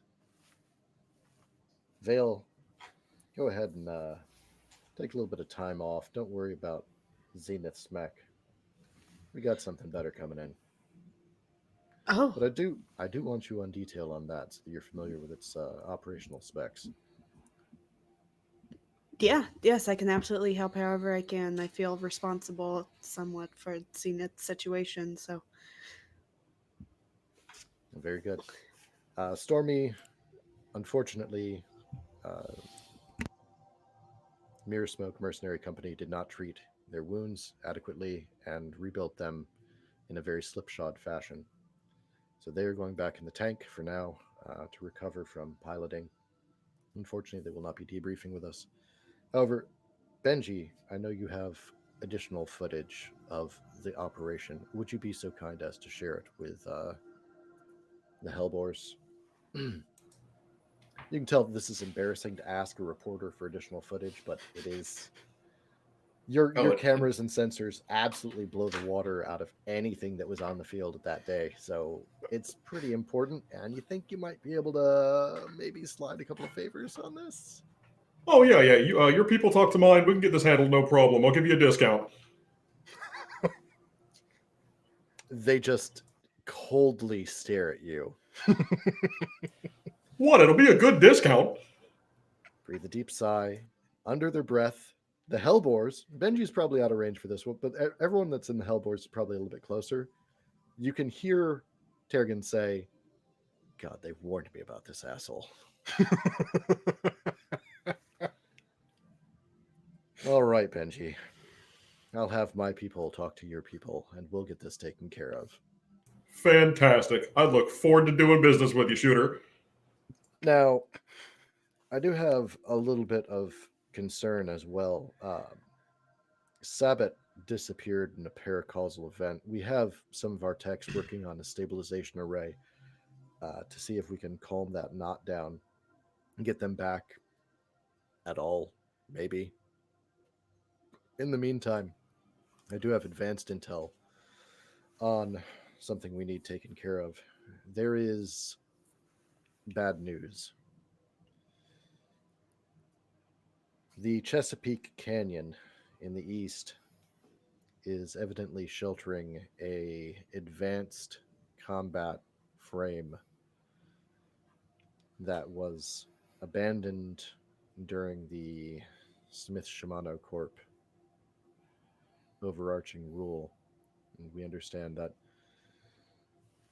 Vale, go ahead and take a little bit of time off. Don't worry about Zenith's mech. We got something better coming in. Oh, But I do want you on detail on that so that you're familiar with its operational specs. yeah, yes, I can absolutely help however I can. I feel responsible somewhat for Zenith's situation, so. Very good. Stormy, unfortunately, uh, Mirror Smoke Mercenary Company did not treat their wounds adequately and rebuilt them in a very slipshod fashion. So they are going back in the tank for now to recover from piloting. Unfortunately, they will not be debriefing with us. However, Benji, I know you have additional footage of the operation. Would you be so kind as to share it with the HELLBOARS? You can tell this is embarrassing to ask a reporter for additional footage, but it is. Your cameras and sensors absolutely blow the water out of anything that was on the field that day. So it's pretty important, and you think you might be able to maybe slide a couple of favors on this? Oh yeah. You, your people talk to mine. We can get this handled, no problem. I'll give you a discount. They just coldly stare at you. What? It'll be a good discount. Breathe a deep sigh. Under their breath, the HELLBOARS, Benji's probably out of range for this one, but everyone that's in the HELLBOARS is probably a little bit closer. You can hear Terrigan say, God, they warned me about this asshole. All right, Benji. I'll have my people talk to your people, and we'll get this taken care of. Fantastic. I look forward to doing business with you, Shooter. Now, I do have a little bit of concern as well. Sabbat disappeared in a paracausal event. We have some of our techs working on a stabilization array to see if we can calm that knot down and get them back at all, maybe. In the meantime, I do have advanced intel on something we need taken care of. There is bad news. The Chesapeake Canyon in the east is evidently sheltering a advanced combat frame that was abandoned during the Smith Shimano Corp overarching rule. And we understand that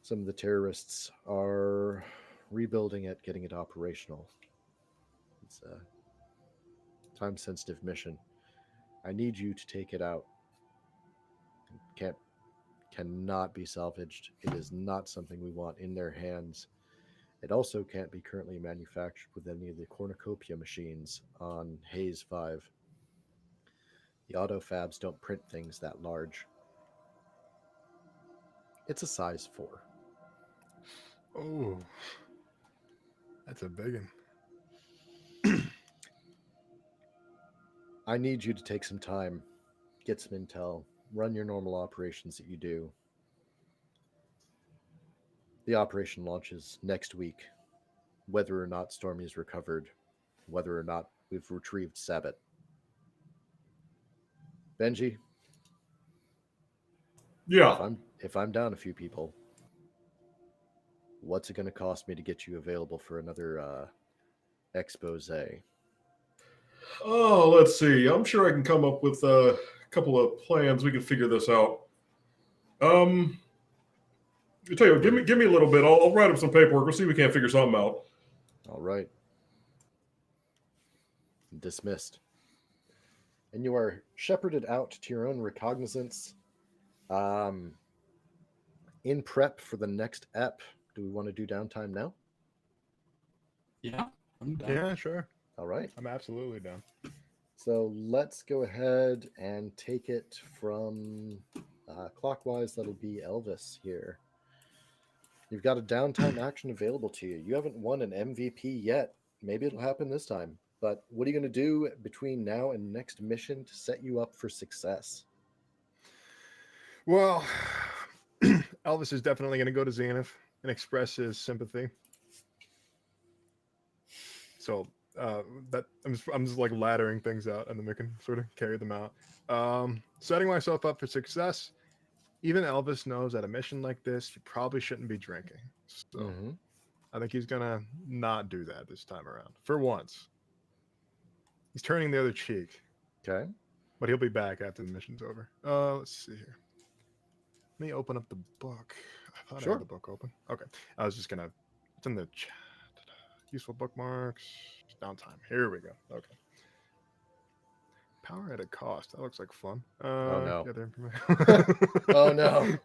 some of the terrorists are rebuilding it, getting it operational. It's a time sensitive mission. I need you to take it out. It cannot be salvaged. It is not something we want in their hands. It also can't be currently manufactured with any of the cornucopia machines on Haze 5. The autofabs don't print things that large. It's a size 4. Oh, that's a big one. I need you to take some time, get some intel, run your normal operations that you do. The operation launches next week, whether or not Stormy is recovered, whether or not we've retrieved Sabbat. Benji, Yeah. if I'm down a few people, what's it going to cost me to get you available for another expose? Oh, let's see. I'm sure I can come up with a couple of plans. We can figure this out. I tell you what, give me a little bit. I'll write up some paperwork. We'll see if we can't figure something out. All right. Dismissed. And you are shepherded out to your own recognizance. In prep for the next ep, do we want to do downtime now? Yeah, I'm down. Yeah, sure. All right. I'm absolutely down. So let's go ahead and take it from clockwise. That'll be Elvis here. You've got a downtime action available to you. You haven't won an MVP yet. Maybe it'll happen this time. But what are you going to do between now and next mission to set you up for success? Well, Elvis is definitely going to go to Zenith and express his sympathy. So that I'm just like laddering things out, and then we can sort of carry them out. Setting myself up for success. Even Elvis knows at a mission like this, you probably shouldn't be drinking. So I think he's gonna not do that this time around. For once, he's turning the other cheek. Okay. But he'll be back after the mission's over. Let's see here. Let me open up the book. I thought I Sure. had the book open. Okay. I was just gonna. It's in the chat. Useful bookmarks. Downtime. Here we go. Okay. Power at a cost. That looks like fun. Oh, no. Gather information. Oh, no.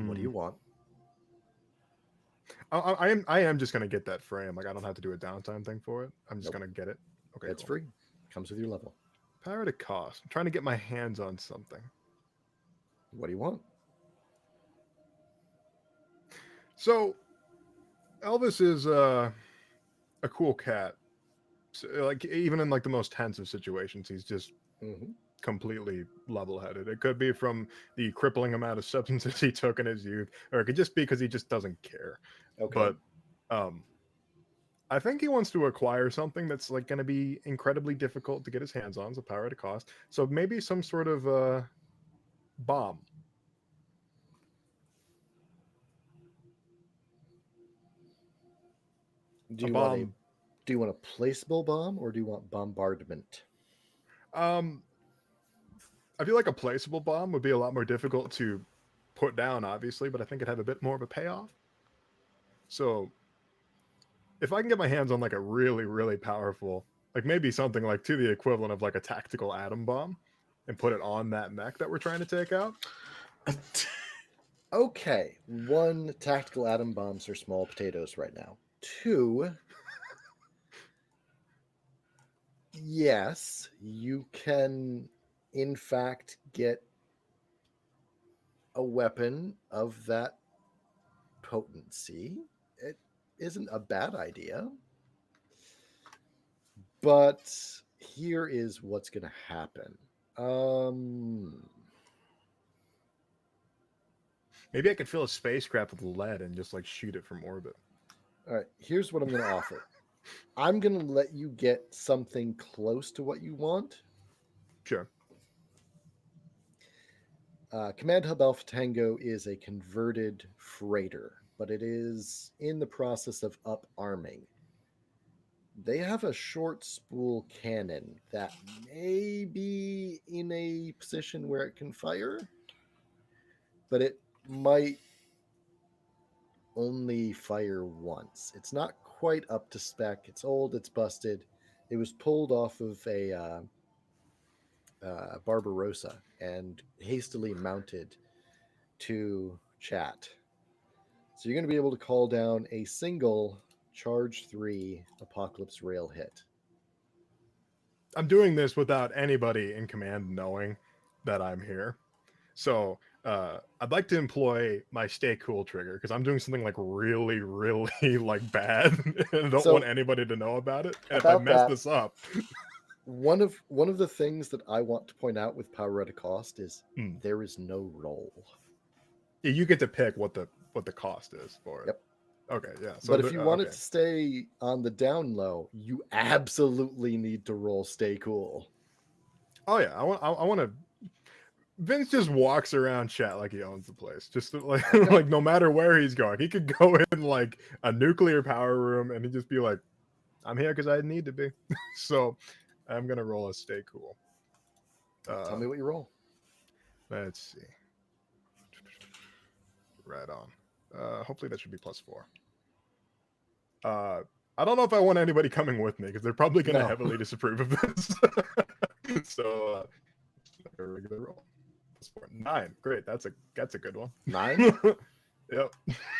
What do you want? I am just gonna get that frame. Like I don't have to do a downtime thing for it. I'm just gonna get it. Okay. It's free. Comes with your level. Power at a cost. I'm trying to get my hands on something. What do you want? So, Elvis is a cool cat. So, like even in like the most tense of situations, he's just completely level-headed. It could be from the crippling amount of substances he took in his youth, or it could just be because he just doesn't care. Okay. But I think he wants to acquire something that's like going to be incredibly difficult to get his hands on, so power at a cost. So maybe some sort of bomb. Do you want a placeable bomb or do you want bombardment? I feel like a placeable bomb would be a lot more difficult to put down, obviously, but I think it'd have a bit more of a payoff. So if I can get my hands on like a really, really powerful, like maybe something like to the equivalent of like a tactical atom bomb and put it on that mech that we're trying to take out. Okay. 1, tactical atom bombs are small potatoes right now. 2, yes, you can in fact get a weapon of that potency. It isn't a bad idea. But here is what's going to happen. Maybe I could fill a spacecraft with lead and just like shoot it from orbit. All right, here's what I'm going to offer. I'm going to let you get something close to what you want. Sure. Command Hub Alpha Tango is a converted freighter, but it is in the process of up-arming. They have a short spool cannon that may be in a position where it can fire, but it might only fire once. It's not quite up to spec. It's old, it's busted. It was pulled off of a Barbarossa and hastily mounted to chat. So you're going to be able to call down a single charge 3 Apocalypse Rail hit. I'm doing this without anybody in command knowing that I'm here. So I'd like to employ my stay cool trigger because I'm doing something like really, really like bad and I don't want anybody to know about it. And if I mess this up. One of the things that I want to point out with power at a cost is there is no roll. Yeah, you get to pick what the cost is for it. Yep. Okay, yeah. So but if you want it to stay on the down low, you absolutely need to roll stay cool. Oh yeah, I want to. Vince just walks around chat like he owns the place. Just like like no matter where he's going, he could go in like a nuclear power room and he'd just be like, "I'm here because I need to be." So I'm gonna roll a stay cool. Tell me what you roll. Let's see. Right on. Hopefully that should be +4. I don't know if I want anybody coming with me because they're probably going to heavily disapprove of this. So, a regular roll. +4. 9. Great. That's a good one. 9? Yep.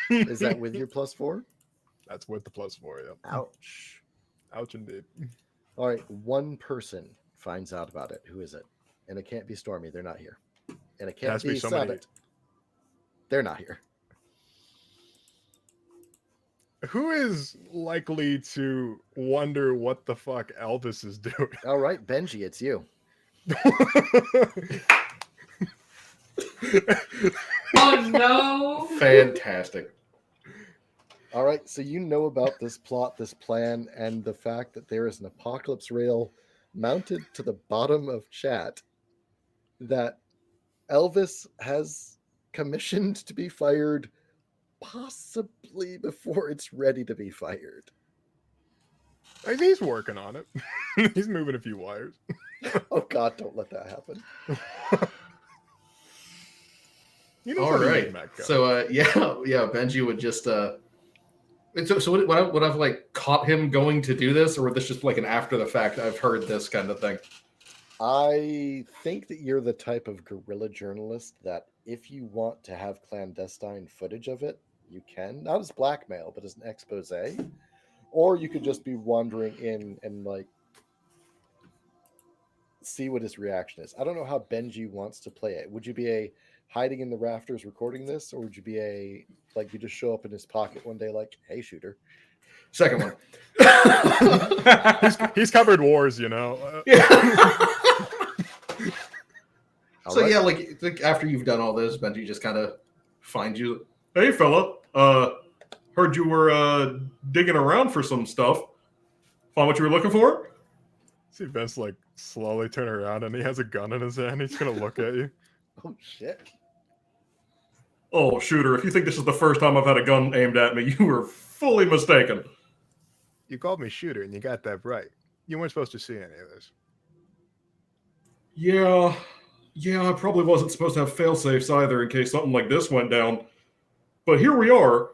Is that with your +4? That's with the +4. Yep. Ouch. Ouch indeed. All right, one person finds out about it. Who is it? And it can't be Stormy. They're not here. And it It has can't to be be somebody- Sabbath. They're not here. Who is likely to wonder what the fuck Elvis is doing? All right, Benji, it's you. Oh no! Fantastic. All right, so you know about this plot, this plan, and the fact that there is an apocalypse rail mounted to the bottom of chat that Elvis has commissioned to be fired possibly before it's ready to be fired. He's working on it. He's moving a few wires. Oh God, don't let that happen. You know All something right. like Matt Gunn. So yeah, Benji would just so would I've like caught him going to do this, or would this just like an after the fact I've heard this kind of thing? I think that you're the type of guerrilla journalist that if you want to have clandestine footage of it, you can. Not as blackmail, but as an expose. Or you could just be wandering in and like see what his reaction is. I don't know how Benji wants to play it. Would you be a hiding in the rafters recording this, or would you be a like you just show up in his pocket one day like, hey shooter? Second one. he's covered wars, you know. Yeah. All So right. yeah, like after you've done all this, Benji just kind of finds you. Hey, fella. Heard you were digging around for some stuff. Find what you were looking for? See Vince like slowly turn around and he has a gun in his hand. He's gonna look at you. Oh shit. Oh, shooter, if you think this is the first time I've had a gun aimed at me, you were fully mistaken. You called me shooter, and you got that right. You weren't supposed to see any of this. Yeah, I probably wasn't supposed to have fail-safes either in case something like this went down. But here we are.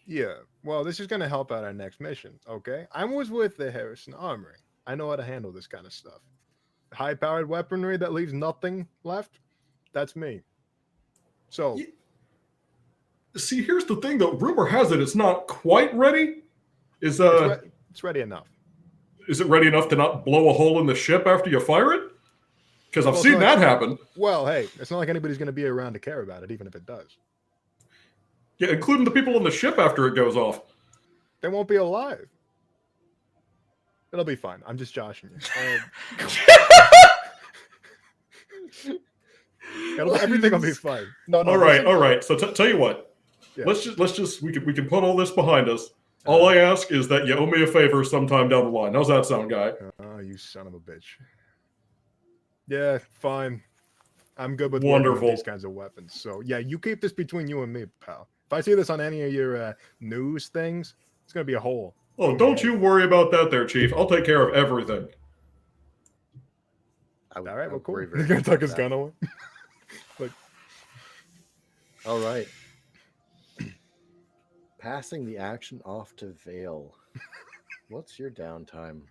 Yeah. Well, this is gonna help out our next mission. Okay. I was with the Harrison Armory. I know how to handle this kind of stuff. High-powered weaponry that leaves nothing left. That's me. So. Yeah. See, here's the thing, though. Rumor has it it's not quite ready. It's ready enough. Is it ready enough to not blow a hole in the ship after you fire it? Because I've seen that happen. Well, hey, it's not like anybody's going to be around to care about it, even if it does. Yeah, including the people on the ship after it goes off. They won't be alive. It'll be fine. I'm just joshing you. Everything will be fine. No, all right. So tell you what. Yeah. Let's just we can put all this behind us. All I ask is that you owe me a favor sometime down the line. How's that sound, guy? Oh, you son of a bitch. Yeah, fine. I'm good with Wonderful. these kinds of weapons. So yeah, you keep this between you and me, pal. If I see this on any of your news things, it's gonna be a hole. Oh, don't you worry about that there, Chief. I'll take care of everything. All right, well, cool. worry He's gonna tuck his gun away. All right. Passing the action off to Vale. What's your downtime?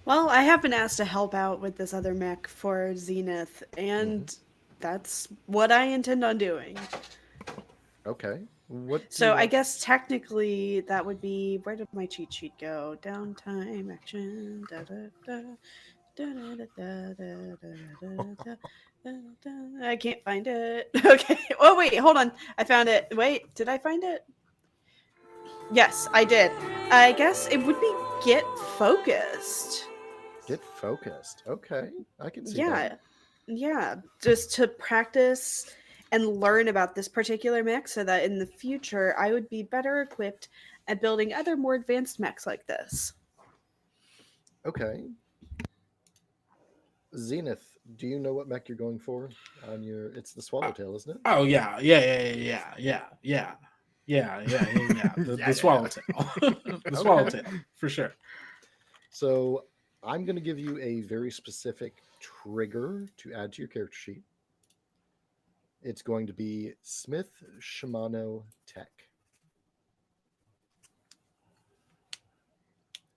Well, I have been asked to help out with this other mech for Zenith, and that's what I intend on doing. Okay. What? So I guess technically that would be, where did my cheat sheet go? Downtime action. Da, da, da, da, da, da, da, da, da, da, da. I can't find it. Okay. Oh wait, hold on. I found it. Wait, did I find it? Yes, I did. I guess it would be get focused. Get focused. Okay, I can see Yeah. that. Yeah. Just to practice and learn about this particular mech so that in the future I would be better equipped at building other more advanced mechs like this. Okay. Zenith, do you know what mech you're going for on your? It's the Swallowtail, isn't it? Oh yeah. The swallowtail. The swallowtail, for sure. So I'm going to give you a very specific trigger to add to your character sheet. It's going to be Smith Shimano Tech.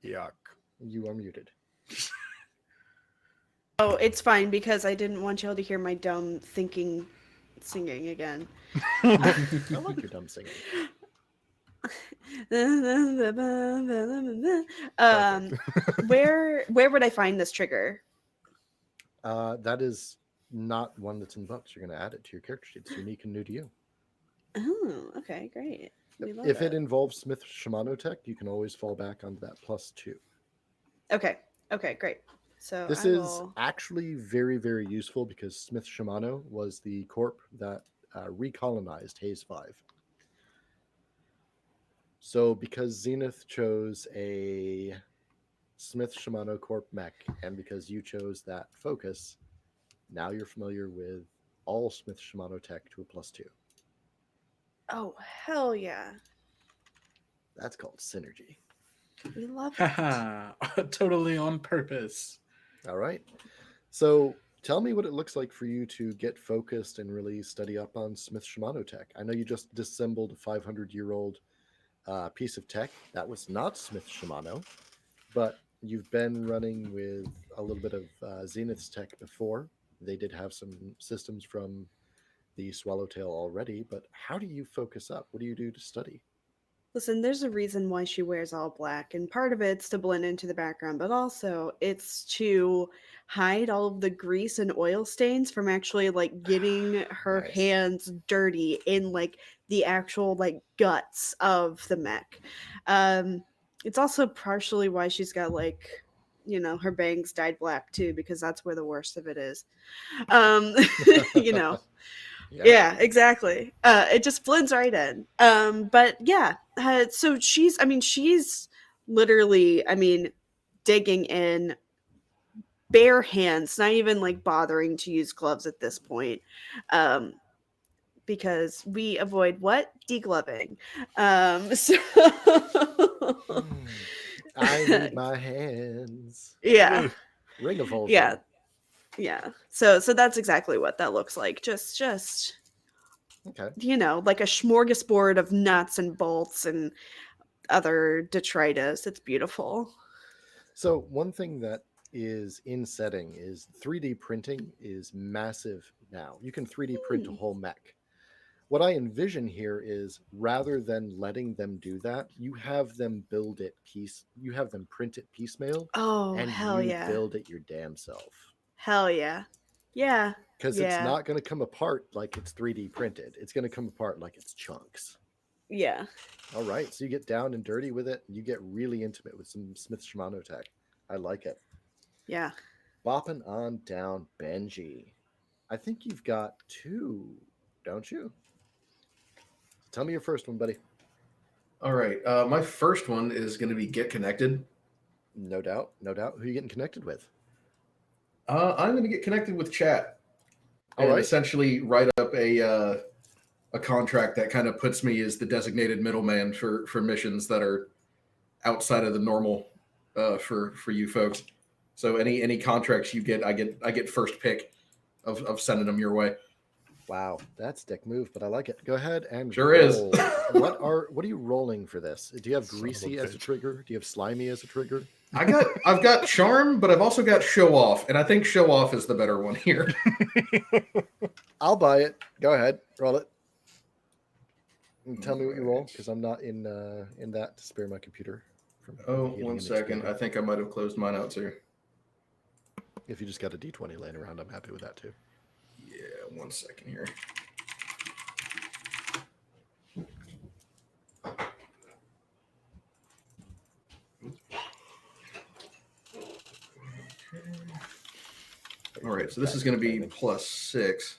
Yuck. You are muted. Oh, it's fine because I didn't want y'all to hear my dumb thinking singing again. I like your dumb singing. Where would I find this trigger? That is not one that's in books. You're going to add it to your character sheet. It's unique and new to you. Oh, okay, great. We love If it it. involves Smith Shimano tech, you can always fall back onto that +2. Okay, great. So This I is will. actually very, very useful because Smith Shimano was the corp that recolonized Haze 5. So because Zenith chose a Smith Shimano Corp mech, and because you chose that focus, now you're familiar with all Smith Shimano tech to a +2. Oh, hell yeah. That's called synergy. We love it. Haha, totally on purpose. All right. So tell me what it looks like for you to get focused and really study up on Smith Shimano tech. I know you just disassembled a 500-year-old piece of tech that was not Smith Shimano, but you've been running with a little bit of Zenith's tech before. They did have some systems from the Swallowtail already, but how do you focus up? What do you do to study? Listen, there's a reason why she wears all black, and part of it's to blend into the background, but also it's to hide all of the grease and oil stains from actually like getting her Nice. hands dirty in like the actual like guts of the mech. It's also partially why she's got like, you know, her bangs dyed black too, because that's where the worst of it is. Um, you know. Yeah, exactly. It just blends right in. But yeah, so she's literally, digging in bare hands, not even like bothering to use gloves at this point. Because we avoid what? Degloving. So I need my hands. yeah. Ring of Vulture. Yeah. Yeah. So that's exactly what that looks like. Just Okay. you know, like a smorgasbord of nuts and bolts and other detritus. It's beautiful. So one thing that is in setting is 3D printing is massive now. You can 3D print a whole mech. What I envision here is rather than letting them do that, you have them build it you have them print it piecemeal, Oh, and hell you yeah. build it your damn self. Hell yeah. Yeah. Because Yeah. it's not going to come apart like it's 3D printed. It's going to come apart like it's chunks. Yeah. All right. So you get down and dirty with it. And you get really intimate with some Smith Shimano tech. I like it. Yeah. Bopping on down Benji. I think you've got 2, don't you? Tell me your first one, buddy. All right. My first one is going to be Get Connected. No doubt. No doubt. Who are you getting connected with? I'm going to get connected with chat. All and right. essentially write up a contract that kind of puts me as the designated middleman for missions that are outside of the normal for you folks. So any contracts you get, I get first pick of sending them your way. Wow, that's dick move, but I like it. Go ahead and Sure roll. is. What are you rolling for this? Do you have Son of a greasy as a bitch. trigger? Do you have slimy as a trigger? I've got charm, but I've also got show off, and I think show off is the better one here. I'll buy it. Go ahead, roll it. And tell me what you roll, because I'm not in that to spare my computer. From Oh, overheating 1 and second. exploding. I think I might have closed mine out too. If you just got a D20 laying around, I'm happy with that too. Yeah, 1 second here. All right, so this is going to be +6.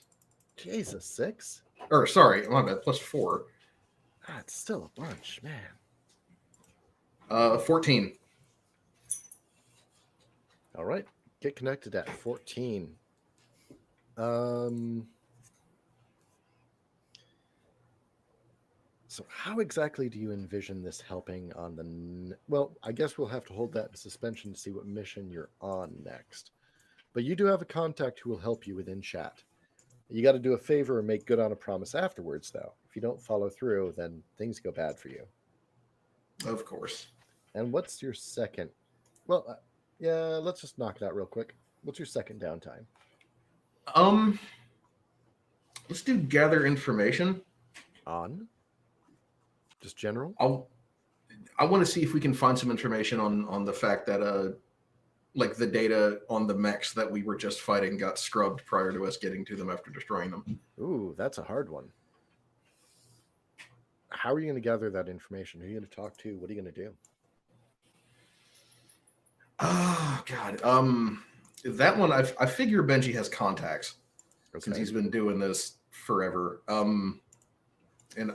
Jesus, 6? Or sorry, my bad, +4. That's still a bunch, man. 14. All right, get connected at 14. So how exactly do you envision this helping on the... Well, I guess we'll have to hold that in suspension to see what mission you're on next. But you do have a contact who will help you within chat. You got to do a favor and make good on a promise afterwards, though. If you don't follow through, then things go bad for you. Of course. And what's your second? Well, yeah, let's just knock it out real quick. What's your second downtime? Let's do gather information. On? Just general? I want to see if we can find some information on the fact that like the data on the mechs that we were just fighting got scrubbed prior to us getting to them after destroying them. Ooh, that's a hard one. How are you going to gather that information? Who are you going to talk to? What are you going to do? Oh God. That one I figure Benji has contacts since he's been doing this forever. And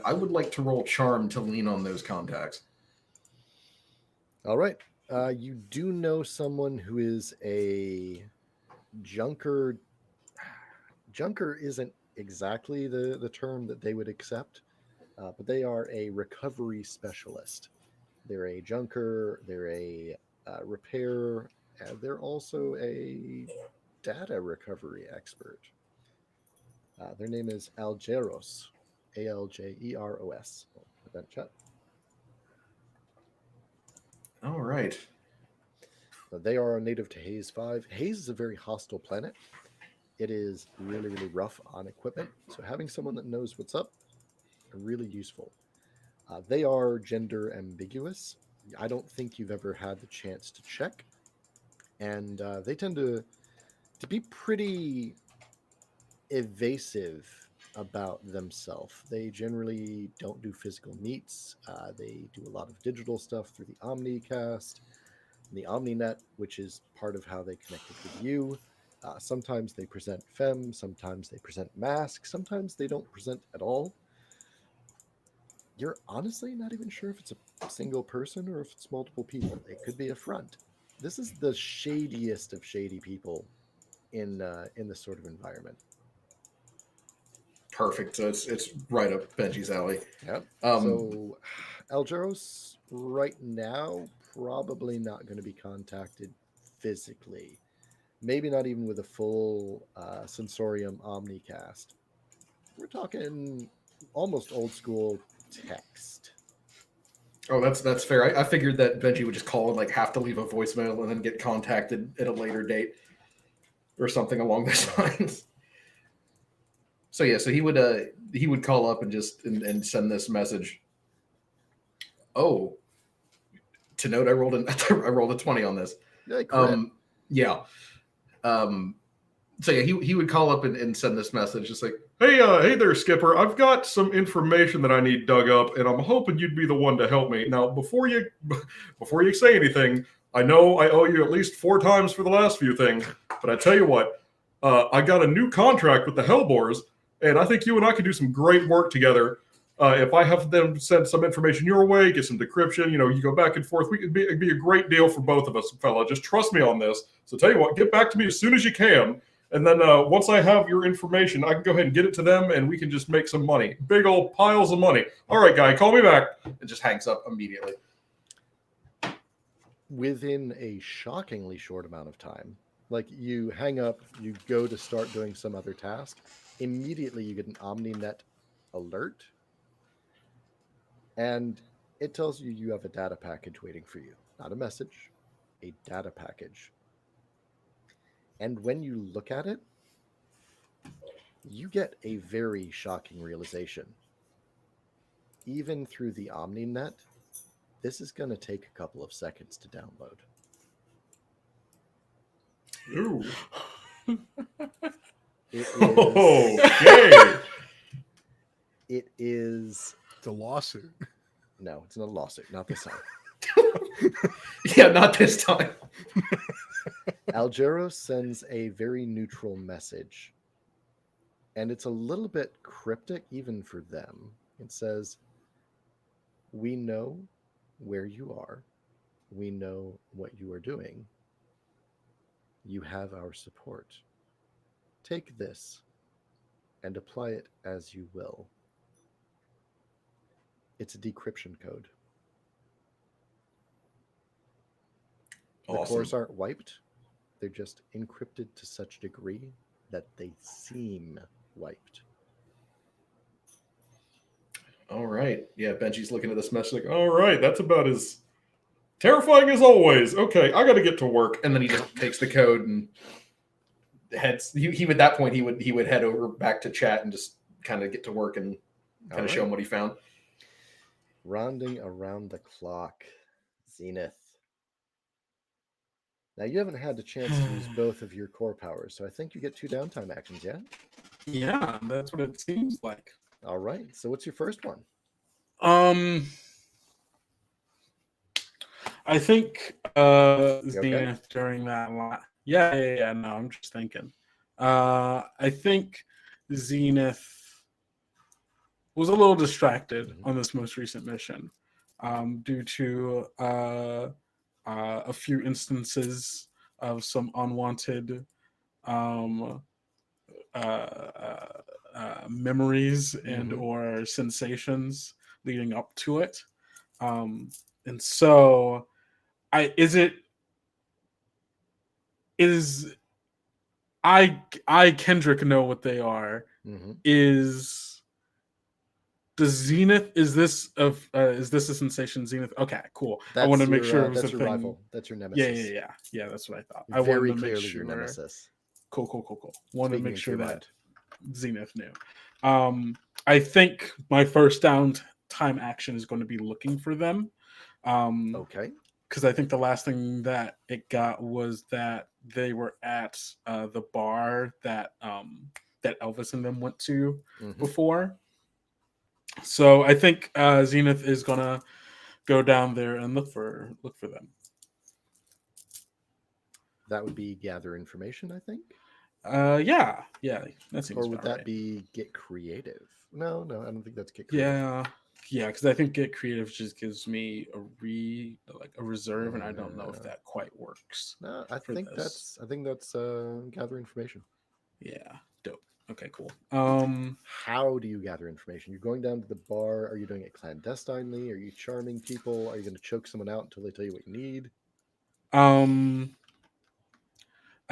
I would like to roll charm to lean on those contacts. All right. You do know someone who is a junker. Junker isn't exactly the term that they would accept, but they are a recovery specialist. They're a junker. They're a repair. They're also a data recovery expert. Their name is Aljeros, Aljeros. I'll put that in chat. All right. They are a native to Haze 5. Haze is a very hostile planet. It is really, really rough on equipment. So having someone that knows what's up, really useful. They are gender ambiguous. I don't think you've ever had the chance to check. And they tend to be pretty evasive about themselves. They generally don't do physical meets. They do a lot of digital stuff through the Omnicast, the OmniNet, which is part of how they connected with you. Sometimes they present femme, sometimes they present mask, sometimes they don't present at all. You're honestly not even sure if it's a single person or if it's multiple people. It could be a front. This is the shadiest of shady people in this sort of environment. Perfect. So it's right up Benji's alley. Yep. So Aljeros right now probably not going to be contacted physically. Maybe not even with a full Sensorium Omnicast. We're talking almost old school text. Oh, that's fair. I figured that Benji would just call and like have to leave a voicemail and then get contacted at a later date or something along those lines. So yeah, so he would call up and just and send this message. Oh, to note, I rolled a 20 on this. Yeah. So yeah, he would call up and send this message, just like, Hey there, Skipper. I've got some information that I need dug up, and I'm hoping you'd be the one to help me. Now, before you say anything, I know I owe you at least 4 times for the last few things, but I tell you what, I got a new contract with the HELLBOARS, and I think you and I could do some great work together. If I have them send some information your way, get some decryption, you go back and forth, it'd be a great deal for both of us, fella. Just trust me on this. So tell you what, get back to me as soon as you can. And then once I have your information, I can go ahead and get it to them, and we can just make some money. Big old piles of money. All right, guy, call me back. And just hangs up immediately. Within a shockingly short amount of time, like you hang up, you go to start doing some other task, immediately you get an OmniNet alert, and it tells you you have a data package waiting for you. Not a message, a data package. And when you look at it, you get a very shocking realization. Even through the OmniNet, this is going to take a couple of seconds to download. Ooh. Okay. It is... It's a lawsuit. No, it's not a lawsuit. Not this time. Yeah, not this time. Aljeros sends a very neutral message. And it's a little bit cryptic even for them. It says, we know where you are. We know what you are doing. You have our support. Take this and apply it as you will. It's a decryption code. Awesome. The cores aren't wiped. They're just encrypted to such a degree that they seem wiped. All right. Yeah, Benji's looking at this message like, all right, that's about as terrifying as always. Okay, I got to get to work. And then he just takes the code and heads. He would, at that point, he would head over back to chat and just kind of get to work and kind of show him what he found. Rounding around the clock. Zenith. Now, you haven't had a chance to use both of your core powers, so I think you get 2 downtime actions, yeah? Yeah, that's what it seems like. All right. So, what's your first one? I think You okay? Zenith during that lot. Yeah. No, I'm just thinking. I think Zenith was a little distracted on this most recent mission due to a few instances of some unwanted um, memories and or sensations leading up to it. And so is I Kendrick know what they are. Is Zenith, is this a sensation Zenith? Okay, cool. I want to make sure it was that's a your thing. rival. That's your nemesis. Yeah. That's what I thought. I wanted Very to make clearly sure. your nemesis. Cool. Wanted to make sure that mind. Zenith knew. I think my first time action is going to be looking for them. Okay. Because I think the last thing that it got was that they were at the bar that that Elvis and them went to before. So I think Zenith is gonna go down there and look for them. That would be gather information, I think. Yeah, that seems. Or would that right. be get creative? No, I don't think that's get creative. Yeah, because I think get creative just gives me a reserve, and I don't know if that quite works. No, I think that's gather information. Yeah, dope. Okay, cool. How do you gather information? You're going down to the bar. Are you doing it clandestinely? Are you charming people? Are you going to choke someone out until they tell you what you need? I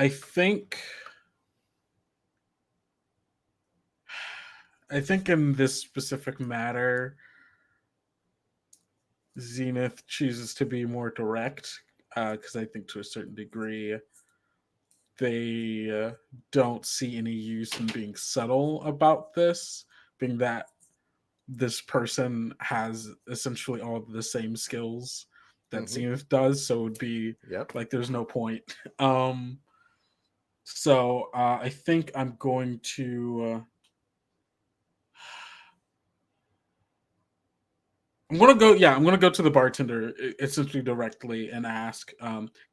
think in this specific matter, Zenith chooses to be more direct because I think to a certain degree they don't see any use in being subtle about this, being that this person has essentially all the same skills that Zenith does, so it would be like there's no point. So I think I'm going to I'm gonna go to the bartender essentially directly and ask,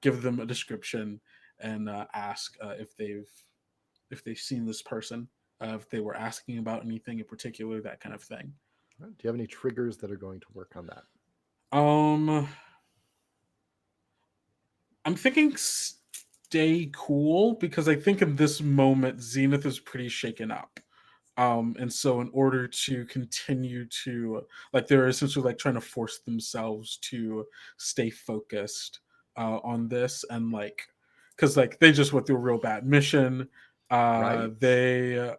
give them a description and ask if they've seen this person, if they were asking about anything in particular, that kind of thing. Do you have any triggers that are going to work on that? I'm thinking stay cool, because I think in this moment Zenith is pretty shaken up. And so in order to continue to, like, they're essentially like trying to force themselves to stay focused on this, and like, because like they just went through a real bad mission. They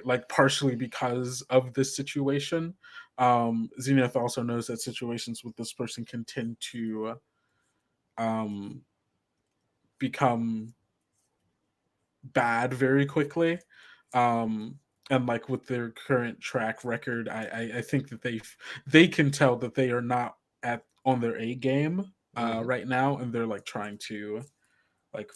like, partially because of this situation, Zenith also knows that situations with this person can tend to become bad very quickly. And like with their current track record, I think that they can tell that they are not on their A game right now, and they're like trying to like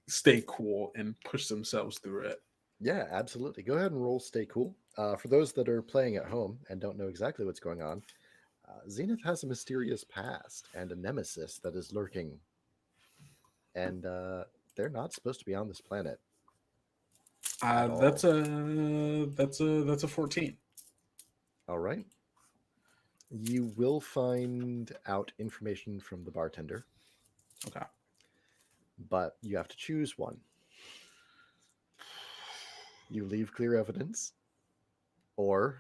stay cool and push themselves through it. Yeah, absolutely. Go ahead and roll stay cool. For those that are playing at home and don't know exactly what's going on, Zenith has a mysterious past and a nemesis that is lurking, and they're not supposed to be on this planet. That's a 14. All right. You will find out information from the bartender. Okay. But you have to choose one. You leave clear evidence, or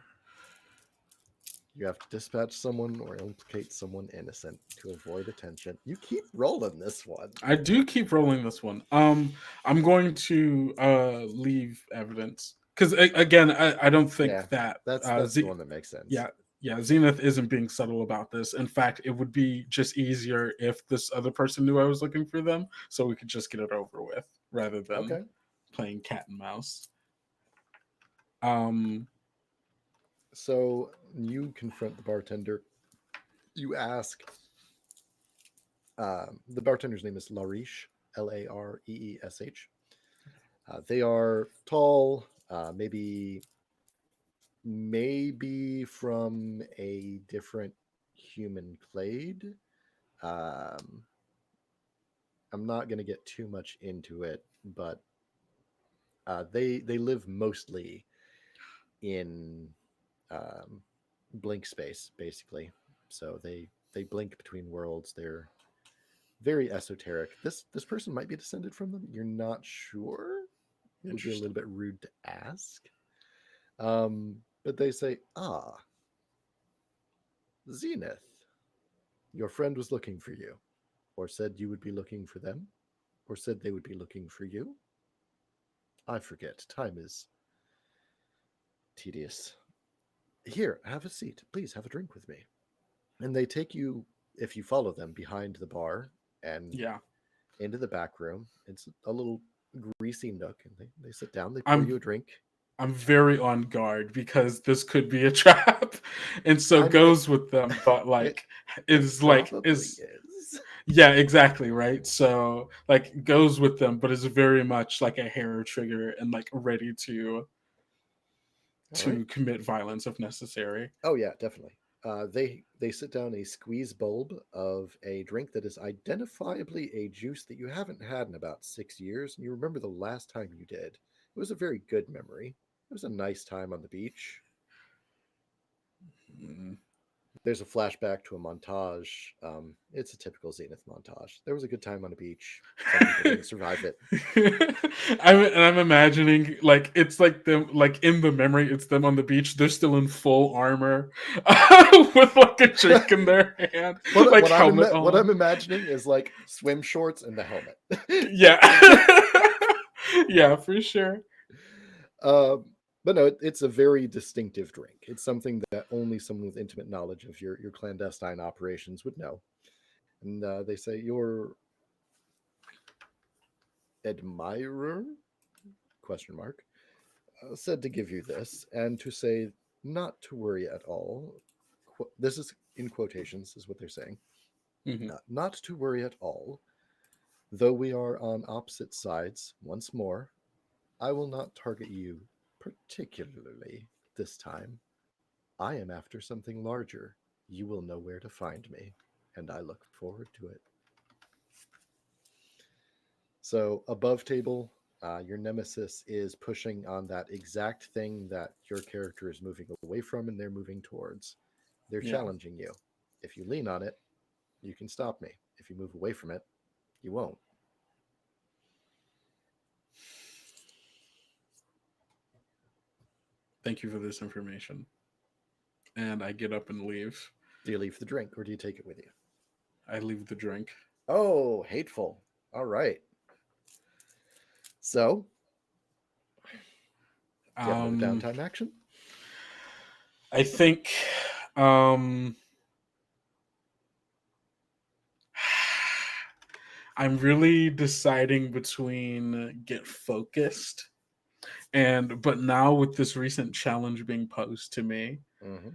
you have to dispatch someone or implicate someone innocent to avoid attention. You keep rolling this one. I do keep rolling this one. I'm going to leave evidence, because again, I don't think that's the one that makes sense. Yeah, Zenith isn't being subtle about this. In fact, it would be just easier if this other person knew I was looking for them, so we could just get it over with rather than playing cat and mouse. So you confront the bartender. You ask. The bartender's name is Lareesh, Lareesh. They are tall, maybe from a different human clade. Um, I'm not going to get too much into it, but they live mostly in um, blink space, basically. So they blink between worlds. They're very esoteric. This person might be descended from them. You're not sure. It would be a little bit rude to ask. But they say, Zenith, your friend was looking for you, or said you would be looking for them, or said they would be looking for you. I forget. Time is tedious. Here, have a seat. Please have a drink with me. And they take you, if you follow them, behind the bar and Yeah. into the back room. It's a little greasy nook, and they sit down. They pour I'm you a drink. I'm very on guard because this could be a trap, and so I mean, goes with them. But it, like, it is like probably is is. yeah, exactly right. So like goes with them, but is very much like a hair trigger and like ready All right. to commit violence if necessary. Oh yeah, definitely. They sit down a squeeze bulb of a drink that is identifiably a juice that you haven't had in about 6 years, and you remember the last time you did. It was a very good memory. It was a nice time on the beach. Mm. There's a flashback to a montage. It's a typical Zenith montage. There was a good time on the beach. Some people didn't survive it. I'm imagining like it's like them like in the memory it's them on the beach. They're still in full armor with like a drink in their hand, like helmet What I'm on. imagining is like swim shorts and the helmet. Yeah, yeah, for sure. Um, but no, it's a very distinctive drink. It's something that only someone with intimate knowledge of your clandestine operations would know. And they say your admirer question mark said to give you this and to say not to worry at all. This is in quotations, is what they're saying. Mhm. Not to worry at all. Though we are on opposite sides once more, I will not target you particularly this time. I am after something larger. You will know where to find me, and I look forward to it. So, above table, your nemesis is pushing on that exact thing that your character is moving away from and they're moving towards. They're Yeah. challenging you. If you lean on it, you can stop me. If you move away from it, you won't. Thank you for this information. And I get up and leave. Do you leave the drink or do you take it with you? I leave the drink. Oh, hateful. All right. So, do you have another downtime action? I think um I'm really deciding between get focused and but now with this recent challenge being posed to me, Mm-hmm.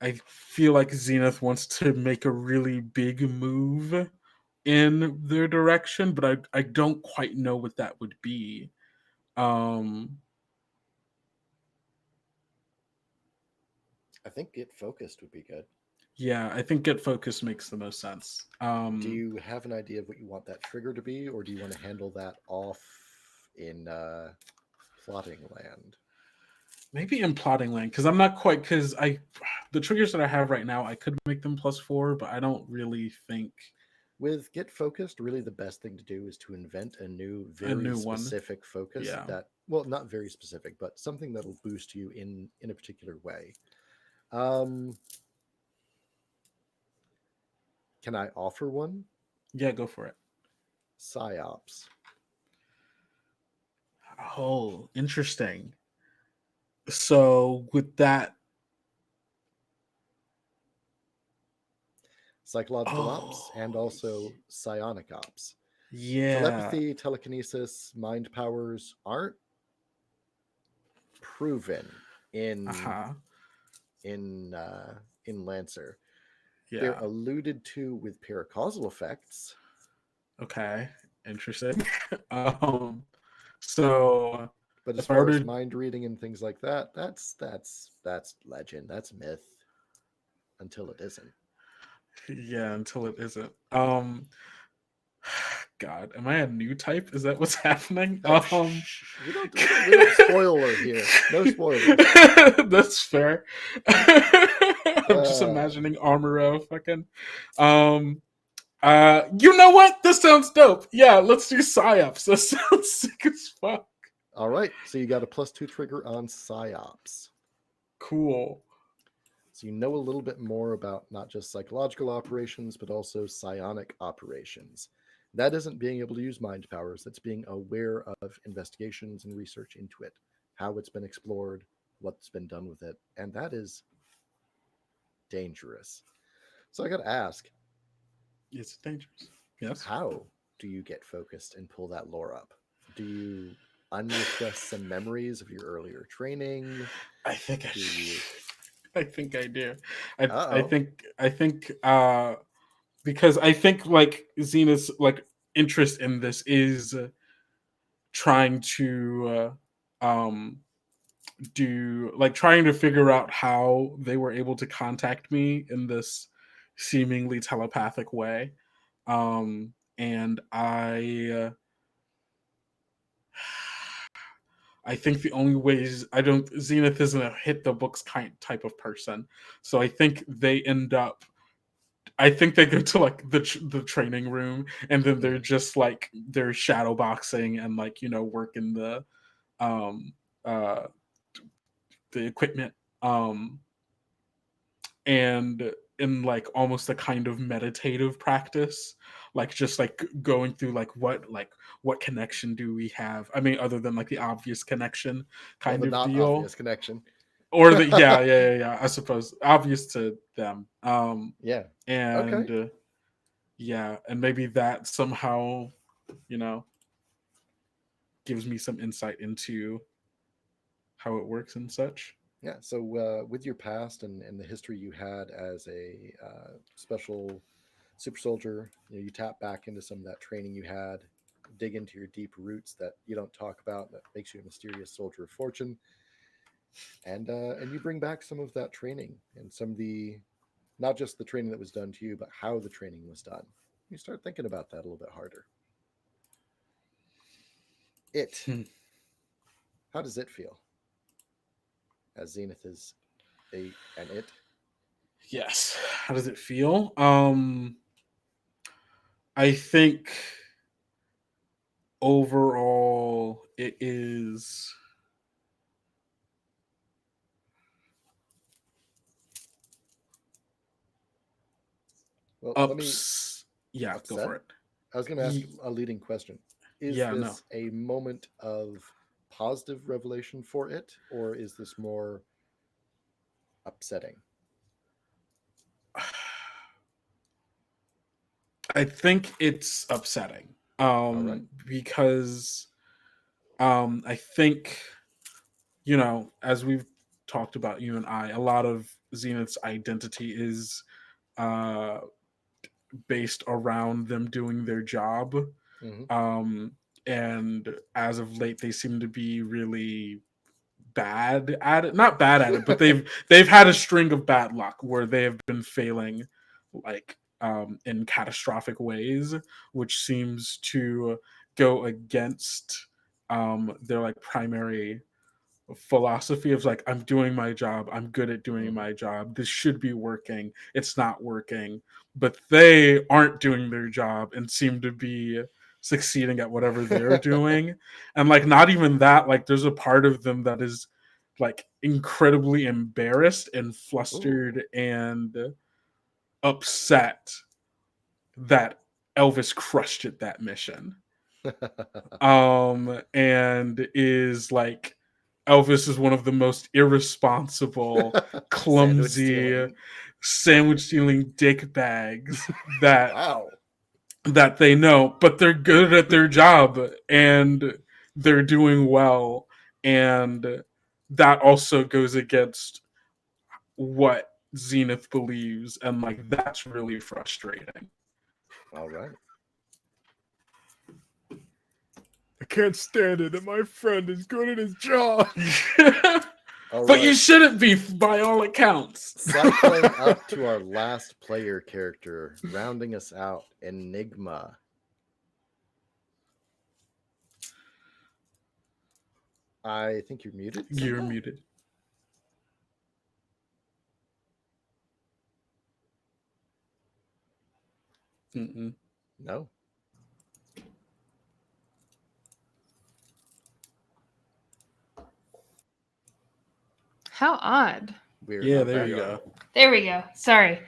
I feel like Zenith wants to make a really big move in their direction, but I don't quite know what that would be. Um I think get focused would be good. yeah, I think get focused makes the most sense. Do you have an idea of what you want that trigger to be, or do you want to handle that off in plotting land? Maybe in plotting land because I'm not quite because I the triggers that I have right now I could make them +4, but I don't really think With get focused, really the best thing to do is to invent a new, a very new one. specific focus Yeah. that, well, not very specific, but something that'll boost you in a particular way. Um, can I offer one? Yeah, go for it. Psyops. Oh, interesting. So with that, Psychological ops and also psionic ops. yeah, Telepathy, telekinesis, mind powers aren't proven in uh-huh. in Lancer. They're Yeah. alluded to with paracausal effects. Okay. Interesting. So But as if I were far as to, mind reading and things like that, that's legend. That's myth until it isn't. yeah, until it isn't. God, am I a new type? Is that what's happening? Shh, we don't spoiler here. No spoilers. That's fair. I'm just Uh, imagining Armoro fucking. You know what? This sounds dope. Yeah, let's do psyops. That sounds sick as fuck. all right. So you got a +2 trigger on psyops. Cool. So you know a little bit more about not just psychological operations, but also psionic operations. That isn't being able to use mind powers. That's being aware of investigations and research into it, how it's been explored, what's been done with it, and that is dangerous. So I got to ask, It's dangerous. Yes. how do you get focused and pull that lore up? Do you unrepress some memories of your earlier training? I think I Do you? I think I do. Uh-oh. I think because I think like Xena's like interest in this is trying to do like trying to figure out how they were able to contact me in this seemingly telepathic way. And I think the only ways I don't Zenith isn't a hit the books kind type of person, so I think they end up. I think they go to like the training room, and then they're just like they're shadow boxing and like working um uh the equipment and in like almost a kind of meditative practice, like just like going through like what connection do we have, I mean, other than like the obvious connection Well, kind the of not deal, obvious connection. or the yeah, I suppose obvious to them, Yeah. and Okay. yeah, and maybe that somehow you know gives me some insight into how it works and such. Yeah. So with your past and the history you had as a special super soldier, you tap back into some of that training you had, dig into your deep roots that you don't talk about, that makes you a mysterious soldier of fortune, and you bring back some of that training and some of the not just the training that was done to you, but how the training was done. You start thinking about that a little bit harder. It. Hmm. How does it feel? As Zenith is an it. Yes. How does it feel? I think overall it is Well, let me ups. Yeah, go upset. for it. I was going to ask a leading question. Is Yeah, no. this a moment of positive revelation for it, or is this more upsetting? I think it's upsetting. All right. Because I think as we've talked about, you and I, a lot of Zenith's identity is uh based around them doing their job. Mm-hmm. Um and as of late they seem to be really bad at it, not bad at it, but they've had a string of bad luck where they have been failing like in catastrophic ways, which seems to go against their like primary philosophy of like, I'm doing my job, I'm good at doing Mm-hmm. my job, this should be working, it's not working. But they aren't doing their job and seem to be succeeding at whatever they're doing. And like not even that, like there's a part of them that is like incredibly embarrassed and Ooh. flustered and upset that Elvis crushed at that mission. And is like, Elvis is one of the most irresponsible, Sandwich clumsy, stealing. sandwich stealing dick bags that Wow. they know, but they're good at their job and they're doing well. And that also goes against what Zenith believes, and like that's really frustrating. All right. I can't stand it that my friend is good at his job. All But you right. shouldn't be, by all accounts. Cycling up to our last player character, rounding us out, Enigma. I think you're muted. You're Simba? muted. Mm-mm. No. How odd. We're Yeah, oh, there back. you go. There we go. Sorry.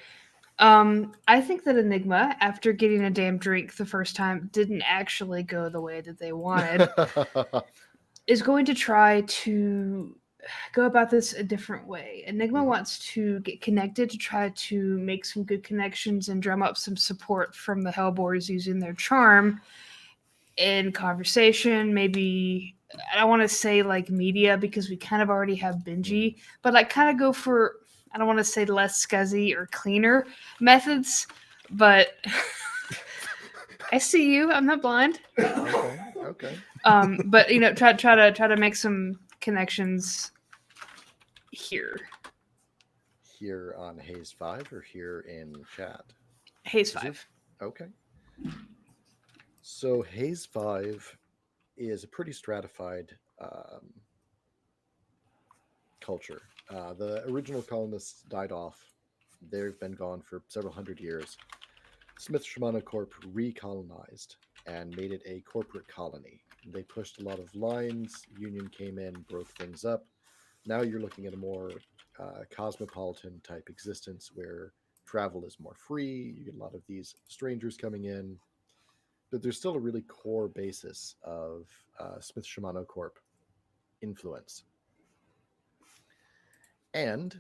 I think that Enigma, after getting a damn drink the first time, didn't actually go the way that they wanted. Is going to try to go about this a different way. Enigma wants to get connected to try to make some good connections and drum up some support from the HELLBOARS using their charm in conversation. Maybe I don't want to say like media because we kind of already have Benji, but like kind of go for, I don't want to say less scuzzy or cleaner methods, but I see you. I'm not blind. Okay. But you know, try to make some connections here. Here on Haze 5 or here in chat? Haze Is your- 5. Okay. So Haze 5 is a pretty stratified culture. The original colonists died off. They've been gone for several hundred years. Smith Shimano Corp recolonized and made it a corporate colony. They pushed a lot of lines. Union came in, broke things up. Now you're looking at a more cosmopolitan type existence where travel is more free. You get a lot of these strangers coming in, but there's still a really core basis of Smith Shimano Corp influence. And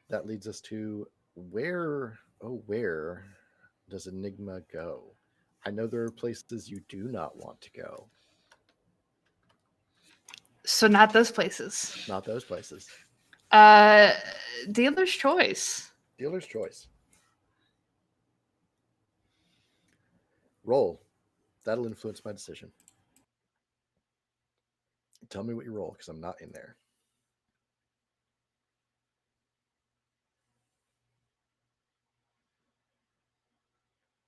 that leads us to where does Enigma go? I know there are places you do not want to go. So not those places. Not those places. Dealer's choice. Dealer's choice. Roll. That'll influence my decision. Tell me what you roll because I'm not in there.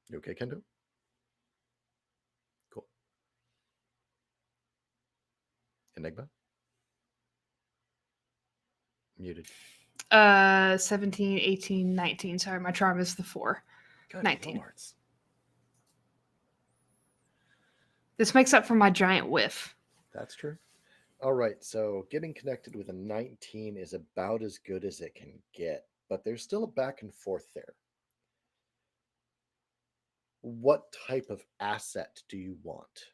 You okay, Kendo? Cool. Enigma? Muted. 17, 18, 19. Sorry, my charm is the 4. Good 19. lords. This makes up for my giant whiff. That's true. All right, so getting connected with a 19 is about as good as it can get, but there's still a back and forth there. What type of asset do you want?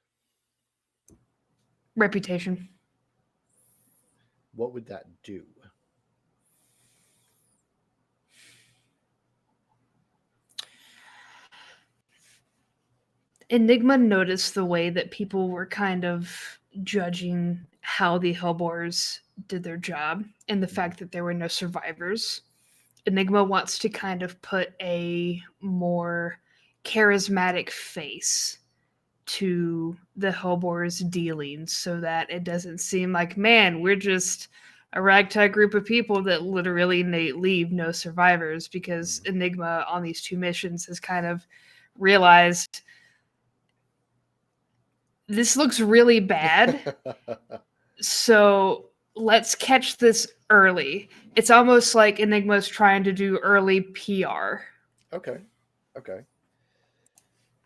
Reputation. What would that do? Enigma noticed the way that people were kind of judging how the HELLBOARS did their job and the fact that there were no survivors. Enigma wants to kind of put a more charismatic face to the HELLBOARS dealings so that it doesn't seem like, man, we're just a ragtag group of people that literally leave no survivors, because Enigma on these 2 missions has kind of realized this looks really bad. So let's catch this early. It's almost like Enigma's trying to do early PR. Okay.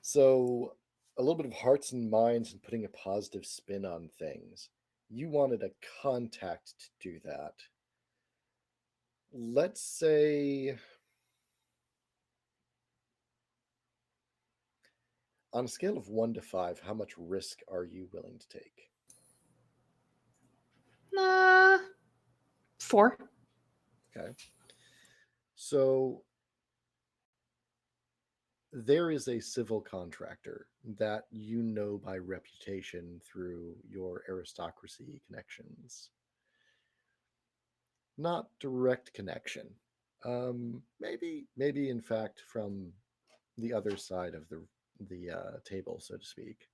So a little bit of hearts and minds and putting a positive spin on things. You wanted a contact to do that. Let's say on a scale of 1 to 5, how much risk are you willing to take? 4. Okay. So there is a civil contractor that you know by reputation through your aristocracy connections. not direct connection. Maybe in fact from the other side of the table, so to speak.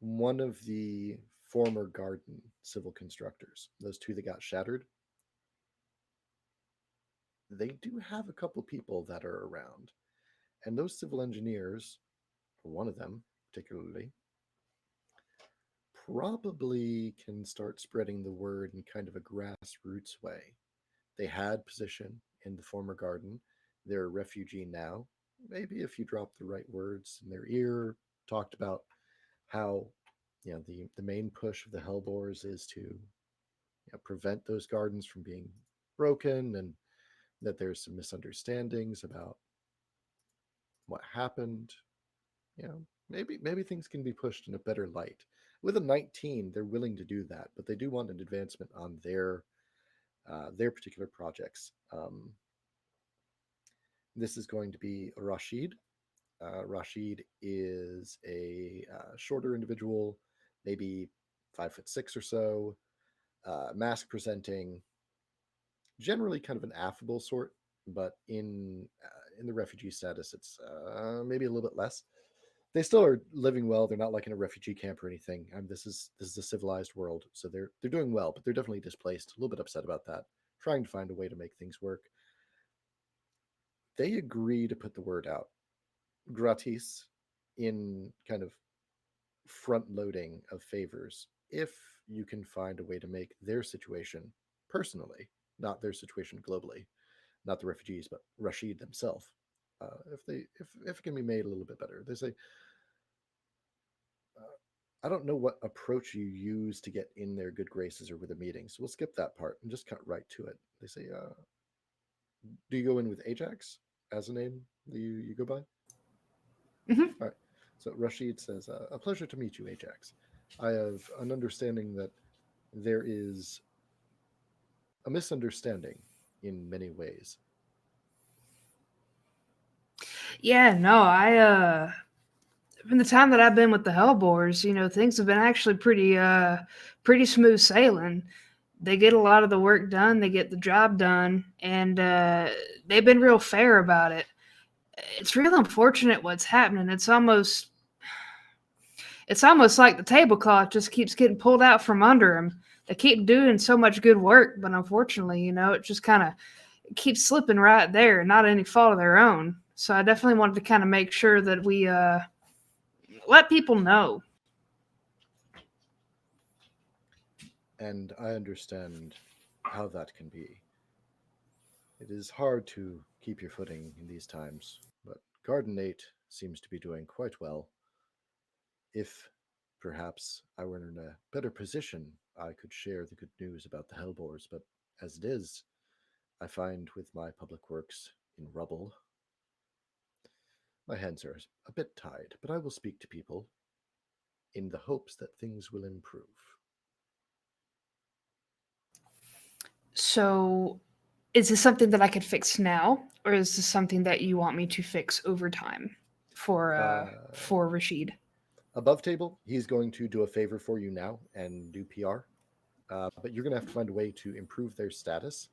One of the former garden civil constructors, those two that got shattered, they do have a couple people that are around. And those civil engineers, one of them particularly, probably can start spreading the word in kind of a grassroots way. They had position in the former garden. They're a refugee now. Maybe if you drop the right words in their ear, talked about how the main push of the Hellboars is to prevent those gardens from being broken, and that there's some misunderstandings about what happened. Maybe things can be pushed in a better light. With a 19, they're willing to do that, but they do want an advancement on their particular projects. This is going to be Rashid. Rashid is a shorter individual, maybe 5'6" or so, mask presenting, generally kind of an affable sort, but in the refugee status, it's maybe a little bit less. They still are living well. They're not like in a refugee camp or anything. This is a civilized world, so they're doing well, but they're definitely displaced. A little bit upset about that. Trying to find a way to make things work. They agree to put the word out gratis in kind of front loading of favors if you can find a way to make their situation personally, not their situation globally, not the refugees, but Rashid themselves. If it can be made a little bit better, they say. I don't know what approach you use to get in their good graces or with a meeting, so we'll skip that part and just cut right to it. They say, "Do you go in with Ajax as a name that you go by?" Mhm. All right. So Rashid says, "A pleasure to meet you, Ajax. I have an understanding that there is a misunderstanding in many ways." Yeah, no, I from the time that I've been with the Hellboars, things have been actually pretty smooth sailing. They get a lot of the work done, they get the job done, and they've been real fair about it. It's real unfortunate what's happening. It's almost like the tablecloth just keeps getting pulled out from under them. They keep doing so much good work, but unfortunately, it just kind of keeps slipping right there, not any fault of their own. So I definitely wanted to kind of make sure that we let people know. And I understand how that can be. It is hard to keep your footing in these times, but Garden 8 seems to be doing quite well. If perhaps I were in a better position, I could share the good news about the Hellboars, but as it is, I find with my public works in rubble, my hands are a bit tied, but I will speak to people in the hopes that things will improve. So is this something that I could fix now, or is this something that you want me to fix over time for Rashid? Above table, he's going to do a favor for you now and do PR, but you're going to have to find a way to improve their status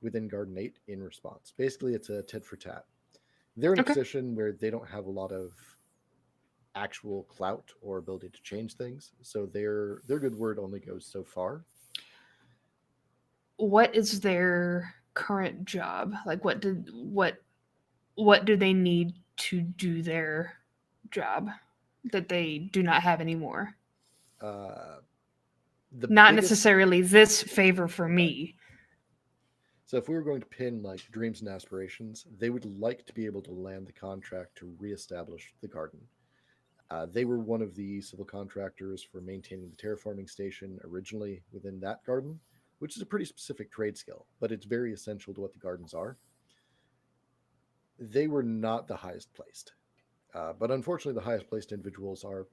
within Garden 8 in response. Basically, it's a tit for tat. They're in a Okay. position where they don't have a lot of actual clout or ability to change things, so their good word only goes so far. What is their current job? Like what do they need to do their job that they do not have anymore? Uh, the Not biggest necessarily this favor for okay. me. So if we were going to pin like dreams and aspirations, they would like to be able to land the contract to reestablish the garden. They were one of the civil contractors for maintaining the terraforming station originally within that garden, which is a pretty specific trade skill, but it's very essential to what the gardens are. They were not the highest placed, but unfortunately, the highest placed individuals are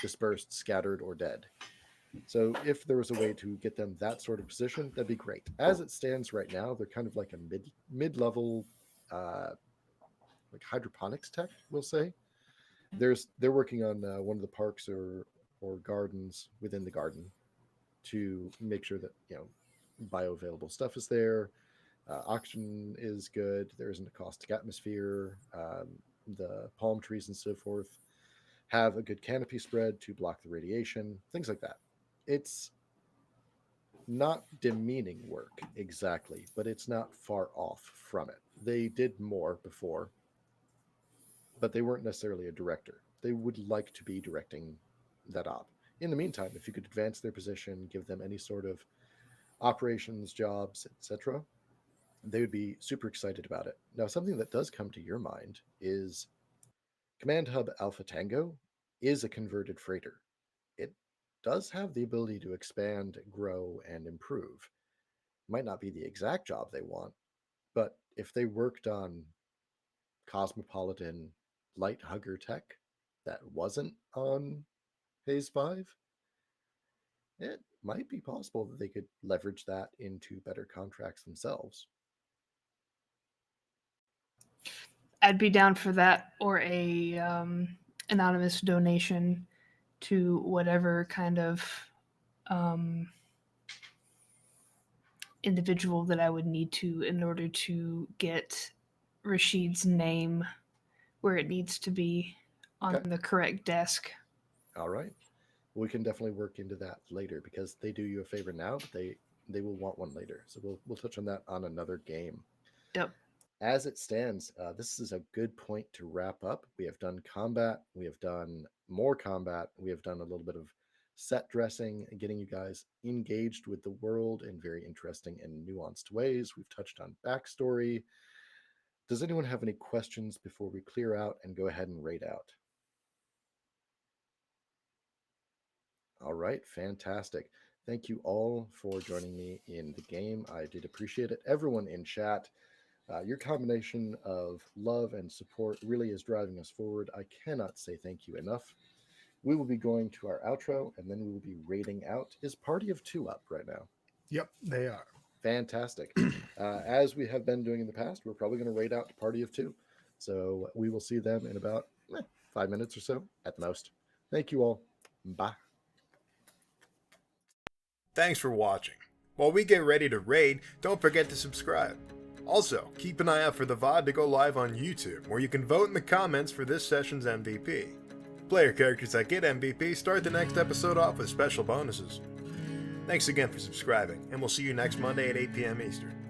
dispersed, scattered, or dead. So if there was a way to get them that sort of position, that'd be great. As it stands right now, they're kind of like a mid level, uh, like hydroponics tech, we'll say. They're working on one of the parks or gardens within the garden. to make sure that bioavailable stuff is there. Oxygen is good. There isn't a caustic atmosphere. The palm trees and so forth have a good canopy spread to block the radiation, things like that. It's not demeaning work exactly, but it's not far off from it. They did more before, but they weren't necessarily a director. They would like to be directing that op. In the meantime, if you could advance their position, give them any sort of operations jobs, etc., they would be super excited about it. Now, something that does come to your mind is Command Hub Alpha Tango is a converted freighter. It does have the ability to expand, grow, and improve. Might not be the exact job they want, but if they worked on cosmopolitan light hugger tech that wasn't on Phase 5, it might be possible that they could leverage that into better contracts themselves. I'd be down for that, or a anonymous donation to whatever kind of individual that I would need to in order to get Rashid's name where it needs to be on Okay. the correct desk. All right. We can definitely work into that later because they do you a favor now, but they will want one later. So we'll touch on that on another game. Yep. As it stands, this is a good point to wrap up. We have done combat. We have done more combat. We have done a little bit of set dressing and getting you guys engaged with the world in very interesting and nuanced ways. We've touched on backstory. Does anyone have any questions before we clear out and go ahead and raid out? All right, fantastic. Thank you all for joining me in the game. I did appreciate it. Everyone in chat, your combination of love and support really is driving us forward. I cannot say thank you enough. We will be going to our outro, and then we will be raiding out. Is Party of Two up right now? Yep, they are. Fantastic. As we have been doing in the past, we're probably going to raid out to Party of Two. So we will see them in about 5 minutes or so at the most. Thank you all. Bye. Thanks for watching. While we get ready to raid, don't forget to subscribe. Also, keep an eye out for the VOD to go live on YouTube, where you can vote in the comments for this session's MVP. Player characters that get MVP start the next episode off with special bonuses. Thanks again for subscribing, and we'll see you next Monday at 8 p.m. Eastern.